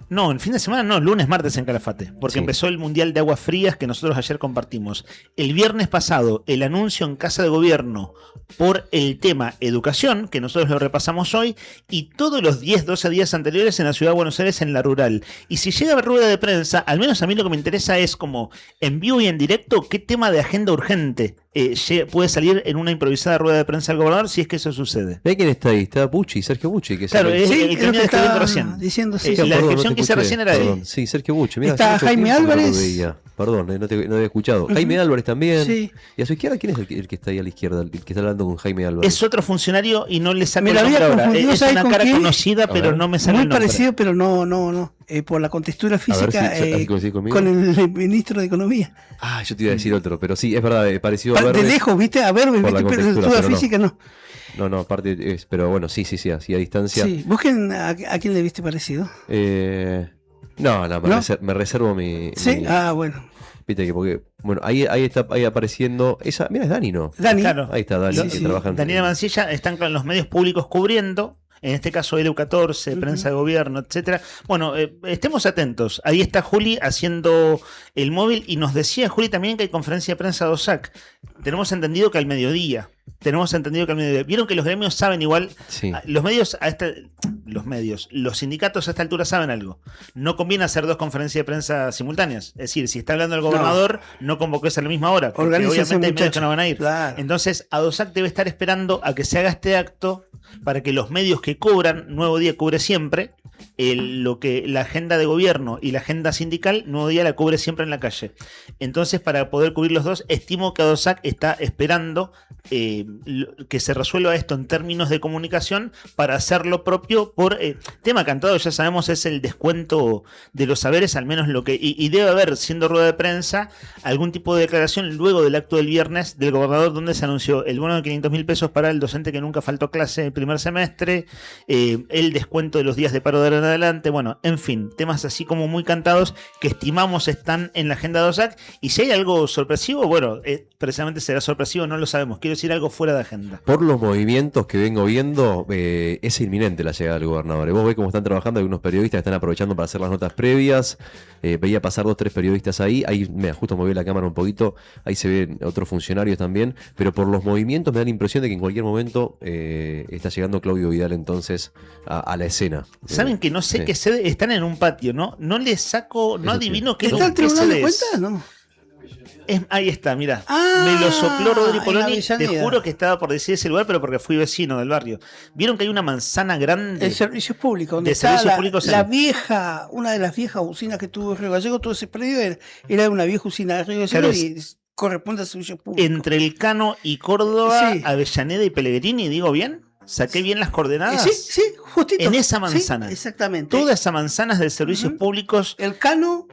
No, el fin de semana no, lunes, martes en Calafate, porque Sí. empezó el Mundial de Aguas Frías que nosotros ayer compartimos. El viernes pasado, el anuncio en Casa de Gobierno por el tema educación, que nosotros lo repasamos hoy, y todos los 10, 12 días anteriores en la Ciudad de Buenos Aires, en la rural. Y si llega a rueda de prensa, al menos a mí lo que me interesa es como en vivo y en directo, qué tema de agenda urgente puede salir en una improvisada rueda de prensa del gobernador, si es que eso sucede. ¿Ve quién está ahí? Está Bucci, Sergio Bucci. Que Claro, es Sí, el es que lo venía que describiendo estaba recién. diciendo, sí. La Perdón, descripción no te que hice escuché, recién era de perdón. él. Sí, Sergio Bucci. Mirá, Está hace mucho Jaime tiempo que no lo Álvarez. veía. Perdón, no había escuchado. Jaime Álvarez también. Sí. ¿Y a su izquierda quién es el que está ahí a la izquierda? El que está hablando con Jaime Álvarez. Es otro funcionario y no le saco Me el la nombre había ahora. confundido, Es ¿sabes una con cara quién? conocida, pero no me sale Muy el nombre. parecido, pero no. Por la contextura física así coincidís conmigo. con el ministro de Economía. Ah, yo te iba a decir otro, pero sí, es verdad, parecido a De Verde. lejos, ¿viste? A ver, Por la ¿viste? Pero contextura, toda pero no. física no. No, aparte es, pero bueno, sí, así a distancia. Sí, busquen a quién le viste parecido. No, ¿No? me reservo mi. Sí, mi- bueno. Viste que porque. Bueno, ahí está ahí apareciendo. Esa, mira, es Dani, ¿no? Dani. Claro. Ahí está Dani, que trabaja en. Daniela Mancilla están con los medios públicos cubriendo. En este caso, EU14, prensa de gobierno, etcétera. Bueno, estemos atentos. Ahí está Juli haciendo el móvil y nos decía Juli también que hay conferencia de prensa de OSAC. Tenemos entendido que al mediodía. Vieron que los gremios saben igual. Sí. Los sindicatos a esta altura saben algo. No conviene hacer dos conferencias de prensa simultáneas. Es decir, si está hablando el gobernador, no convoques a la misma hora. Porque Organícese, obviamente hay medios muchacho. que no van a ir. Claro. Entonces, ADOSAC debe estar esperando a que se haga este acto para que los medios que cubran, Nuevo Día cubre siempre, lo que la agenda de gobierno y la agenda sindical, Nuevo Día la cubre siempre en la calle. Entonces, para poder cubrir los dos, estimo que ADOSAC está esperando que se resuelva esto en términos de comunicación para hacer lo propio por tema cantado, ya sabemos, es el descuento de los saberes, al menos lo que... Y debe haber, siendo rueda de prensa, algún tipo de declaración luego del acto del viernes del gobernador donde se anunció el bono de 500.000 pesos para el docente que nunca faltó clase el primer semestre, el descuento de los días de paro de ahora en adelante, bueno, en fin, temas así como muy cantados que estimamos están en la agenda de OSAC, y si hay algo sorpresivo, bueno, precisamente será sorpresivo, no lo sabemos, quiero decir algo fuera de agenda. Por los movimientos que vengo viendo, es inminente la llegada del gobernador. Vos ves cómo están trabajando algunos periodistas que están aprovechando para hacer las notas previas. Veía pasar 2-3 periodistas ahí. Ahí, mira, justo moví la cámara un poquito. Ahí se ven otros funcionarios también. Pero por los movimientos me da la impresión de que en cualquier momento está llegando Claudio Vidal entonces a la escena. ¿Saben que no sé sí. qué sede? Están en un patio, ¿no? No les saco, no Eso adivino sí. qué ¿Está el qué tribunal sede de es. cuentas? No. Ahí está, mirá. Me lo sopló Rodri Poloni. Te Avellaneda. juro que estaba por decir ese lugar, pero porque fui vecino del barrio. ¿Vieron que hay una manzana grande? El servicio público, donde de está servicios públicos la vieja, una de las viejas usinas que tuvo Río Gallego, todo ese predio era una vieja usina de Río Gallego Claro, y corresponde al servicio público. entre el Cano y Córdoba, Sí. Avellaneda y Pellegrini, ¿digo bien? ¿Saqué bien las coordenadas? Sí, justito. En esa Sí, manzana. exactamente. Toda esa manzana es de servicios públicos. El Cano,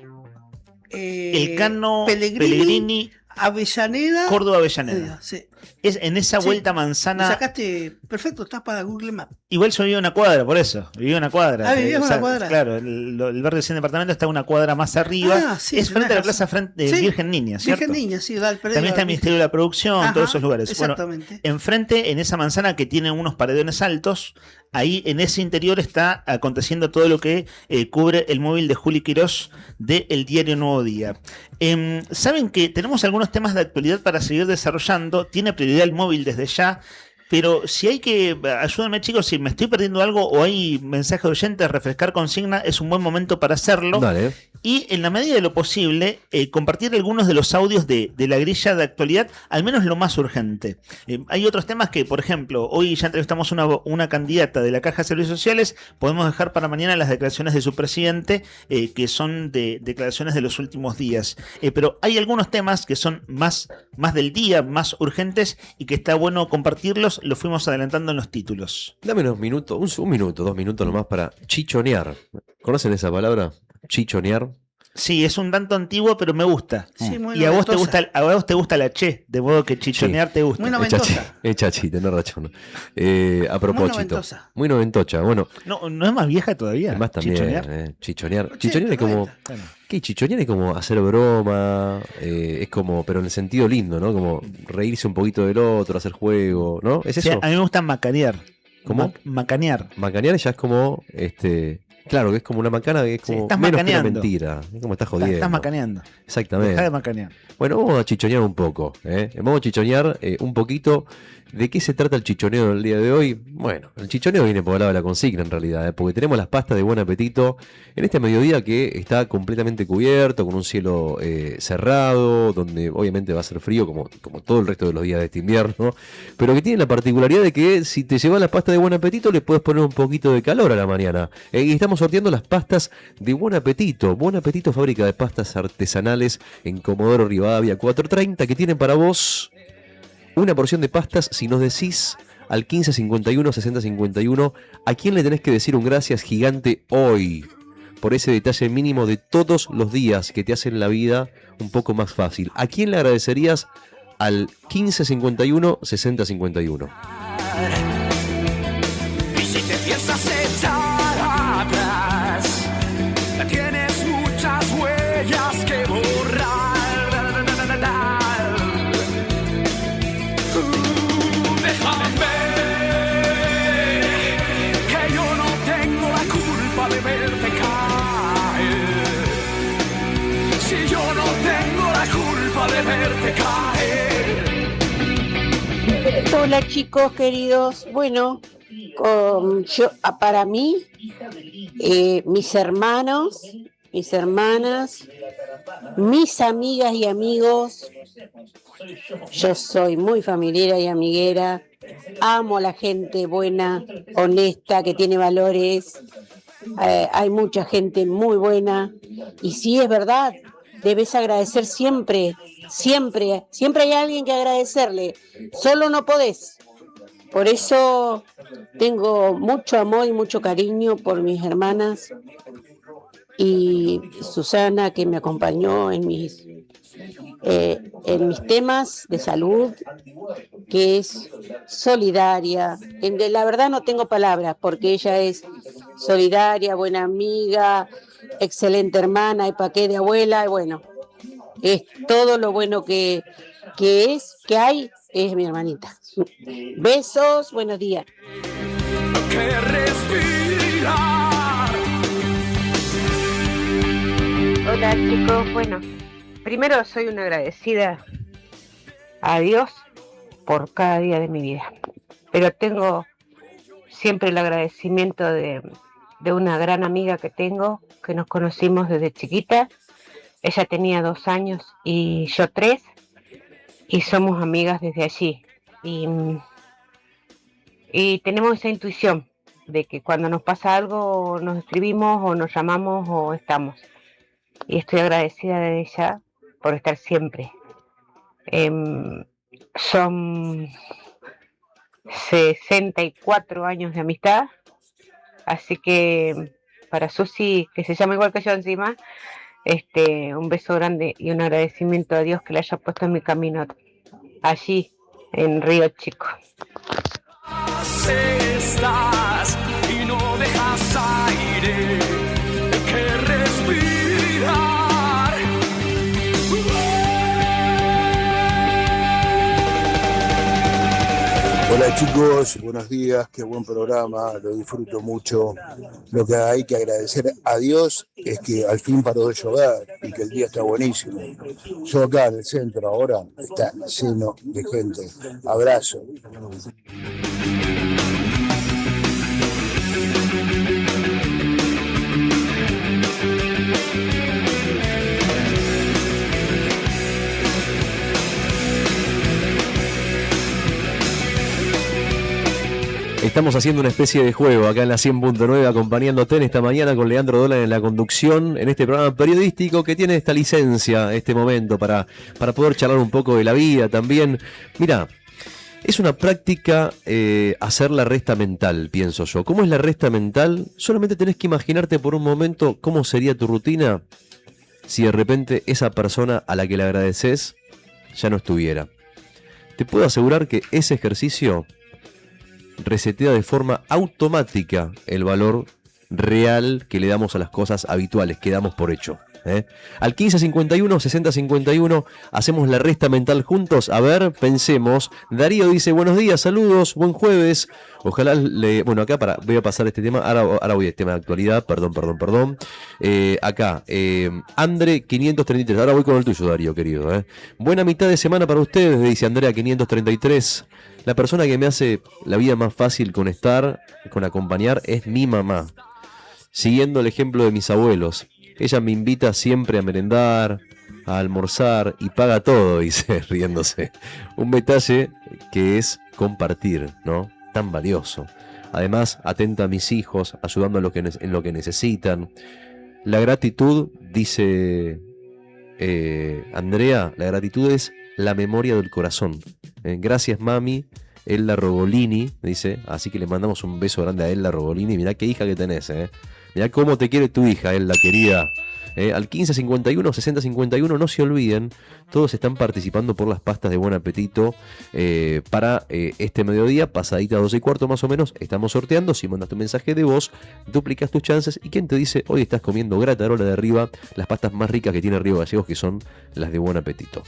Pellegrini, Avellaneda, Córdoba, Avellaneda. Sí. Es en esa Sí. vuelta Me manzana. sacaste, perfecto, estás para Google Maps. Igual yo vivía una cuadra, por eso. Vivía una cuadra. Ah, vivías una cuadra. Claro, el barrio de 100 departamentos está una cuadra más arriba. Ah, sí, es frente a la tenés plaza razón. de Sí, Virgen Niña, ¿cierto? Virgen Niña, sí, da el predio. También está el Ministerio de la Producción, Ajá, todos esos lugares. exactamente. Bueno, enfrente, en esa manzana que tiene unos paredones altos, ahí en ese interior está aconteciendo todo lo que cubre el móvil de Juli Quirós de El Diario Nuevo Día. Saben que tenemos algunos temas de actualidad para seguir desarrollando. Tiene prioridad el móvil desde ya. Pero si hay que, ayúdenme chicos, si me estoy perdiendo algo o hay mensaje de oyentes, refrescar consigna, es un buen momento para hacerlo. Dale. Y en la medida de lo posible, compartir algunos de los audios de la grilla de actualidad, al menos lo más urgente. Hay otros temas que, por ejemplo, hoy ya entrevistamos una candidata de la Caja de Servicios Sociales, podemos dejar para mañana las declaraciones de su presidente, que son de declaraciones de los últimos días. Pero hay algunos temas que son más del día, más urgentes y que está bueno compartirlos. Lo fuimos adelantando en los títulos. Dame unos minutos, un minuto, 2 minutos nomás para chichonear. ¿Conocen esa palabra? Chichonear. Sí, es un tanto antiguo, pero me gusta. Sí, muy Y a vos noventosa. te gusta la che, de modo que chichonear te gusta. Muy noventosa. Es chachi, tenés razón. A propósito. noventosa. Muy noventocha. Bueno, No es más vieja todavía. es más también. Chichonear. Chichonear. Chichonear es como. Bueno. ¿Qué? Chichonear es como hacer broma. Es como. Pero en el sentido lindo, ¿no? Como reírse un poquito del otro, hacer juego, ¿no? ¿Es Sí, eso? a mí me gusta macanear. ¿Cómo? Macanear. Macanear ya es como. Claro, que es como una macana que es como estás menos que una macaneando. mentira. Es como estás jodiendo. Estás macaneando. Exactamente. Dejá de macanear. Bueno, vamos a chichonear un poco. Vamos a chichonear un poquito. ¿De qué se trata el chichoneo del día de hoy? Bueno, el chichoneo viene por el lado de la consigna en realidad, porque tenemos las pastas de buen apetito en este mediodía que está completamente cubierto, con un cielo cerrado, donde obviamente va a ser frío como todo el resto de los días de este invierno, pero que tiene la particularidad de que si te llevas las pastas de buen apetito le puedes poner un poquito de calor a la mañana. Y estamos sorteando las pastas de buen apetito. Buen apetito, fábrica de pastas artesanales en Comodoro Rivadavia 430, que tienen para vos una porción de pastas. Si nos decís al 1551 6051 a quién le tenés que decir un gracias gigante hoy por ese detalle mínimo de todos los días que te hacen la vida un poco más fácil. ¿A quién le agradecerías al 1551 6051? Y si te piensas echar atrás, tienes muchas huellas que borrar. Déjame ver que yo no tengo la culpa de verte caer. Si yo no tengo la culpa de verte caer. Hola chicos queridos, bueno, para mí, mis hermanos, mis hermanas, mis amigas y amigos, yo soy muy familiar y amiguera, amo a la gente buena, honesta, que tiene valores, hay mucha gente muy buena y sí es verdad, debes agradecer siempre, siempre, siempre hay alguien que agradecerle, solo no podés. Por eso tengo mucho amor y mucho cariño por mis hermanas y Susana, que me acompañó en mis temas de salud, que es solidaria. La verdad no tengo palabras porque ella es solidaria, buena amiga, excelente hermana y pa' qué de abuela, y bueno, es todo lo bueno que hay, es mi hermanita. Besos, buenos días. Que respirar. Hola chicos, bueno, primero soy una agradecida a Dios por cada día de mi vida, pero tengo siempre el agradecimiento de una gran amiga que tengo, que nos conocimos desde chiquita Ella tenía 2 años y yo 3, y somos amigas desde allí. Y tenemos esa intuición de que cuando nos pasa algo nos escribimos o nos llamamos o estamos. Y estoy agradecida de ella por estar siempre. Son 64 años de amistad, así que para Susi, que se llama igual que yo encima, un beso grande y un agradecimiento a Dios que le haya puesto en mi camino allí en Río Chico. Estás y no dejas aire que respirar. Hola chicos, buenos días, qué buen programa, lo disfruto mucho. Lo que hay que agradecer a Dios es que al fin paró de llover y que el día está buenísimo. Yo acá en el centro ahora está lleno de gente. Abrazo. Estamos haciendo una especie de juego acá en la 100.9, acompañándote en esta mañana con Leandro Dolan en la conducción, en este programa periodístico que tiene esta licencia, este momento, para poder charlar un poco de la vida también. Mira, es una práctica hacer la resta mental, pienso yo. ¿Cómo es la resta mental? Solamente tenés que imaginarte por un momento cómo sería tu rutina si de repente esa persona a la que le agradeces ya no estuviera. Te puedo asegurar que ese ejercicio resetea de forma automática el valor real que le damos a las cosas habituales, que damos por hecho. Al 1551, 6051, hacemos la resta mental juntos. A ver, pensemos. Darío dice, buenos días, saludos, buen jueves. Ojalá bueno, acá voy a pasar este tema. Ahora voy al tema de actualidad. Perdón. Acá, Andre 533. Ahora voy con el tuyo, Darío, querido. Buena mitad de semana para ustedes, dice Andrea 533. La persona que me hace la vida más fácil con acompañar, es mi mamá. Siguiendo el ejemplo de mis abuelos. Ella me invita siempre a merendar, a almorzar y paga todo, dice, riéndose. Un detalle que es compartir, ¿no? Tan valioso. Además, atenta a mis hijos, ayudando en lo que necesitan. La gratitud, dice Andrea, la gratitud es la memoria del corazón. Gracias, mami. Elda Rogolini, dice. Así que le mandamos un beso grande a Elda Rogolini. Mirá qué hija que tenés, Mirá cómo te quiere tu hija, Elda querida. Al 1551, 6051, no se olviden, todos están participando por las pastas de Buen Apetito para este mediodía, pasadita 12:15 más o menos, estamos sorteando. Si mandas tu mensaje de voz, duplicas tus chances. ¿Y quién te dice? Hoy estás comiendo Gratarola de Arriba, las pastas más ricas que tiene Río Gallegos, que son las de Buen Apetito.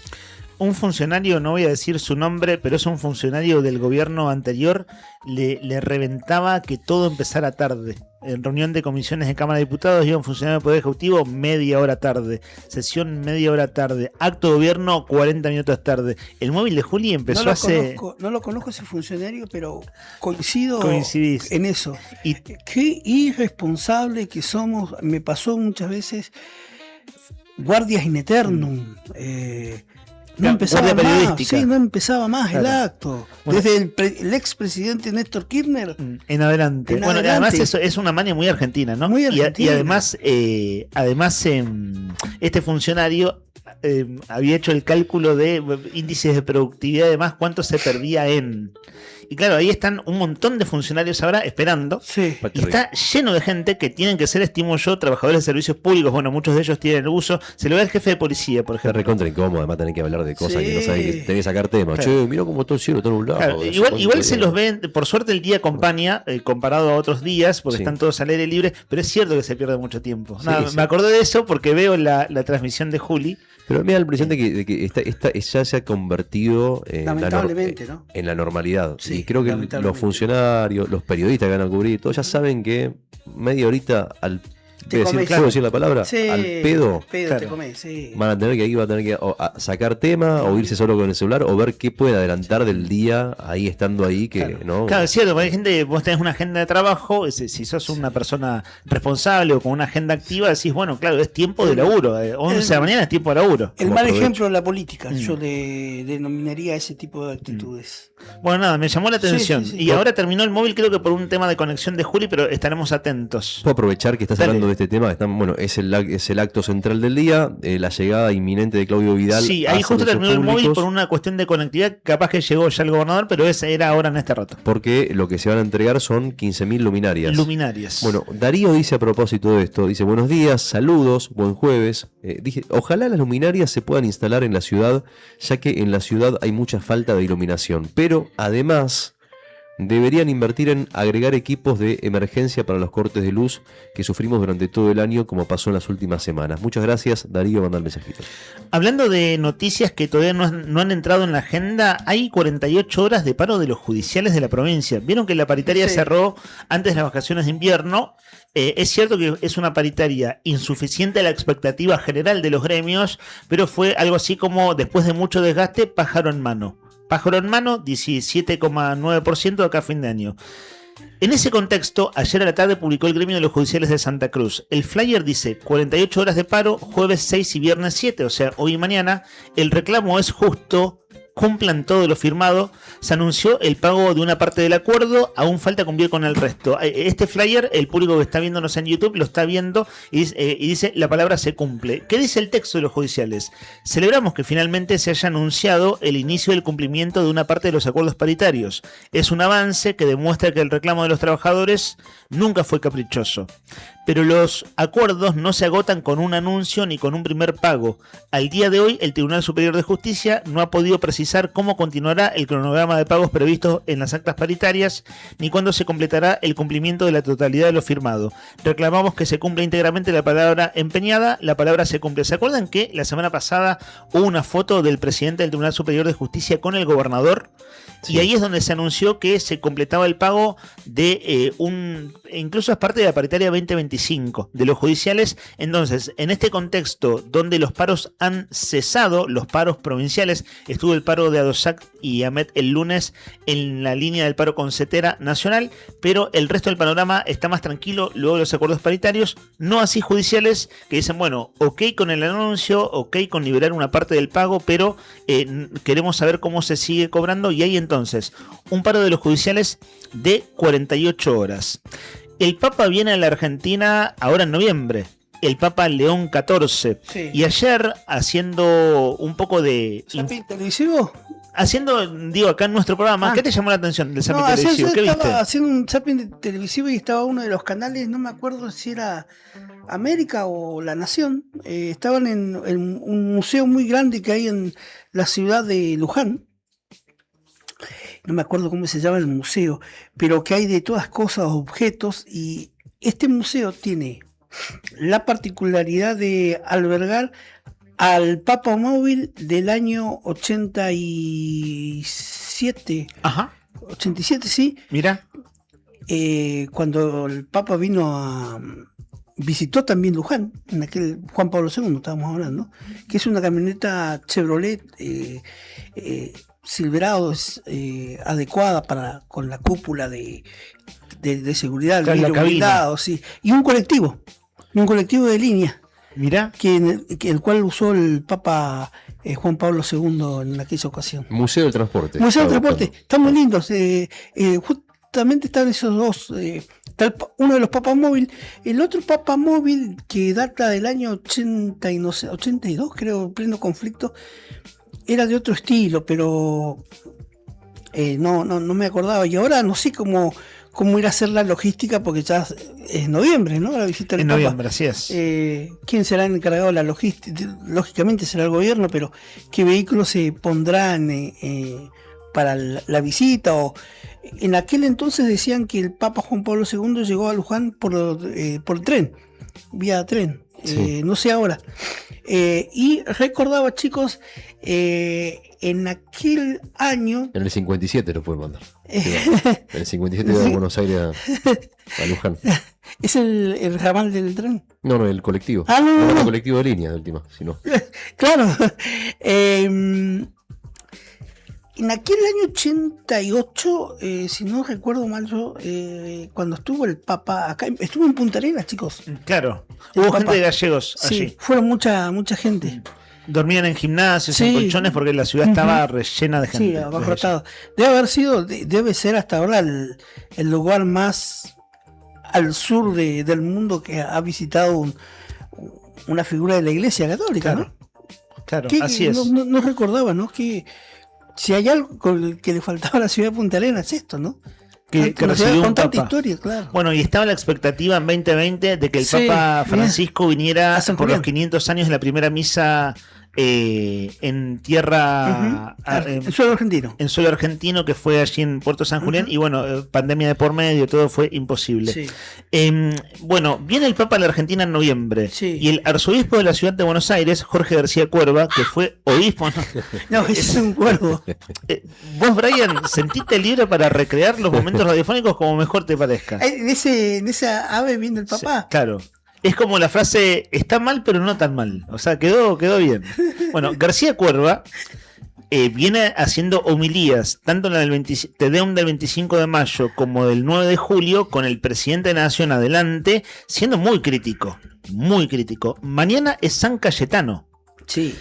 Un funcionario, no voy a decir su nombre, pero es un funcionario del gobierno anterior, le reventaba que todo empezara tarde. En reunión de comisiones de Cámara de Diputados iba un funcionario del Poder Ejecutivo media hora tarde, sesión media hora tarde, acto de gobierno 40 minutos tarde. El móvil de Juli empezó No lo conozco ese funcionario, pero coincido Coincidís. en eso. Y qué irresponsable que somos. Me pasó muchas veces guardias in eternum. No empezaba más el acto. Bueno, desde el expresidente Néstor Kirchner en adelante. Además eso es una manía muy argentina, ¿no? Muy argentina. Y además este funcionario había hecho el cálculo de índices de productividad, además cuánto se perdía en... Y claro, ahí están un montón de funcionarios ahora esperando. Sí. Y está lleno de gente que tienen que ser, estimo yo, trabajadores de servicios públicos. Bueno, muchos de ellos tienen el uso. Se lo ve al jefe de policía, por ejemplo. Es recontra incómodo, además tener que hablar de cosas que no sabes, que tenés que sacar temas. Claro. Che, mira cómo está el cielo, está nublado. Claro, igual se los ven, por suerte el día acompaña, comparado a otros días, porque están todos al aire libre, pero es cierto que se pierde mucho tiempo. Me acordé de eso porque veo la transmisión de Juli. Pero me da la impresión de que ya se ha convertido lamentablemente, ¿no? En la normalidad. Sí, y creo que los funcionarios, los periodistas que van a cubrir, todos ya saben que media horita ¿Puedo decir la palabra? Sí, al pedo. te comés, sí. Van a tener que a sacar tema o irse solo con el celular o ver qué pueden adelantar del día ahí estando ahí que no. Claro, es cierto, hay gente, vos tenés una agenda de trabajo, si sos una persona responsable o con una agenda activa, decís, bueno, claro, es tiempo de laburo, 11 de la mañana es tiempo de laburo. El mal ejemplo de la política, yo le denominaría ese tipo de actitudes. Bueno, nada, me llamó la atención. Sí. Y ahora terminó el móvil, creo que por un tema de conexión de Juli, pero estaremos atentos. Puedo aprovechar que estás hablando de este tema, es el acto central del día, la llegada inminente de Claudio Vidal. Sí, ahí justo terminó el móvil por una cuestión de conectividad, capaz que llegó ya el gobernador, pero ese era ahora en este rato. Porque lo que se van a entregar son 15.000 luminarias. Luminarias. Bueno, Darío dice a propósito de esto, dice, buenos días, saludos, buen jueves. Dije, ojalá las luminarias se puedan instalar en la ciudad, ya que en la ciudad hay mucha falta de iluminación. Pero además deberían invertir en agregar equipos de emergencia para los cortes de luz que sufrimos durante todo el año, como pasó en las últimas semanas. Muchas gracias, Darío, manda el mensajito. Hablando de noticias que todavía no han entrado en la agenda, hay 48 horas de paro de los judiciales de la provincia. Vieron que la paritaria cerró antes de las vacaciones de invierno. Es cierto que es una paritaria insuficiente a la expectativa general de los gremios, pero fue algo así como, después de mucho desgaste, pájaro en mano. Pájaro en mano, 17,9% de acá a fin de año. En ese contexto, ayer a la tarde publicó el gremio de los judiciales de Santa Cruz. El flyer dice 48 horas de paro, jueves 6 y viernes 7, o sea, hoy y mañana. El reclamo es justo, cumplan todo lo firmado. Se anunció el pago de una parte del acuerdo, aún falta cumplir con el resto. Este flyer, el público que está viéndonos en YouTube lo está viendo y dice la palabra se cumple. ¿Qué dice el texto de los judiciales? Celebramos que finalmente se haya anunciado el inicio del cumplimiento de una parte de los acuerdos paritarios. Es un avance que demuestra que el reclamo de los trabajadores nunca fue caprichoso. Pero los acuerdos no se agotan con un anuncio ni con un primer pago. Al día de hoy, el Tribunal Superior de Justicia no ha podido precisar cómo continuará el cronograma de pagos previsto en las actas paritarias, ni cuándo se completará el cumplimiento de la totalidad de lo firmado. Reclamamos que se cumpla íntegramente la palabra empeñada, la palabra se cumple. ¿Se acuerdan que la semana pasada hubo una foto del presidente del Tribunal Superior de Justicia con el gobernador? Sí. Y ahí es donde se anunció que se completaba el pago de incluso es parte de la paritaria 2025 de los judiciales. Entonces, en este contexto donde los paros han cesado, los paros provinciales, estuvo el paro de Adosac y Amet el lunes en la línea del paro con Cetera Nacional, pero el resto del panorama está más tranquilo luego de los acuerdos paritarios, no así judiciales, que dicen, bueno, ok con el anuncio, ok con liberar una parte del pago, pero queremos saber cómo se sigue cobrando, y hay entonces un paro de los judiciales de 48 horas. El Papa viene a la Argentina ahora en noviembre, el Papa León XIV, sí. Y ayer, haciendo un poco de... ¿Zapping televisivo? Digo, acá en nuestro programa, ¿qué te llamó la atención del zapping televisivo? ¿Qué viste? Estaba haciendo un zapping televisivo y estaba uno de los canales, no me acuerdo si era América o La Nación, estaban en un museo muy grande que hay en la ciudad de Luján. No me acuerdo cómo se llama el museo, pero que hay de todas cosas, objetos, y este museo tiene la particularidad de albergar al Papa Móvil del año 87. Ajá. 87, sí. Mira. Cuando el Papa visitó también Luján, en aquel Juan Pablo II estábamos hablando, que es una camioneta Chevrolet Silverado, adecuada con la cúpula de seguridad, el vidrio blindado, sí, y un colectivo de línea. Mira, el cual usó el Papa Juan Pablo II en aquella ocasión. Museo del Transporte. Museo del Transporte, están muy lindos. Justamente están esos dos. Está uno de los Papas Móvil, el otro Papa Móvil que data del año 80 y no sé, 82, creo, pleno conflicto. Era de otro estilo, pero no me acordaba. Y ahora no sé cómo ir a hacer la logística, porque ya es noviembre, ¿no? La visita del Papa. En noviembre, así es. ¿Quién será el encargado de la logística? Lógicamente será el gobierno, pero ¿qué vehículos se pondrán para la visita? O en aquel entonces decían que el Papa Juan Pablo II llegó a Luján por tren, vía tren. Sí. No sé ahora. Y recordaba, chicos, en aquel año... En el 57 lo puede mandar. El 57 de Buenos Aires a Luján. ¿Es el ramal del tren? No, el colectivo. No. El colectivo de línea, de última, si no. Claro. En aquel año 88, si no recuerdo mal yo, cuando estuvo el Papa acá, estuvo en Punta Arenas, chicos. Claro, El hubo Papa. gente de gallegos Sí, allí. fueron mucha gente. Dormían en gimnasios, Sí. en colchones, porque la ciudad estaba rellena de gente. Sí, abarrotado. Debe ser hasta ahora el lugar más al sur del mundo que ha visitado una figura de la Iglesia Católica, ¿no? Claro, Que así es. No recordaba, ¿no? Que si hay algo que le faltaba a la ciudad de Punta Arenas es esto, ¿no? Que Una ciudad recibió con un tanta papa. historia, claro. Bueno, y estaba la expectativa en 2020 de que el Sí, Papa bien. Francisco viniera A San por los Julián. 500 años de la primera misa en tierra... En suelo argentino. En suelo argentino, que fue allí en Puerto San Julián, y bueno, pandemia de por medio, todo fue imposible. Sí. Bueno, viene el Papa a la Argentina en noviembre, y el arzobispo de la ciudad de Buenos Aires, Jorge García Cuerva, que fue obispo... No, ese es un cuervo. Vos, Brian, sentite libre para recrear los momentos radiofónicos como mejor te parezca. En esa ave viene el papá. Claro. Es como la frase, está mal pero no tan mal. O sea, quedó bien. Bueno, García Cuerva viene haciendo homilías, tanto en la del Te Deum del 25 de mayo como del 9 de julio, con el presidente de la Nación adelante, siendo muy crítico. Muy crítico. Mañana es San Cayetano. Sí.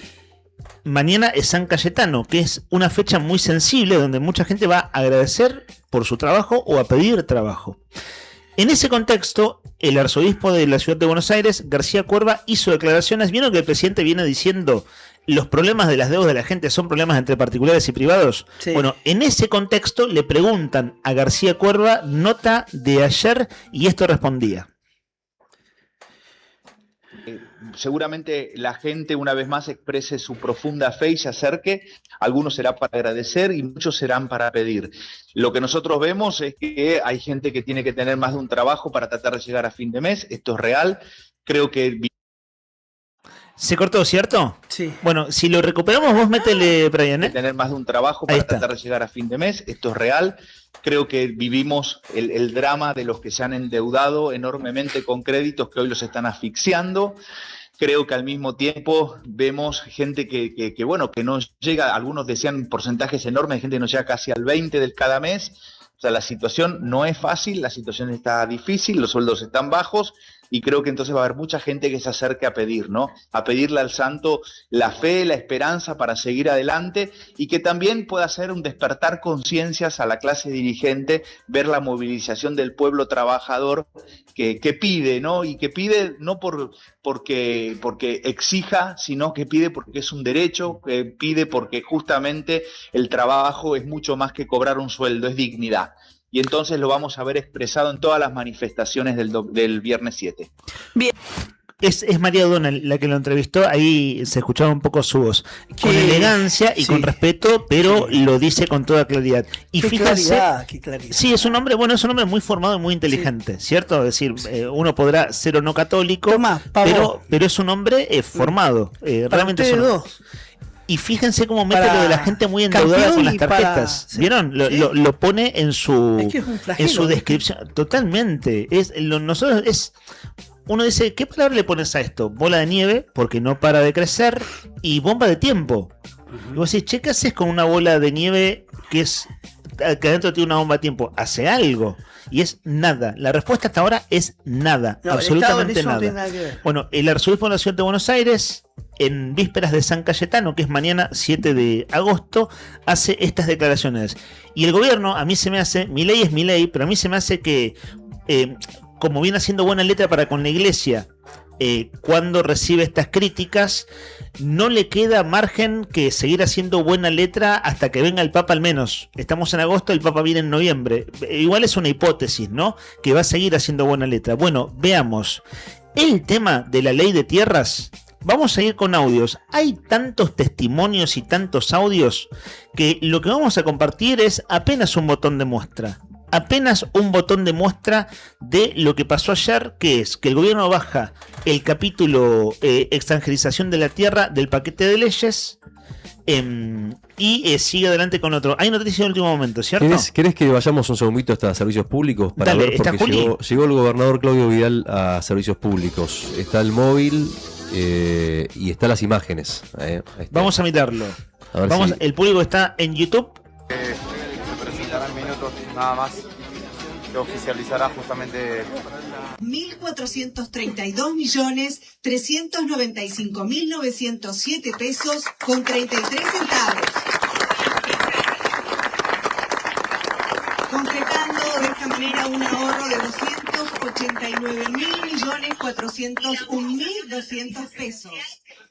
Mañana es San Cayetano, que es una fecha muy sensible donde mucha gente va a agradecer por su trabajo o a pedir trabajo. En ese contexto, el arzobispo de la ciudad de Buenos Aires, García Cuerva, hizo declaraciones. ¿Vieron que el presidente viene diciendo los problemas de las deudas de la gente son problemas entre particulares y privados? Sí. Bueno, en ese contexto le preguntan a García Cuerva, nota de ayer, y esto respondía. Seguramente la gente una vez más exprese su profunda fe y se acerque. Algunos será para agradecer y muchos serán para pedir. Lo que nosotros vemos es que hay gente que tiene que tener más de un trabajo para tratar de llegar a fin de mes. Esto es real. Creo que... ¿Se cortó, cierto? Sí. Bueno, si lo recuperamos, vos métele, Brian, ¿eh? Tener más de un trabajo para tratar de llegar a fin de mes. Esto es real. Creo que vivimos el drama de los que se han endeudado enormemente con créditos que hoy los están asfixiando. Creo que al mismo tiempo vemos gente que no llega, algunos decían porcentajes enormes de gente que no llega casi al 20 del cada mes. O sea, la situación no es fácil, la situación está difícil, los sueldos están bajos y creo que entonces va a haber mucha gente que se acerque a pedir, ¿no? A pedirle al santo la fe, la esperanza para seguir adelante y que también pueda ser un despertar conciencias a la clase dirigente, ver la movilización del pueblo trabajador que pide, ¿no? Y que pide no porque exija, sino que pide porque es un derecho, que pide porque justamente el trabajo es mucho más que cobrar un sueldo, es dignidad. Y entonces lo vamos a ver expresado en todas las manifestaciones del viernes 7. Bien. Es María O'Donnell la que lo entrevistó, ahí se escuchaba un poco su voz, con elegancia y con respeto, pero lo dice con toda claridad. Y Qué fíjense, claridad, qué claridad. sí, es un hombre muy formado y muy inteligente, ¿cierto? Es decir, uno podrá ser o no católico, pero es un hombre formado, realmente es un hombre. Y fíjense cómo mete lo de la gente muy endeudada con las tarjetas. ¿Vieron? Lo pone en su, Es que es un flagelo, en su ¿no? descripción. Totalmente. Uno dice, ¿qué palabra le pones a esto? Bola de nieve, porque no para de crecer, y bomba de tiempo. Y vos decís, che, ¿qué haces con una bola de nieve que adentro tiene una bomba de tiempo? Hace algo. Y es nada. La respuesta hasta ahora es nada. No, absolutamente el Estado en eso no nada. tiene nada que ver. Bueno, el arzobispo de la ciudad de Buenos Aires, en vísperas de San Cayetano, que es mañana 7 de agosto, hace estas declaraciones. Y el gobierno, a mí se me hace, mi ley es mi ley, pero a mí se me hace que, como viene haciendo buena letra para con la iglesia, cuando recibe estas críticas, no le queda margen que seguir haciendo buena letra hasta que venga el Papa al menos. Estamos en agosto, el Papa viene en noviembre. Igual es una hipótesis, ¿no? Que va a seguir haciendo buena letra. Bueno, veamos. El tema de la ley de tierras, vamos a ir con audios. Hay tantos testimonios y tantos audios que lo que vamos a compartir es apenas un botón de muestra. Apenas un botón de muestra de lo que pasó ayer, que es que el gobierno baja el capítulo extranjerización de la tierra del paquete de leyes Y sigue adelante con otro. Hay noticia de último momento, ¿cierto? ¿Querés que vayamos un segundito hasta servicios públicos? Para Dale, ver, ¿está porque Juli? llegó el gobernador Claudio Vidal a servicios públicos. Está el móvil y están las imágenes. Ahí está. Vamos a mirarlo. A ver Vamos, si- el público está en YouTube. Se presentarán minutos nada más que oficializará justamente 1.432.395.907 pesos con 33 centavos. Concretando de esta manera un ahorro de 289.401.200 pesos.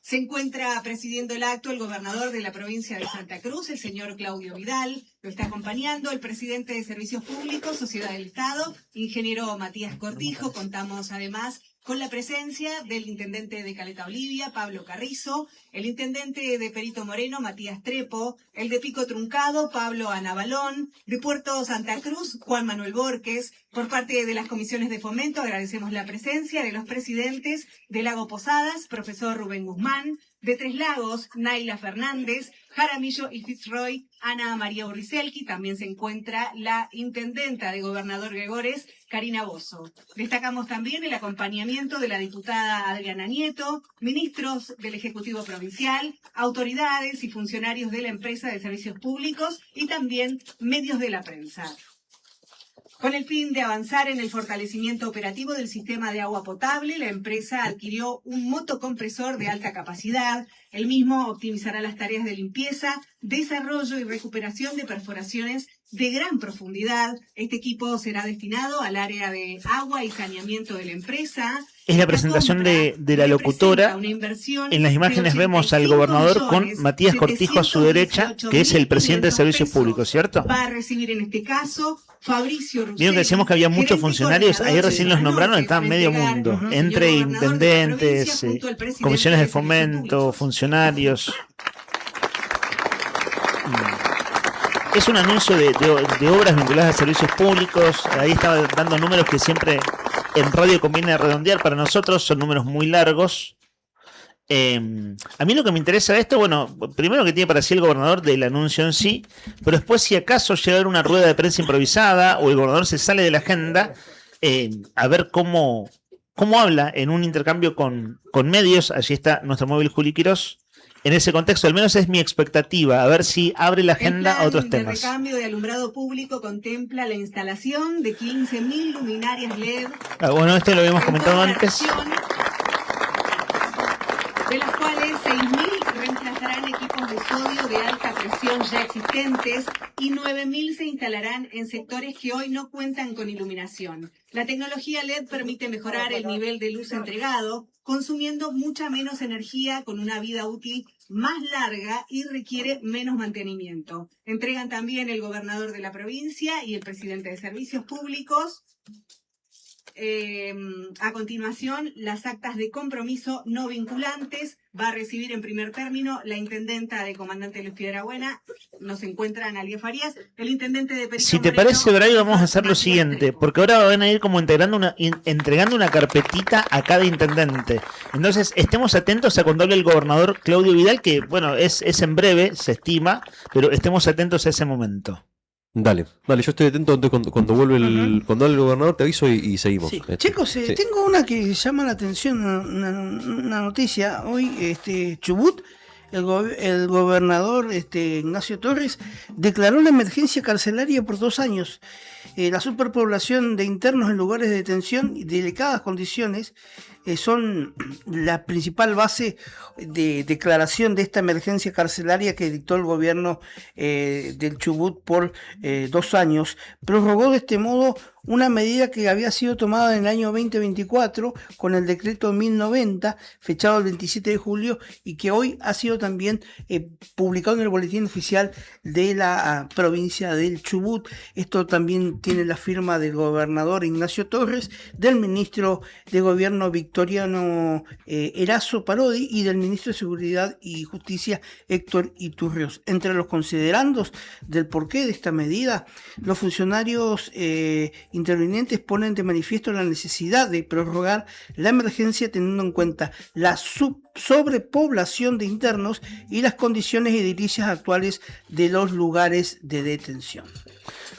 Se encuentra presidiendo el acto el gobernador de la provincia de Santa Cruz, el señor Claudio Vidal. Lo está acompañando el presidente de Servicios Públicos, Sociedad del Estado, ingeniero Matías Cortijo. Contamos además con la presencia del intendente de Caleta Olivia, Pablo Carrizo, el intendente de Perito Moreno, Matías Trepo, el de Pico Truncado, Pablo Anabalón, de Puerto Santa Cruz, Juan Manuel Borges. Por parte de las comisiones de fomento agradecemos la presencia de los presidentes de Lago Posadas, profesor Rubén Guzmán, de Tres Lagos, Naila Fernández, Jaramillo y Fitzroy, Ana María Urricelki. También se encuentra la intendenta de Gobernador Gregores, Karina Bozo. Destacamos también el acompañamiento de la diputada Adriana Nieto, ministros del Ejecutivo Provincial, autoridades y funcionarios de la empresa de servicios públicos y también medios de la prensa. Con el fin de avanzar en el fortalecimiento operativo del sistema de agua potable, la empresa adquirió un motocompresor de alta capacidad. El mismo optimizará las tareas de limpieza, desarrollo y recuperación de perforaciones de gran profundidad. Este equipo será destinado al área de agua y saneamiento de la empresa. Es la presentación de la locutora. En las imágenes vemos al gobernador con Matías Cortijo a su derecha, que es el presidente de Servicios Públicos, ¿cierto? Va a recibir en este caso Fabricio Ruggeri. Vieron que decíamos que había muchos funcionarios, ahí recién los nombraron, estaban medio mundo, entre intendentes, comisiones de fomento, funcionarios. Es un anuncio de obras vinculadas a servicios públicos. Ahí estaba dando números que siempre en radio conviene redondear. Para nosotros son números muy largos. A mí lo que me interesa de esto, bueno, primero que tiene para sí el gobernador del anuncio en sí, pero después si acaso llega a haber una rueda de prensa improvisada o el gobernador se sale de la agenda, a ver cómo habla en un intercambio con medios. Allí está nuestro móvil Juli Quirós. En ese contexto, al menos es mi expectativa, a ver si abre la agenda a otros temas. El recambio de alumbrado público contempla la instalación de 15.000 luminarias LED. Bueno, esto lo habíamos comentado antes. De las cuales 6.000 reemplazarán equipos de sodio de alta presión ya existentes y 9.000 se instalarán en sectores que hoy no cuentan con iluminación. La tecnología LED permite mejorar el nivel de luz entregado, consumiendo mucha menos energía con una vida útil más larga y requiere menos mantenimiento. Entregan también el gobernador de la provincia y el presidente de Servicios Públicos. A continuación, las actas de compromiso no vinculantes va a recibir en primer término la intendenta de Comandante Luis Piedrabuena. Nos encuentra Analia Farías, el intendente de Perito Si te Moreno. parece, Bray, vamos a hacer lo siguiente, porque ahora van a ir como entregando una carpetita a cada intendente. Entonces, estemos atentos a cuando hable el gobernador Claudio Vidal, que bueno, es en breve, se estima, pero estemos atentos a ese momento. Dale, yo estoy atento cuando vuelve cuando hable el gobernador, te aviso y seguimos. Sí. Chicos, tengo una que llama la atención, una noticia. Hoy Chubut, el gobernador Ignacio Torres declaró la emergencia carcelaria por 2 años. La superpoblación de internos en lugares de detención y delicadas condiciones son la principal base de declaración de esta emergencia carcelaria que dictó el gobierno del Chubut por 2 años. Prorrogó de este modo una medida que había sido tomada en el año 2024 con el decreto 1090, fechado el 27 de julio, y que hoy ha sido también publicado en el boletín oficial de la provincia del Chubut. Esto también tiene la firma del gobernador Ignacio Torres, del ministro de Gobierno Víctor Victoriano Erazo Parodi y del ministro de Seguridad y Justicia Héctor Iturrios. Entre los considerandos del porqué de esta medida, los funcionarios intervinientes ponen de manifiesto la necesidad de prorrogar la emergencia teniendo en cuenta la sobrepoblación de internos y las condiciones edilicias actuales de los lugares de detención.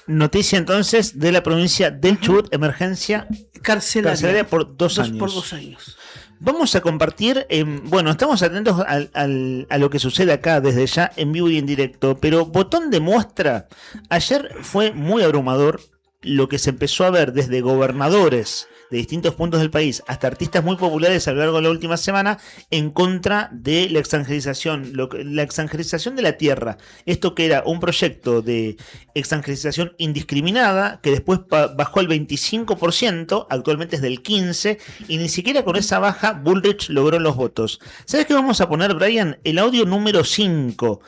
Noticia entonces de la provincia del Chubut, emergencia carcelaria por 2 años. Por 2 años. Vamos a compartir, bueno, estamos atentos a lo que sucede acá desde ya en vivo y en directo, pero botón de muestra, ayer fue muy abrumador lo que se empezó a ver desde gobernadores de distintos puntos del país hasta artistas muy populares a lo largo de la última semana en contra de la extranjerización, la extranjerización de la tierra. Esto que era un proyecto de extranjerización indiscriminada que después bajó al 25%, actualmente es del 15%, y ni siquiera con esa baja Bullrich logró los votos. ¿Sabes qué vamos a poner, Brian? El audio número 5.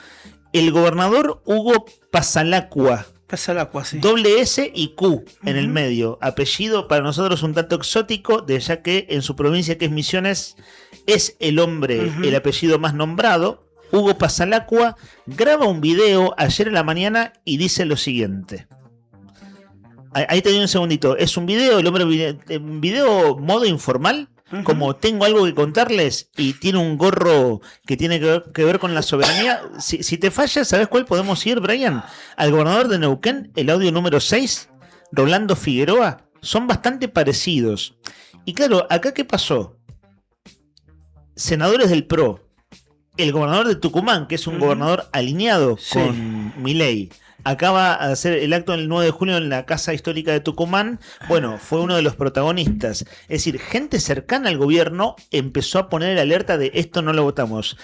El gobernador Hugo Pasalacqua. Sí. Doble S y Q en el medio. Apellido para nosotros un tanto exótico, de ya que en su provincia, que es Misiones, es el hombre, el apellido más nombrado. Hugo Pasalacqua graba un video ayer en la mañana y dice lo siguiente. Ahí te doy un segundito. Es un video, el hombre video modo informal. Como tengo algo que contarles y tiene un gorro que tiene que ver con la soberanía. Si te falla, ¿sabes cuál podemos ir, Brian? Al gobernador de Neuquén, el audio número 6, Rolando Figueroa. Son bastante parecidos. Y claro, acá ¿qué pasó? Senadores del PRO, el gobernador de Tucumán, que es un gobernador alineado con Milei, acaba de hacer el acto el 9 de junio en la Casa Histórica de Tucumán. Bueno, fue uno de los protagonistas. Es decir, gente cercana al gobierno empezó a poner el alerta de esto no lo votamos.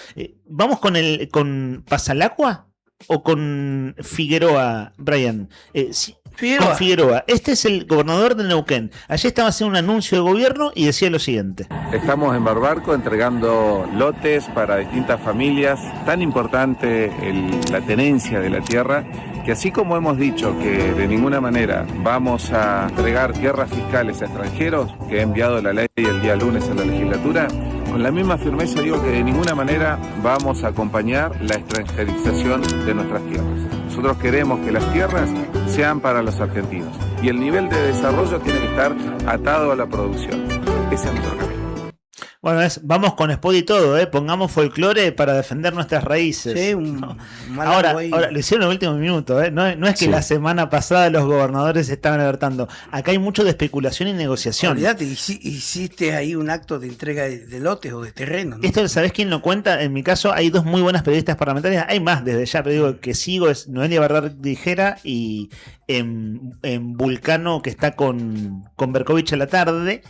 ¿Vamos con Pasalacqua o con Figueroa, Brian? Con Figueroa. Este es el gobernador de Neuquén. Ayer estaba haciendo un anuncio de gobierno y decía lo siguiente. Estamos en Barbarco entregando lotes para distintas familias. Tan importante la tenencia de la tierra, que así como hemos dicho que de ninguna manera vamos a entregar tierras fiscales a extranjeros, que ha enviado la ley el día lunes en la legislatura, con la misma firmeza digo que de ninguna manera vamos a acompañar la extranjerización de nuestras tierras. Nosotros queremos que las tierras sean para los argentinos y el nivel de desarrollo tiene que estar atado a la producción. Ese es nuestro camino. Bueno, vamos con spot y todo, pongamos folclore para defender nuestras raíces. Sí, ahora lo hicieron en el último minuto, no es que la semana pasada los gobernadores estaban alertando. Acá hay mucho de especulación y negociación. Olvídate, hiciste ahí un acto de entrega de lotes o de terreno, ¿no? Esto, ¿sabés quién lo cuenta? En mi caso hay 2 muy buenas periodistas parlamentarias, hay más desde ya, pero digo que sigo, es Noelia Bardar Dijera y en Vulcano, que está con Berkovich a la tarde.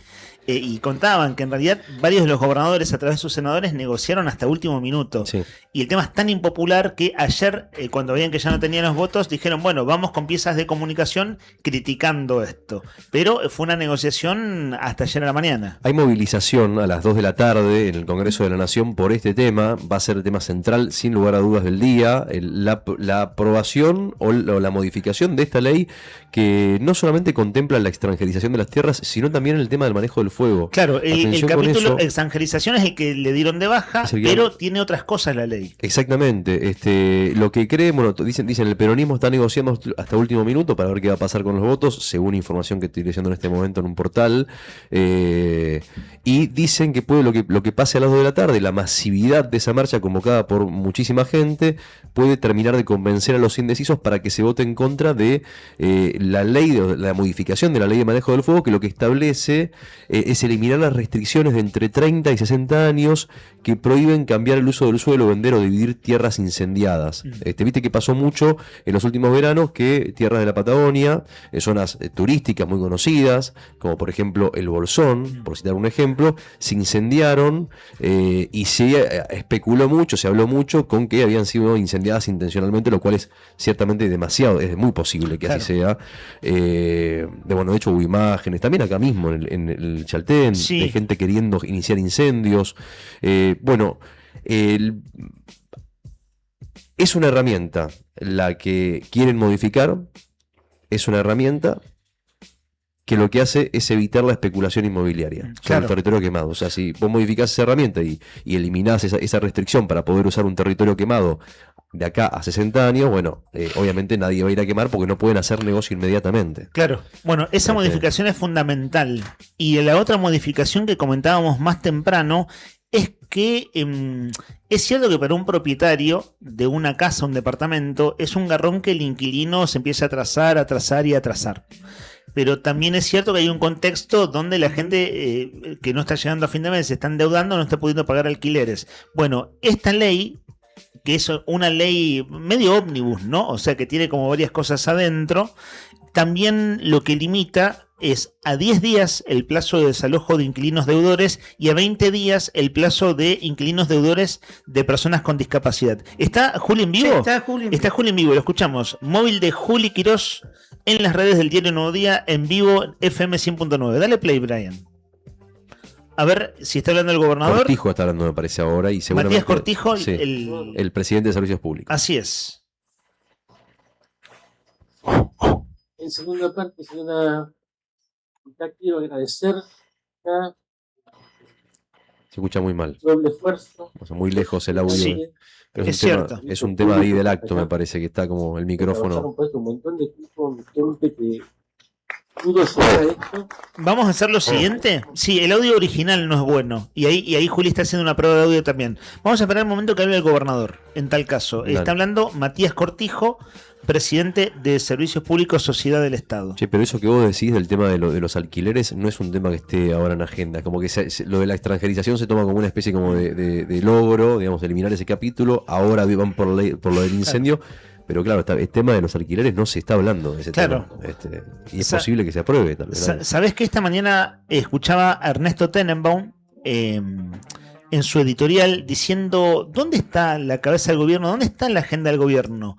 Y contaban que en realidad varios de los gobernadores a través de sus senadores negociaron hasta último minuto. Sí. Y el tema es tan impopular que ayer, cuando veían que ya no tenían los votos, dijeron, bueno, vamos con piezas de comunicación criticando esto. Pero fue una negociación hasta ayer a la mañana. Hay movilización a las 2 de la tarde en el Congreso de la Nación por este tema. Va a ser el tema central, sin lugar a dudas, del día. La aprobación o la modificación de esta ley que no solamente contempla la extranjerización de las tierras, sino también el tema del manejo del fuego. Claro, el capítulo extranjerización es el que le dieron de baja, pero tiene otras cosas la ley. Exactamente. Lo que creen, bueno, dicen el peronismo está negociando hasta último minuto para ver qué va a pasar con los votos, según información que estoy leyendo en este momento en un portal. Y dicen que puede lo que pase a las 2 de la tarde, la masividad de esa marcha convocada por muchísima gente, puede terminar de convencer a los indecisos para que se vote en contra de la ley, de la modificación de la ley de manejo del fuego, que lo que establece es eliminar las restricciones de entre 30 y 60 años que prohíben cambiar el uso del suelo, vender o dividir tierras incendiadas. Viste que pasó mucho en los últimos veranos que tierras de la Patagonia, zonas turísticas muy conocidas, como por ejemplo el Bolsón, por citar un ejemplo, se incendiaron y se especuló mucho, se habló mucho con que habían sido incendiadas intencionalmente, lo cual es ciertamente demasiado, es muy posible que así sea. De hecho hubo imágenes, también acá mismo en el Chaltén, de gente queriendo iniciar incendios. Es una herramienta la que quieren modificar, es una herramienta que lo que hace es evitar la especulación inmobiliaria sobre el territorio quemado. O sea, si vos modificás esa herramienta y eliminás esa restricción para poder usar un territorio quemado de acá a 60 años, bueno, obviamente nadie va a ir a quemar porque no pueden hacer negocio inmediatamente. Claro, bueno, esa modificación es fundamental. Y la otra modificación que comentábamos más temprano es que es cierto que para un propietario de una casa, un departamento, es un garrón que el inquilino se empieza a atrasar y atrasar. Pero también es cierto que hay un contexto donde la gente que no está llegando a fin de mes, se está endeudando, no está pudiendo pagar alquileres. Bueno, esta ley, que es una ley medio ómnibus, ¿no? O sea, que tiene como varias cosas adentro, también lo que limita es a 10 días el plazo de desalojo de inquilinos deudores y a 20 días el plazo de inquilinos deudores de personas con discapacidad. ¿Está Juli en vivo? Sí, está Juli en vivo, lo escuchamos. Móvil de Juli Quirós en las redes del Diario Nuevo Día, en vivo, FM 100.9. Dale play, Brian. A ver si está hablando el gobernador. Cortijo está hablando, me parece, ahora. Y seguramente, Matías Cortijo, sí, el presidente de Servicios Públicos. Así es. En segunda parte, quiero agradecer a Se escucha muy mal. doble esfuerzo. O sea, muy lejos el audio. Sí, Pero es cierto. Es un tema ahí del acto, me parece, que está como el micrófono. Un montón de equipo, gente que pudo llegar a esto. Vamos a hacer lo siguiente. Sí, el audio original no es bueno. Y ahí Juli está haciendo una prueba de audio también. Vamos a esperar un momento que hable el gobernador. En tal caso, Dale. está hablando Matías Cortijo, presidente de Servicios Públicos Sociedad del Estado. Che, pero eso que vos decís del tema de los alquileres no es un tema que esté ahora en agenda. Como que lo de la extranjerización se toma como una especie como de logro, digamos, eliminar ese capítulo. Ahora van por lo del incendio. Pero claro, el tema de los alquileres no se está hablando de ese tema. Y es posible que se apruebe también. ¿Sabés que esta mañana escuchaba a Ernesto Tenenbaum en su editorial diciendo ¿dónde está la cabeza del gobierno? ¿Dónde está la agenda del gobierno?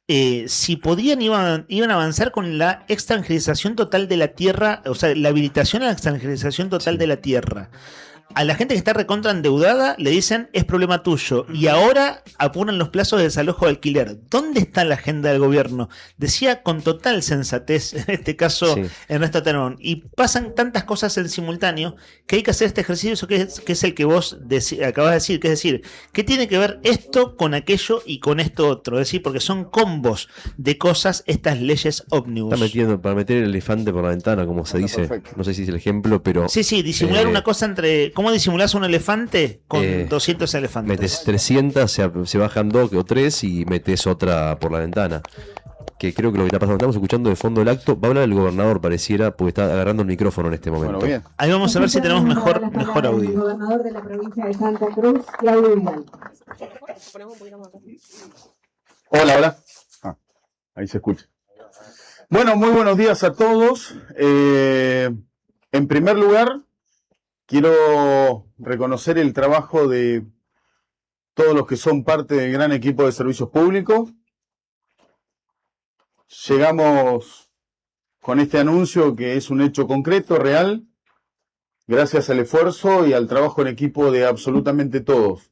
Si podían, iban a avanzar con la extranjerización total de la tierra, o sea, la habilitación a la extranjerización total de la tierra. A la gente que está recontra endeudada le dicen es problema tuyo y ahora apuran los plazos de desalojo de alquiler. ¿Dónde está la agenda del gobierno? Decía con total sensatez en este caso Ernesto Tenenbaum. Y pasan tantas cosas en simultáneo que hay que hacer este ejercicio que es el que vos acabas de decir, que es decir, ¿qué tiene que ver esto con aquello y con esto otro? Es decir, porque son combos de cosas estas leyes ómnibus. Está metiendo para meter el elefante por la ventana, como se dice. Perfecto. No sé si es el ejemplo, pero Sí, disimular una cosa entre... ¿Cómo disimulás un elefante con 200 elefantes? Metes 300, se bajan 2 o 3 y metes otra por la ventana. Que creo que lo que está pasando, estamos escuchando de fondo el acto. Va a hablar el gobernador, pareciera, porque está agarrando el micrófono en este momento. Bueno, bien. Ahí vamos a ver si tenemos mejor El audio. gobernador de la provincia de Santa Cruz, Claudio Vidal. Hola. Ahí se escucha. Bueno, muy buenos días a todos. En primer lugar, quiero reconocer el trabajo de todos los que son parte del gran equipo de servicios públicos. Llegamos con este anuncio que es un hecho concreto, real, gracias al esfuerzo y al trabajo en equipo de absolutamente todos.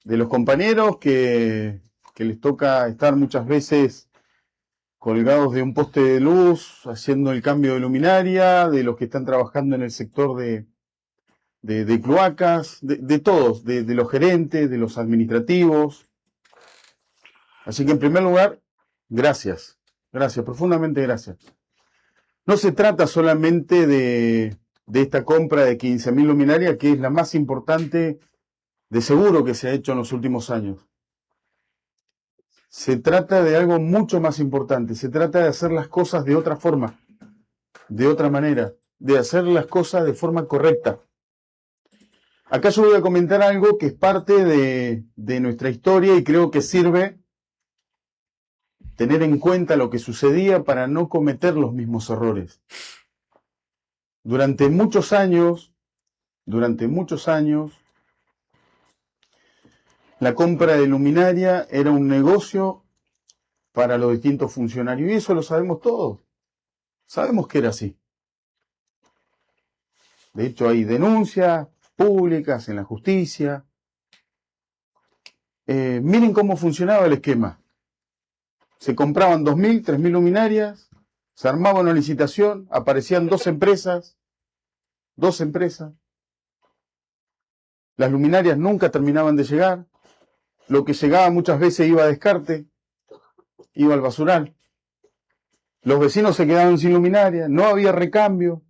De los compañeros que les toca estar muchas veces colgados de un poste de luz, haciendo el cambio de luminaria, de los que están trabajando en el sector de cloacas, de todos, de los gerentes, de los administrativos. Así que en primer lugar, gracias, profundamente gracias. No se trata solamente de esta compra de 15.000 luminarias, que es la más importante de seguro que se ha hecho en los últimos años. Se trata de algo mucho más importante, se trata de hacer las cosas de otra forma, de otra manera, de hacer las cosas de forma correcta. Acá yo voy a comentar algo que es parte de nuestra historia y creo que sirve tener en cuenta lo que sucedía para no cometer los mismos errores. Durante muchos años, la compra de luminaria era un negocio para los distintos funcionarios y eso lo sabemos todos. Sabemos que era así. De hecho, hay denuncias públicas en la justicia. Miren cómo funcionaba el esquema. Se compraban 2.000, 3.000 luminarias, Se armaba una licitación, aparecían dos empresas. Las luminarias nunca terminaban de llegar. Lo que llegaba muchas veces iba a descarte, iba al basural. Los vecinos se quedaban sin luminaria, no había recambio.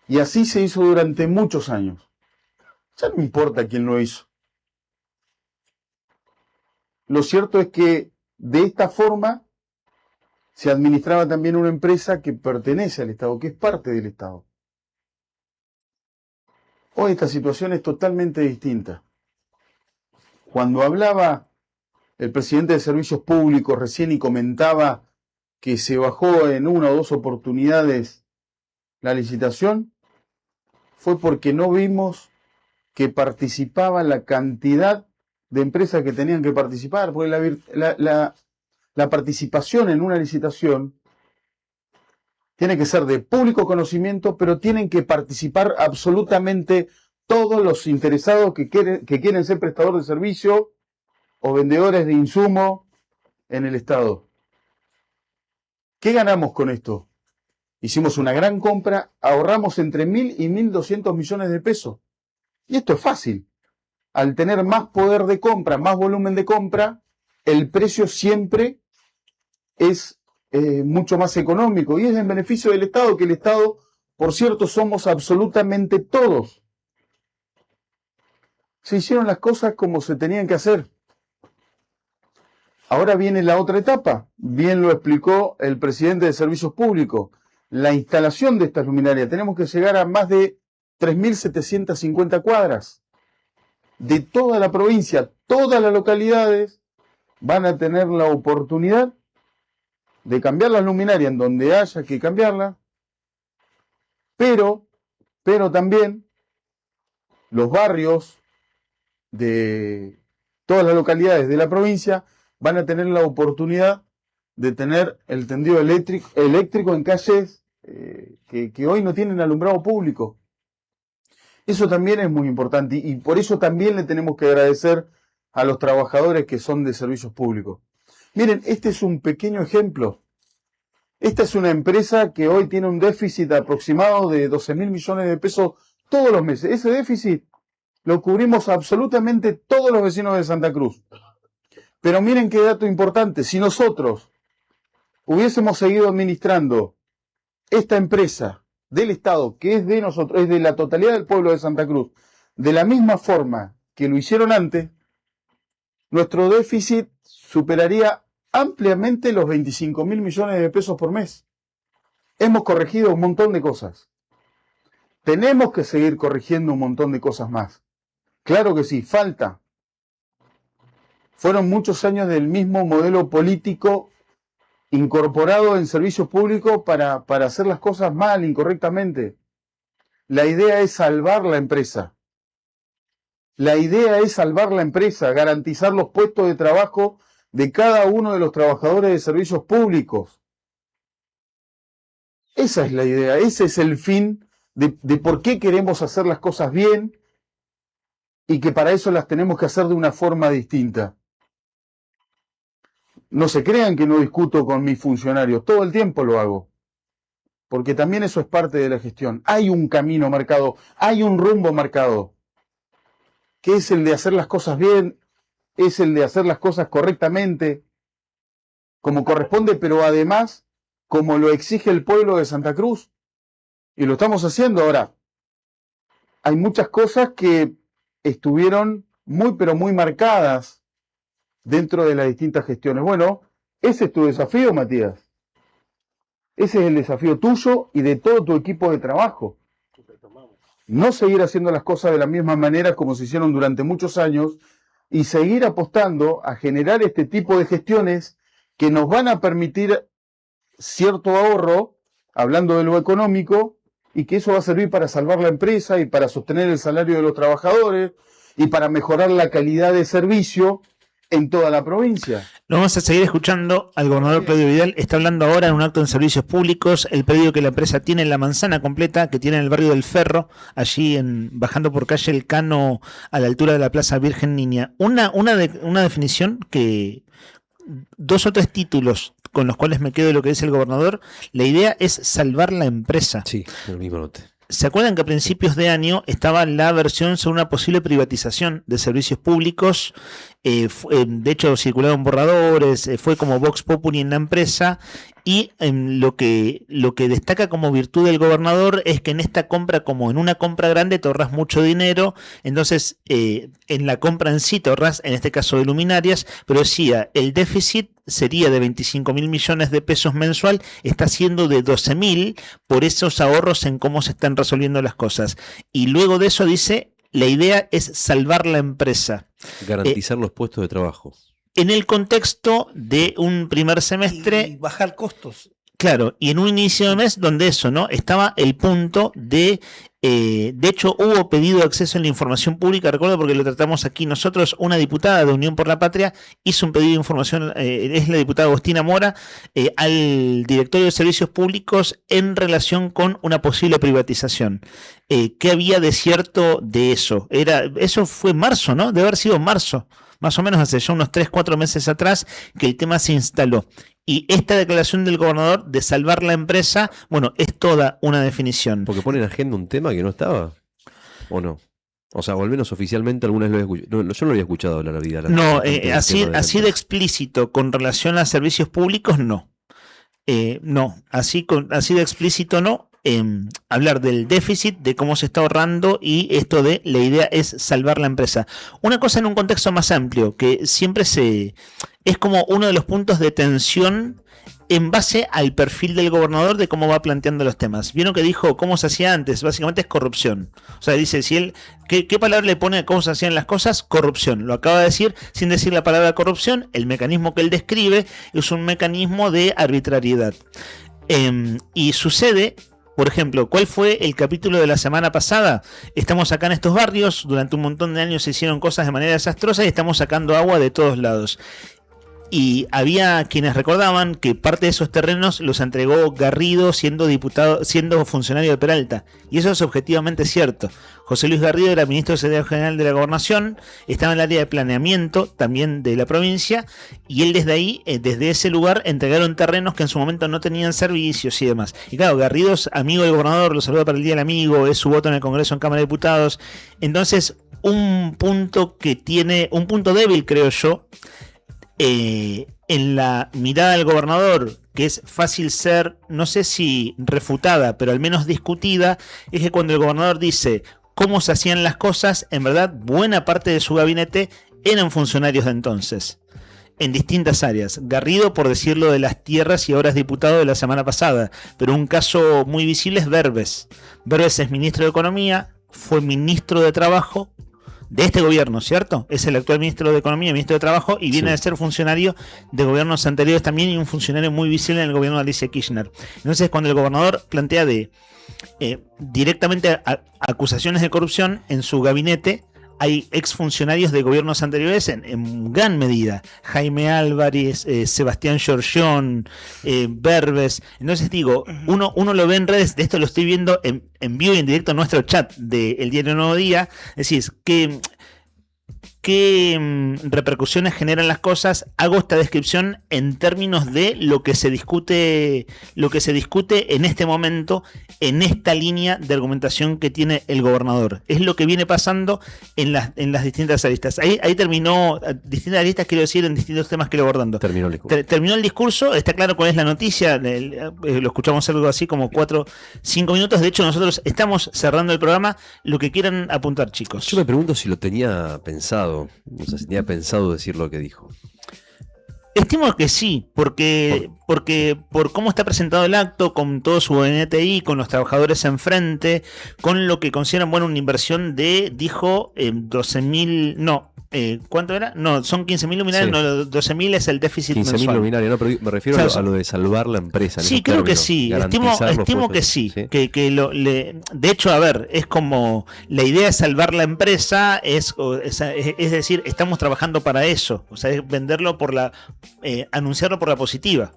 Y así se hizo durante muchos años. Ya no importa quién lo hizo. Lo cierto es que de esta forma se administraba también una empresa que pertenece al Estado, que es parte del Estado. Hoy esta situación es totalmente distinta. Cuando hablaba el presidente de Servicios Públicos recién y comentaba que se bajó en una o dos oportunidades la licitación, fue porque no vimos que participaba la cantidad de empresas que tenían que participar, porque la participación en una licitación tiene que ser de público conocimiento, pero tienen que participar absolutamente todos los interesados que quieren ser prestadores de servicio o vendedores de insumo en el Estado. ¿Qué ganamos con esto? Hicimos una gran compra, ahorramos entre 1.000 y 1.200 millones de pesos. Y esto es fácil. Al tener más poder de compra, más volumen de compra, el precio siempre es mucho más económico y es en beneficio del Estado, que el Estado, por cierto, somos absolutamente todos. Se hicieron las cosas como se tenían que hacer. Ahora viene la otra etapa, bien lo explicó el presidente de Servicios Públicos, la instalación de estas luminarias. Tenemos que llegar a más de 3.750 cuadras. De toda la provincia, todas las localidades van a tener la oportunidad de cambiar las luminarias en donde haya que cambiarlas, pero también los barrios de todas las localidades de la provincia van a tener la oportunidad de tener el tendido eléctrico en calles que hoy no tienen alumbrado público. Eso también es muy importante y por eso también le tenemos que agradecer a los trabajadores que son de servicios públicos. Miren, este es un pequeño ejemplo. Esta es una empresa que hoy tiene un déficit aproximado de 12.000 millones de pesos todos los meses. Ese déficit lo cubrimos absolutamente todos los vecinos de Santa Cruz. Pero miren qué dato importante. Si nosotros hubiésemos seguido administrando esta empresa del Estado, que es de nosotros, es de la totalidad del pueblo de Santa Cruz, de la misma forma que lo hicieron antes, nuestro déficit superaría ampliamente los 25.000 millones de pesos por mes. Hemos corregido un montón de cosas. Tenemos que seguir corrigiendo un montón de cosas más. Claro que sí, falta. Fueron muchos años del mismo modelo político incorporado en servicios públicos para hacer las cosas mal, incorrectamente. La idea es salvar la empresa. La idea es salvar la empresa, garantizar los puestos de trabajo de cada uno de los trabajadores de servicios públicos. Esa es la idea, ese es el fin de por qué queremos hacer las cosas bien y que para eso las tenemos que hacer de una forma distinta. No se crean que no discuto con mis funcionarios, todo el tiempo lo hago, porque también eso es parte de la gestión. Hay un camino marcado, hay un rumbo marcado, que es el de hacer las cosas bien, es el de hacer las cosas correctamente, como corresponde, pero además como lo exige el pueblo de Santa Cruz. Y lo estamos haciendo ahora. Hay muchas cosas que estuvieron muy, pero muy marcadas dentro de las distintas gestiones. Bueno, ese es tu desafío, Matías. Ese es el desafío tuyo y de todo tu equipo de trabajo. No seguir haciendo las cosas de la misma manera como se hicieron durante muchos años y seguir apostando a generar este tipo de gestiones que nos van a permitir cierto ahorro, hablando de lo económico, y que eso va a servir para salvar la empresa y para sostener el salario de los trabajadores y para mejorar la calidad de servicio en toda la provincia. Lo vamos a seguir escuchando al gobernador Claudio Vidal. Está hablando ahora en un acto en servicios públicos, el predio que la empresa tiene en la manzana completa, que tiene en el barrio del Ferro, allí bajando por calle El Cano, a la altura de la Plaza Virgen Niña. Una definición que 2 o 3 títulos con los cuales me quedo de lo que dice el gobernador. La idea es salvar la empresa. Sí, lo mismo noté. ¿Se acuerdan que a principios de año estaba la versión sobre una posible privatización de servicios públicos? De hecho, circularon borradores, fue como Vox Populi en la empresa. Y lo que destaca como virtud del gobernador es que en esta compra, como en una compra grande, te ahorras mucho dinero. Entonces, en la compra en sí te ahorras, en este caso de luminarias, pero decía, el déficit sería de 25.000 millones de pesos mensual, está siendo de 12.000 por esos ahorros en cómo se están resolviendo las cosas. Y luego de eso dice, la idea es salvar la empresa. Garantizar los puestos de trabajo. En el contexto de un primer semestre. Y bajar costos. Claro, y en un inicio de mes donde eso, ¿no? Estaba el punto de hecho, hubo pedido de acceso a la información pública, recuerdo porque lo tratamos aquí nosotros, una diputada de Unión por la Patria hizo un pedido de información, es la diputada Agustina Mora, al Directorio de Servicios Públicos en relación con una posible privatización. ¿Qué había de cierto de eso? Eso fue marzo, ¿no? Debe haber sido marzo, más o menos hace ya unos 3-4 meses atrás que el tema se instaló. Y esta declaración del gobernador de salvar la empresa, bueno, es toda una definición. Porque pone en agenda un tema que no estaba, ¿o no? O sea, o al menos oficialmente alguna vez lo he escuchado. No, yo no lo había escuchado la realidad. No, así de explícito con relación a servicios públicos, no. No, así de explícito no. Hablar del déficit, de cómo se está ahorrando y esto de la idea es salvar la empresa. Una cosa en un contexto más amplio, que siempre es como uno de los puntos de tensión en base al perfil del gobernador de cómo va planteando los temas. ¿Vieron que dijo cómo se hacía antes? Básicamente es corrupción. O sea, dice, si él, ¿qué palabra le pone a cómo se hacían las cosas? Corrupción. Lo acaba de decir sin decir la palabra corrupción. El mecanismo que él describe es un mecanismo de arbitrariedad. Y sucede... Por ejemplo, ¿cuál fue el capítulo de la semana pasada? Estamos acá en estos barrios, durante un montón de años se hicieron cosas de manera desastrosa y estamos sacando agua de todos lados. Y había quienes recordaban que parte de esos terrenos los entregó Garrido siendo funcionario de Peralta. Y eso es objetivamente cierto. José Luis Garrido era ministro de Secretario General de la Gobernación, estaba en el área de planeamiento también de la provincia, y él desde ahí, desde ese lugar, entregaron terrenos que en su momento no tenían servicios y demás. Y claro, Garrido es amigo del gobernador, lo saluda para el Día del Amigo, es su voto en el Congreso en Cámara de Diputados. Entonces, un punto débil, creo yo, en la mirada del gobernador, que es fácil ser, no sé si refutada, pero al menos discutida, es que cuando el gobernador dice cómo se hacían las cosas, en verdad buena parte de su gabinete eran funcionarios de entonces, en distintas áreas. Garrido, por decirlo, de las tierras y ahora es diputado de la semana pasada, pero un caso muy visible es Berbes. Berbes es ministro de Economía, fue ministro de Trabajo de este gobierno, ¿cierto? Es el actual ministro de Economía, ministro de Trabajo, y viene de ser funcionario de gobiernos anteriores también, y un funcionario muy visible en el gobierno de Alicia Kirchner. Entonces, cuando el gobernador plantea directamente acusaciones de corrupción en su gabinete, hay exfuncionarios de gobiernos anteriores en gran medida. Jaime Álvarez, Sebastián Giorgión, Berbes. Entonces digo, uno lo ve en redes, de esto lo estoy viendo en vivo y en directo en nuestro chat del diario Nuevo Día. Es decir, ¿qué repercusiones generan las cosas? Hago esta descripción en términos de lo que se discute en este momento, en esta línea de argumentación que tiene el gobernador. Es lo que viene pasando en las distintas aristas. Ahí terminó, distintas aristas quiero decir, en distintos temas que lo abordando. Terminó el discurso, está claro cuál es la noticia, lo escuchamos algo así como 4-5 minutos. De hecho, nosotros estamos cerrando el programa. Lo que quieran apuntar, chicos. Yo me pregunto si lo tenía pensado. O sea, si tenía pensado decir lo que dijo. Estimo que sí, porque por cómo está presentado el acto, con todo su NTI, con los trabajadores enfrente, con lo que consideran una inversión de, dijo, 12.000, no, ¿cuánto era? No, son 15.000 luminarias, sí. No, 12.000 es el déficit 15.000 mensual. 15.000 luminarias, no, pero me refiero a lo de salvar la empresa. Sí, creo que sí, estimo que sí, ¿sí? De hecho, a ver, es como, la idea de salvar la empresa es decir, estamos trabajando para eso, o sea, es venderlo anunciarlo por la positiva.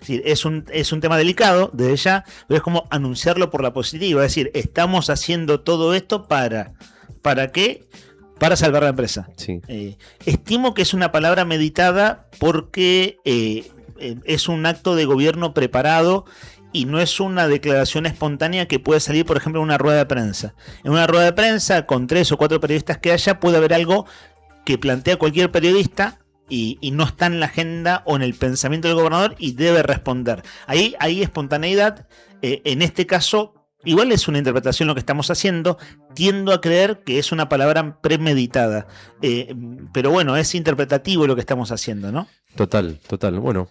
Es un tema delicado desde ya, pero es como anunciarlo por la positiva, es decir, estamos haciendo todo esto ¿para qué? Para salvar la empresa. Sí. Estimo que es una palabra meditada porque es un acto de gobierno preparado y no es una declaración espontánea que puede salir, por ejemplo, en una rueda de prensa. En una rueda de prensa, con 3 o 4 periodistas que haya, puede haber algo que plantea cualquier periodista y no está en la agenda o en el pensamiento del gobernador y debe responder. Ahí hay espontaneidad. En este caso, igual es una interpretación lo que estamos haciendo. Tiendo a creer que es una palabra premeditada. Pero bueno, es interpretativo lo que estamos haciendo, ¿no? Total. Bueno,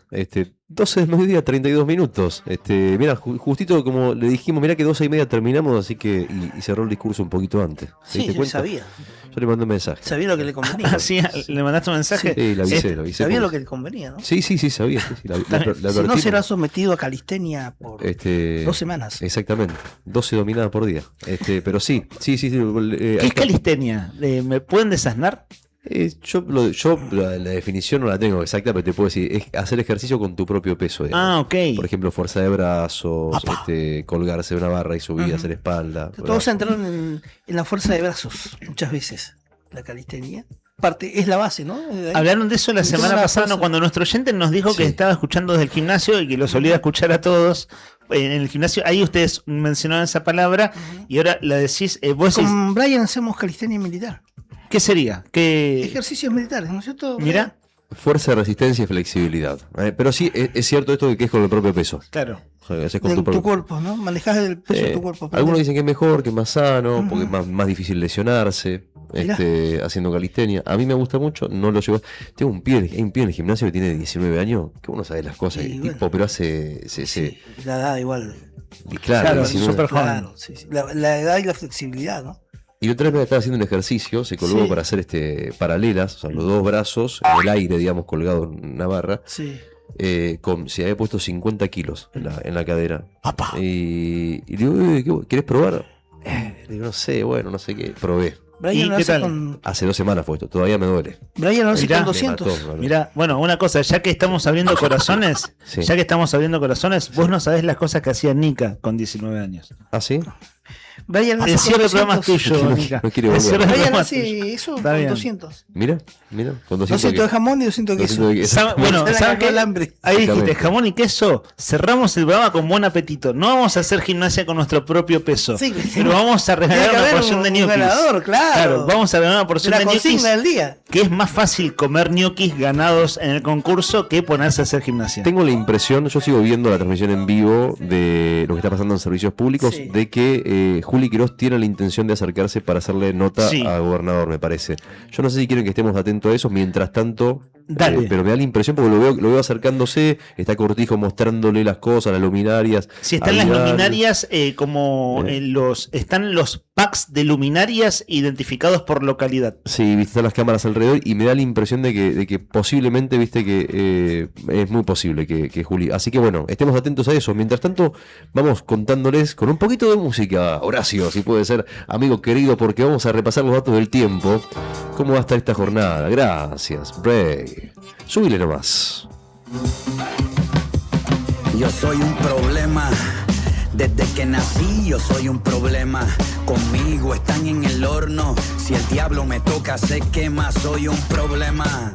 12 del mediodía, 32 minutos. Mira, justito como le dijimos, mira que 12:30 terminamos, así que y cerró el discurso un poquito antes. Sí, yo sabía. Yo le mandé un mensaje. Sabía lo que le convenía. ¿Ah, sí? ¿Le mandaste un mensaje? Sí, le avisé. Sabía lo que le convenía, ¿no? Sí, sabía. Sí, si no será sometido a calistenia por 2 semanas. Exactamente, 12 dominadas por día. Pero sí. ¿Qué es calistenia? ¿Me pueden desasnar? Yo la definición no la tengo exacta, pero te puedo decir, es hacer ejercicio con tu propio peso. Ok. Por ejemplo, fuerza de brazos, colgarse de una barra y subir, hacer espalda. Todos entraron en la fuerza de brazos muchas veces, la calistenia. Es la base, ¿no? Hablaron de eso la semana pasada, ¿no? Cuando nuestro oyente nos dijo que estaba escuchando desde el gimnasio y que los olía a escuchar a todos en el gimnasio. Ahí ustedes mencionaron esa palabra y ahora la decís. Vos con Brian hacemos calistenia militar. ¿Qué sería? Ejercicios militares, ¿no es cierto? Mira. Fuerza, resistencia y flexibilidad. Pero sí, es cierto esto de que es con el propio peso. Claro. O sea, haces con tu cuerpo, ¿no? Manejás el peso de tu cuerpo. Algunos dicen que es mejor, que es más sano, porque es más difícil lesionarse haciendo calistenia. A mí me gusta mucho, no lo llevo. Tengo un pie en el gimnasio que tiene 19 años, que uno sabe las cosas, pero hace... La edad igual. Y claro, súper joven. Claro, la edad y la flexibilidad, ¿no? Y otra vez estaba haciendo un ejercicio, se colgó para hacer paralelas, o sea, los 2 brazos en el aire, digamos, colgados en una barra. Sí. Se había puesto 50 kilos en la cadera. Y digo, ¿querés probar? Digo, no sé qué. Probé. Brian, ¿qué tal? Hace 2 semanas fue esto, todavía me duele. Brian lo hace con 200. Mirá, bueno, una cosa, ya que estamos abriendo corazones, vos no sabés las cosas que hacía Nika con 19 años. ¿Ah, sí? Brian el cierre del programa es tuyo, Nika. No quiere volver. Brian hace eso con 200. Mira, con 200 de jamón y 200 de queso. Bueno, ¿sabes qué? Ahí dijiste, jamón y queso, cerramos el programa con buen apetito. No vamos a hacer gimnasia con nuestro propio peso, pero vamos a regalar una porción de ñoquis. Claro, vamos a regalar una porción de ñoquis. Del día. Que es más fácil comer ñoquis ganados en el concurso que ponerse a hacer gimnasia. Tengo la impresión, yo sigo viendo la transmisión en vivo de lo que está pasando en servicios públicos, de que Juli Quirós tiene la intención de acercarse para hacerle nota a gobernador, me parece. Yo no sé si quieren que estemos atentos a eso, mientras tanto, pero me da la impresión porque lo veo acercándose, está Cortijo mostrándole las cosas, las luminarias. Sí, están las luminarias están los packs de luminarias identificados por localidad. Sí, viste, están las cámaras alrededor y me da la impresión de que posiblemente, viste, que es muy posible que Juli. Así que bueno, estemos atentos a eso. Mientras tanto, vamos contándoles con un poquito de música, Horacio, si puede ser, amigo querido, porque vamos a repasar los datos del tiempo. ¿Cómo va a estar esta jornada? Gracias, Bray. Súbile nomás. Yo soy un problema. Desde que nací yo soy un problema. Conmigo están en el horno. Si el diablo me toca se quema. Soy un problema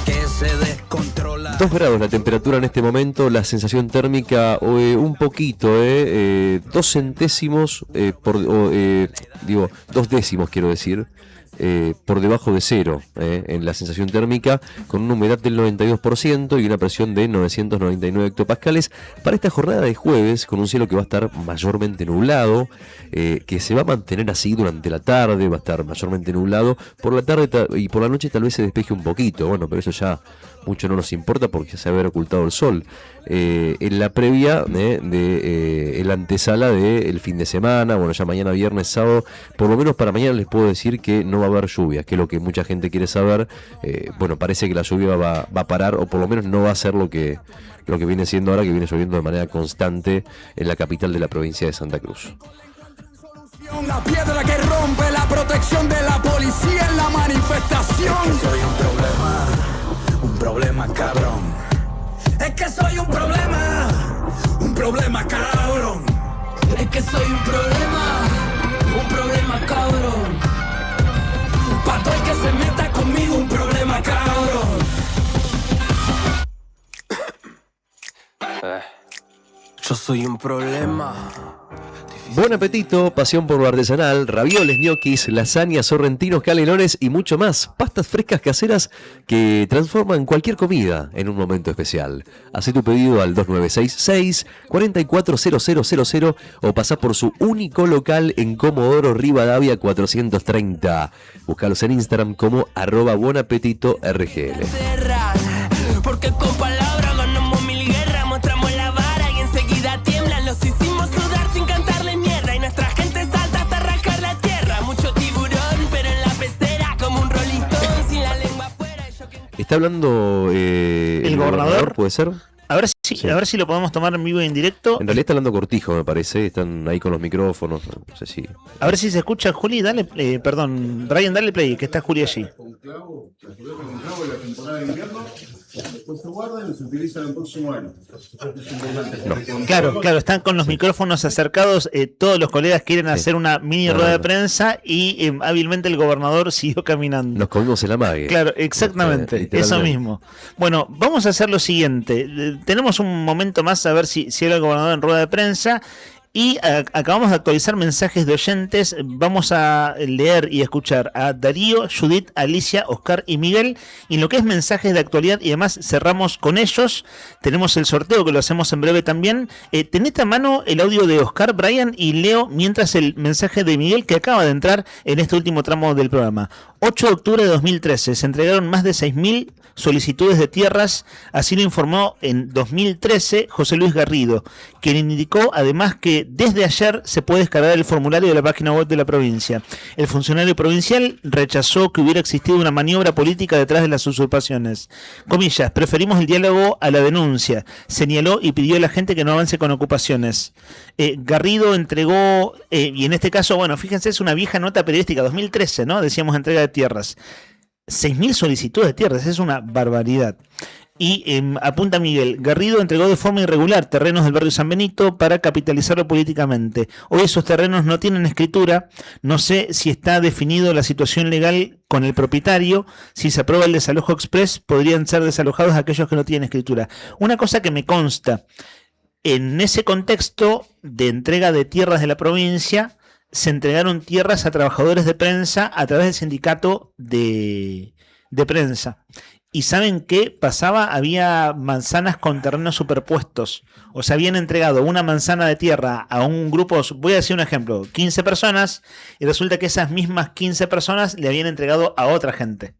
que se descontrola. 2 grados la temperatura en este momento. La sensación térmica un poquito 2 centésimos 2 décimos quiero decir, por debajo de 0 en la sensación térmica, con una humedad del 92% y una presión de 999 hectopascales para esta jornada de jueves, con un cielo que va a estar mayormente nublado, que se va a mantener así durante la tarde, va a estar mayormente nublado por la tarde y por la noche tal vez se despeje un poquito, bueno, pero eso ya mucho no nos importa porque ya se va a haber ocultado el sol. En la previa en la antesala del fin de semana, bueno, ya mañana viernes, sábado, por lo menos para mañana les puedo decir que no va a haber lluvias, que es lo que mucha gente quiere saber. Bueno, parece que la lluvia va a parar, o por lo menos no va a ser lo que viene siendo ahora, que viene lloviendo de manera constante en la capital de la provincia de Santa Cruz. La piedra que rompe la protección de la policía en la manifestación. Es que soy un problema cabrón. Es que soy un problema cabrón. Es que soy un problema cabrón. Pa' todo el que se meta conmigo, un problema cabrón. soy un problema. Buen apetito, pasión por lo artesanal, ravioles, ñoquis, lasañas, sorrentinos, canelones y mucho más. Pastas frescas caseras que transforman cualquier comida en un momento especial. Haz tu pedido al 2966-440000 o pasá por su único local en Comodoro Rivadavia 430. Búscalos en Instagram como @buenapetito_rgl. Porque con palabras ganamos 1000 guerras, mostramos la vara y enseguida tiemblan. Los hicimos sudar sin cantarle mierda y nuestra gente salta hasta arrancar la tierra. Mucho tiburón, pero en la pecera como un Rolling Stone sin la lengua afuera. ¿Está hablando el gobernador? ¿Puede ser? A ver si lo podemos tomar en vivo y en directo. En realidad está hablando Cortijo, me parece. Están ahí con los micrófonos. No sé si. A ver si se escucha. Juli, dale, perdón, Brian, dale play, que está Juli allí. La temporada de invierno, después se guardan y se utilizan el próximo año. Claro, están con los micrófonos acercados. Todos los colegas quieren hacer una mini rueda de prensa y hábilmente el gobernador siguió caminando. Nos comimos el amague. Claro, exactamente, eso mismo. Bueno, vamos a hacer lo siguiente. Tenemos un momento más a ver si era el gobernador en rueda de prensa. Y acabamos de actualizar mensajes de oyentes. Vamos a leer y escuchar a Darío, Judith, Alicia, Oscar y Miguel. Y en lo que es mensajes de actualidad y demás, cerramos con ellos. Tenemos el sorteo que lo hacemos en breve también. Tened a mano el audio de Oscar, Brian y Leo, mientras el mensaje de Miguel que acaba de entrar en este último tramo del programa. 8 de octubre de 2013 se entregaron más de 6.000 solicitudes de tierras, así lo informó en 2013 José Luis Garrido, quien indicó además que desde ayer se puede descargar el formulario de la página web de la provincia. El funcionario provincial rechazó que hubiera existido una maniobra política detrás de las usurpaciones. Comillas, preferimos el diálogo a la denuncia, señaló y pidió a la gente que no avance con ocupaciones. Garrido entregó, y en este caso, bueno, fíjense, es una vieja nota periodística, 2013, ¿no? Decíamos entrega de tierras. 6.000 solicitudes de tierras, es una barbaridad. Y apunta Miguel, Garrido entregó de forma irregular terrenos del barrio San Benito para capitalizarlo políticamente. Hoy esos terrenos no tienen escritura, no sé si está definido la situación legal con el propietario, si se aprueba el desalojo express podrían ser desalojados aquellos que no tienen escritura. Una cosa que me consta, en ese contexto de entrega de tierras de la provincia, se entregaron tierras a trabajadores de prensa a través del sindicato de prensa. ¿Y saben qué pasaba? Había manzanas con terrenos superpuestos. O sea, habían entregado una manzana de tierra a un grupo, voy a decir un ejemplo, 15 personas, y resulta que esas mismas 15 personas le habían entregado a otra gente.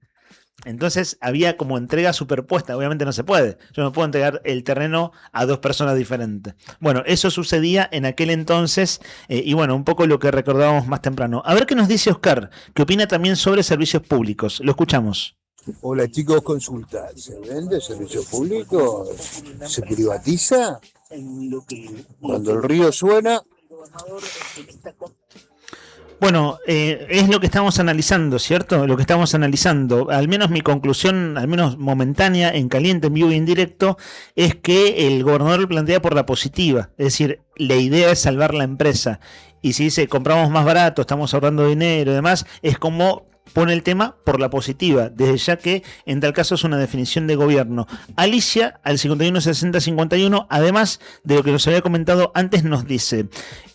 Entonces había como entrega superpuesta. Obviamente no se puede. Yo no puedo entregar el terreno a dos personas diferentes. Bueno, eso sucedía en aquel entonces y bueno, un poco lo que recordábamos más temprano. A ver qué nos dice Oscar, que opina también sobre servicios públicos. Lo escuchamos. Hola chicos, consulta. ¿Se vende servicio público? ¿Se privatiza? Cuando el río suena... Bueno, es lo que estamos analizando, ¿cierto? Lo que estamos analizando, al menos mi conclusión, al menos momentánea, en caliente, en vivo y en directo, es que el gobernador lo plantea por la positiva. Es decir, la idea es salvar la empresa. Y si dice, compramos más barato, estamos ahorrando dinero y demás, es como pone el tema por la positiva, desde ya que en tal caso es una definición de gobierno. Alicia, al 516051, además de lo que nos había comentado antes, nos dice...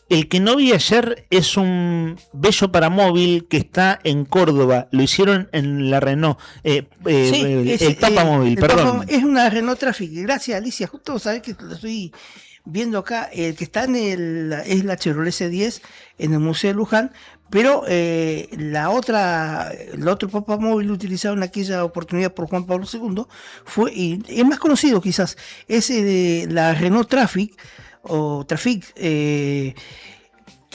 El que no vi ayer es un bello paramóvil que está en Córdoba. Lo hicieron en la Renault. El Papamóvil, perdón. Es una Renault Traffic. Gracias, Alicia. Justo sabés que lo estoy viendo acá. El que está es la Chevrolet C10 en el Museo de Luján. Pero el otro Papamóvil utilizado en aquella oportunidad por Juan Pablo II fue, y es más conocido quizás, es la Renault Traffic. O Trafic, este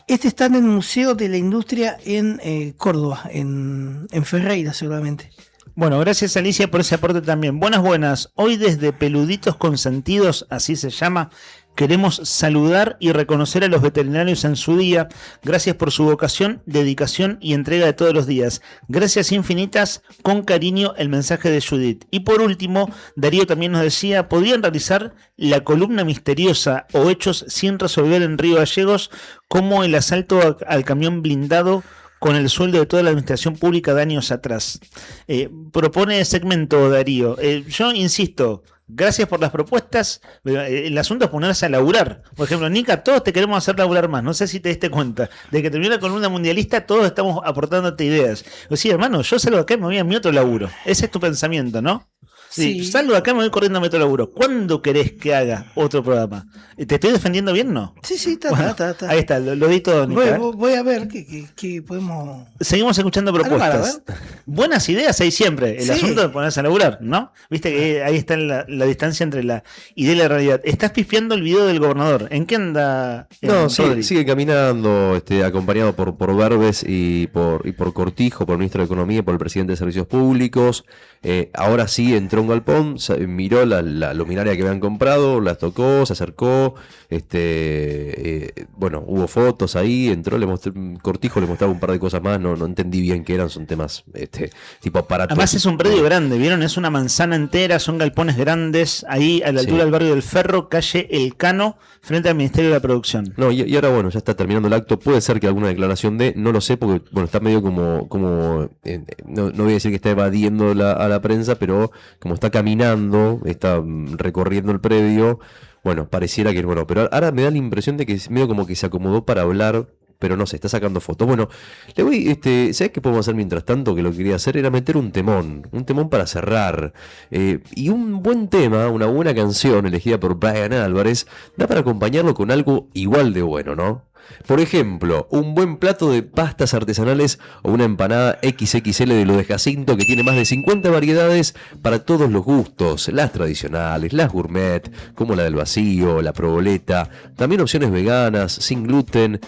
está en el Museo de la Industria en Córdoba, en Ferreira seguramente. Bueno, gracias Alicia por ese aporte también. Buenas. Hoy desde Peluditos Consentidos, así se llama, queremos saludar y reconocer a los veterinarios en su día. Gracias por su vocación, dedicación y entrega de todos los días. Gracias infinitas, con cariño, el mensaje de Judith. Y por último, Darío también nos decía, ¿podrían realizar la columna misteriosa o hechos sin resolver en Río Gallegos, como el asalto al camión blindado con el sueldo de toda la administración pública de años atrás. Propone segmento Darío. Yo insisto, gracias por las propuestas, pero el asunto es ponerse a laburar. Por ejemplo, Nica, todos te queremos hacer laburar más. No sé si te diste cuenta. De que terminó la columna mundialista, todos estamos aportándote ideas. O sea, hermano, yo salgo de acá y me voy a mi otro laburo. Ese es tu pensamiento, ¿no? Sí. Salgo de acá y me voy corriendo a mi otro laburo. ¿Cuándo querés que haga otro programa? ¿Te estoy defendiendo bien, no? Sí, está. Ahí está, lo di todo, Nica. Voy a ver qué podemos... Seguimos escuchando propuestas. Buenas ideas hay siempre. El asunto de ponerse a laburar, ¿no? Viste que ahí está la distancia entre la idea y la realidad. Estás pispeando el video del gobernador. ¿En qué anda? No, sigue caminando, acompañado por Verbes y por Cortijo, por el ministro de Economía y por el presidente de Servicios Públicos. Ahora sí entró un galpón, miró la luminaria que habían comprado, las tocó, se acercó. Bueno, hubo fotos ahí, entró, Cortijo le mostraba un par de cosas más, no entendí bien qué eran, son temas tipo aparatos. Además es un predio grande, ¿vieron? Es una manzana entera, son galpones grandes, ahí a la altura del barrio del Ferro, calle El Cano, frente al Ministerio de la Producción. No, y ahora bueno, ya está terminando el acto, puede ser que alguna declaración no lo sé, porque bueno, está medio como no voy a decir que está evadiendo a la prensa, pero como está caminando, está recorriendo el predio, bueno, pareciera que bueno, pero ahora me da la impresión de que es medio como que se acomodó para hablar, pero no sé, está sacando fotos. Bueno, le voy, ¿sabes qué podemos hacer mientras tanto? Que lo que quería hacer era meter un temón para cerrar. Y un buen tema, una buena canción elegida por Brian Álvarez, da para acompañarlo con algo igual de bueno, ¿no? Por ejemplo, un buen plato de pastas artesanales o una empanada XXL de lo de Jacinto que tiene más de 50 variedades para todos los gustos, las tradicionales, las gourmet, como la del vacío, la proboleta, también opciones veganas, sin gluten.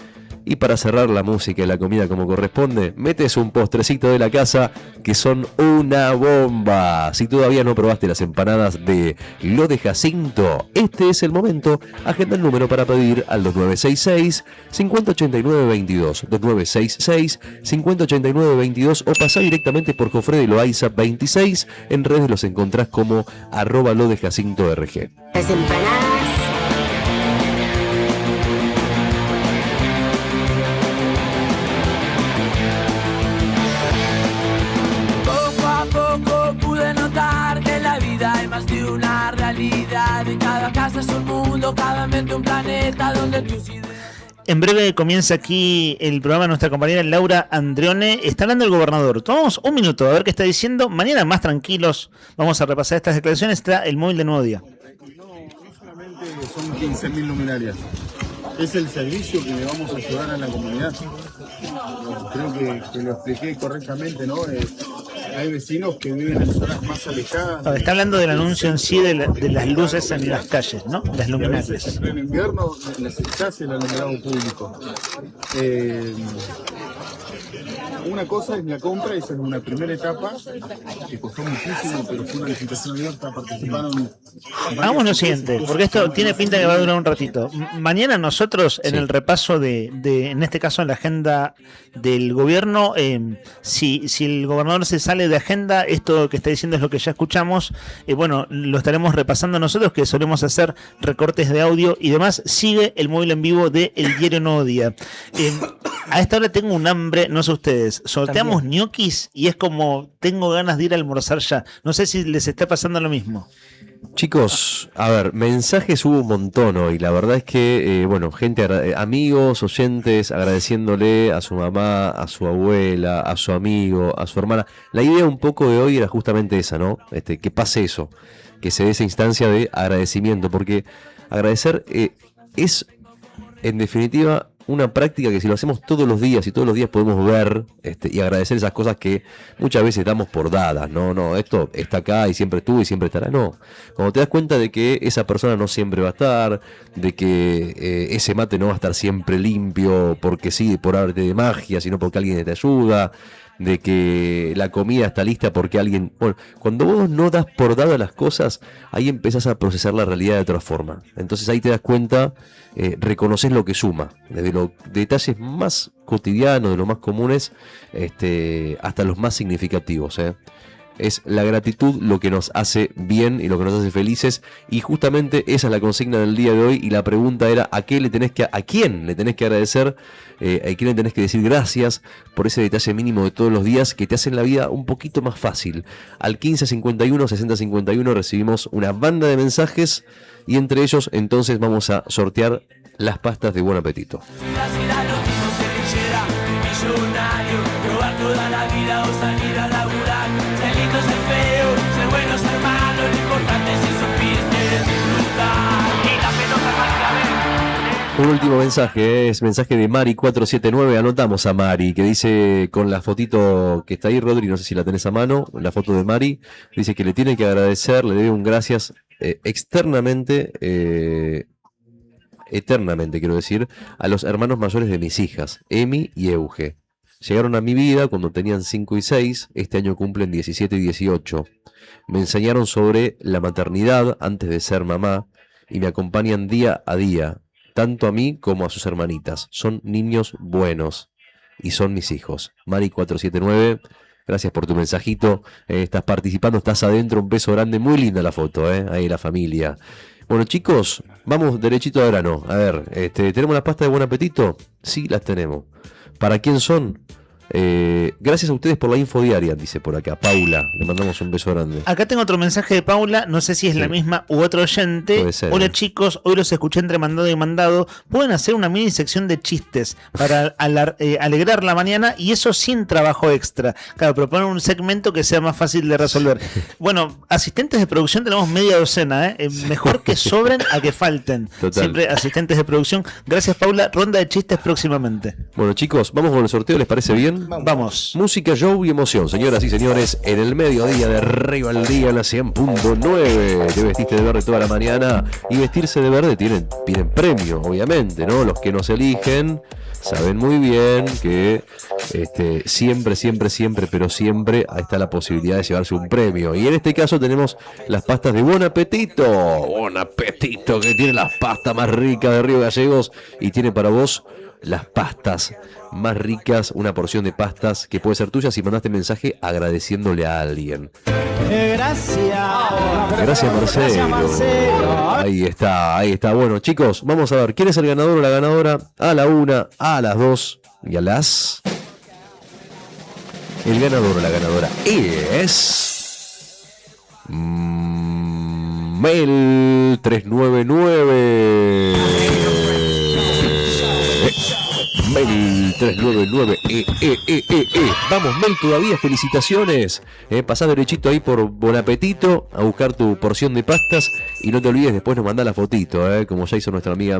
Y para cerrar la música y la comida como corresponde, metes un postrecito de la casa que son una bomba. Si todavía no probaste las empanadas de Lo de Jacinto, este es el momento. Agenda el número para pedir al 2966-5089-22, 2966-5089-22 o pasá directamente por Jofre de Loaiza 26. En redes los encontrás como @LoDeJacintoRG. Las empanadas. De una realidad, en cada casa es un mundo, cada mente un planeta donde tus ideas... En breve comienza aquí el programa de nuestra compañera Laura Andreone. Está hablando el gobernador. Tomamos un minuto a ver qué está diciendo. Mañana más tranquilos vamos a repasar estas declaraciones. Está el móvil de Nuevo Día. No solamente son 15.000 luminarias. Es el servicio que le vamos a ayudar a la comunidad. Creo que lo expliqué correctamente, ¿no? Hay vecinos que viven en zonas más alejadas. Está hablando del anuncio en sí de las luces en las calles, ¿no? Las luminarias. En invierno necesitas el alumbrado público. Una cosa es la compra, esa es una primera etapa que costó muchísimo, pero fue una licitación abierta, participaron. Hagamos lo siguiente, porque esto tiene pinta que va a durar un ratito. Mañana nosotros en el repaso en este caso en la agenda del gobierno, si el gobernador se sale de agenda, esto que está diciendo es lo que ya escuchamos, bueno, lo estaremos repasando nosotros, que solemos hacer recortes de audio y demás. Sigue el móvil en vivo de El Diario Nuevo Día. A esta hora tengo un hambre, no sé ustedes. Sorteamos ñoquis y es como tengo ganas de ir a almorzar ya. No sé si les está pasando lo mismo. Chicos, a ver, mensajes hubo un montón hoy. La verdad es que, bueno, gente, amigos, oyentes, agradeciéndole a su mamá, a su abuela, a su amigo, a su hermana. La idea un poco de hoy era justamente esa, ¿no? Que pase eso, que se dé esa instancia de agradecimiento, porque agradecer es, en definitiva, una práctica que si lo hacemos todos los días y todos los días podemos ver y agradecer esas cosas que muchas veces damos por dadas. No, esto está acá y siempre estuvo y siempre estará. No, cuando te das cuenta de que esa persona no siempre va a estar, de que ese mate no va a estar siempre limpio porque sí, por arte de magia, sino porque alguien te ayuda, de que la comida está lista porque alguien... Bueno, cuando vos no das por dado las cosas, ahí empezás a procesar la realidad de otra forma. Entonces ahí te das cuenta, reconoces lo que suma, desde los detalles más cotidianos, de los más comunes, hasta los más significativos. Es la gratitud lo que nos hace bien y lo que nos hace felices. Y justamente esa es la consigna del día de hoy. Y la pregunta era: ¿a quién le tenés que agradecer? ¿A quién le tenés que decir gracias por ese detalle mínimo de todos los días que te hacen la vida un poquito más fácil? Al 1551 6051 recibimos una banda de mensajes y entre ellos entonces vamos a sortear las pastas de Buen Apetito. Un último mensaje, es mensaje de Mari479, anotamos a Mari, que dice con la fotito que está ahí, Rodri, no sé si la tenés a mano, la foto de Mari, dice que le tiene que agradecer, le debe un gracias eternamente quiero decir, a los hermanos mayores de mis hijas, Emi y Euge. Llegaron a mi vida cuando tenían 5 y 6, este año cumplen 17 y 18. Me enseñaron sobre la maternidad antes de ser mamá y me acompañan día a día, tanto a mí como a sus hermanitas. Son niños buenos y son mis hijos. Mari479, gracias por tu mensajito. Estás participando, estás adentro, un beso grande, muy linda la foto, ahí la familia. Bueno, chicos, vamos derechito al grano. A ver, ¿tenemos las pastas de Buen Apetito? Sí, las tenemos. ¿Para quién son? Gracias a ustedes por la info diaria, dice por acá Paula, le mandamos un beso grande. Acá tengo otro mensaje de Paula, no sé si es la misma u otro oyente. Puede ser. Hola chicos, hoy los escuché entre mandado y mandado. Pueden hacer una mini sección de chistes para alegrar la mañana y eso sin trabajo extra. Claro, proponen un segmento que sea más fácil de resolver. Bueno, asistentes de producción tenemos media docena, mejor que sobren a que falten. Total. Siempre asistentes de producción. Gracias Paula, ronda de chistes próximamente. Bueno chicos, vamos con el sorteo, ¿les parece bien? Vamos. Música, show y emoción, señoras y señores, en el mediodía de Arriba al Día, la 100.9. Te vestiste de verde toda la mañana y vestirse de verde tienen premio, obviamente, ¿no? Los que nos eligen saben muy bien que siempre, pero siempre ahí está la posibilidad de llevarse un premio. Y en este caso tenemos las pastas de Buen Apetito. Buen Apetito, que tiene las pastas más ricas de Río Gallegos y tiene para vos las pastas más ricas, una porción de pastas que puede ser tuya si mandaste mensaje agradeciéndole a alguien. Gracias Marcelo. Ahí está. Bueno chicos, vamos a ver quién es el ganador o la ganadora a la 1, a las 2 y a las... El ganador o la ganadora es... Mel 399. Mel 399. Vamos, Mel, todavía felicitaciones. Pasá derechito ahí por Buen Apetito a buscar tu porción de pastas. Y no te olvides, después nos mandá la fotito, como ya hizo nuestra amiga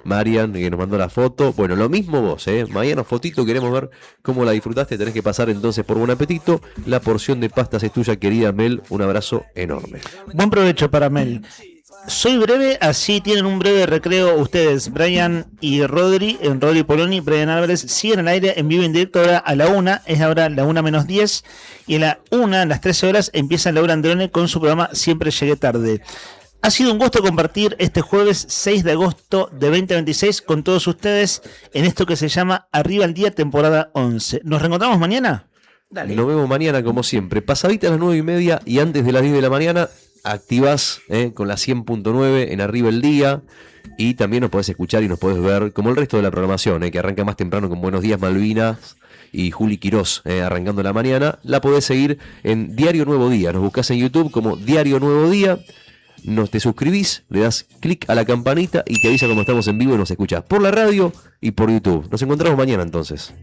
Marian, que nos mandó la foto. Bueno, lo mismo vos, mañana fotito, queremos ver cómo la disfrutaste. Tenés que pasar entonces por Buen Apetito. La porción de pastas es tuya, querida Mel. Un abrazo enorme. Buen provecho para Mel. Soy breve, así tienen un breve recreo ustedes, Brian y Rodri Poloni, Brian Álvarez, siguen al aire en vivo en directo ahora a la 1, es ahora la 1:10, y a la 1, a las 13 horas, empieza Laura Androne con su programa Siempre Llegué Tarde. Ha sido un gusto compartir este jueves 6 de agosto de 2026 con todos ustedes en esto que se llama Arriba al Día, temporada 11. ¿Nos reencontramos mañana? Dale. Nos vemos mañana como siempre, pasadita a las 9:30 y antes de las 10 de la mañana. Activás con la 100.9 en Arriba el Día y también nos podés escuchar y nos podés ver como el resto de la programación que arranca más temprano con Buenos Días Malvinas y Juli Quirós arrancando la mañana. La podés seguir en Diario Nuevo Día, nos buscás en YouTube como Diario Nuevo Día, te suscribís, le das clic a la campanita y te avisa cuando estamos en vivo y nos escuchás por la radio y por YouTube. Nos encontramos mañana entonces.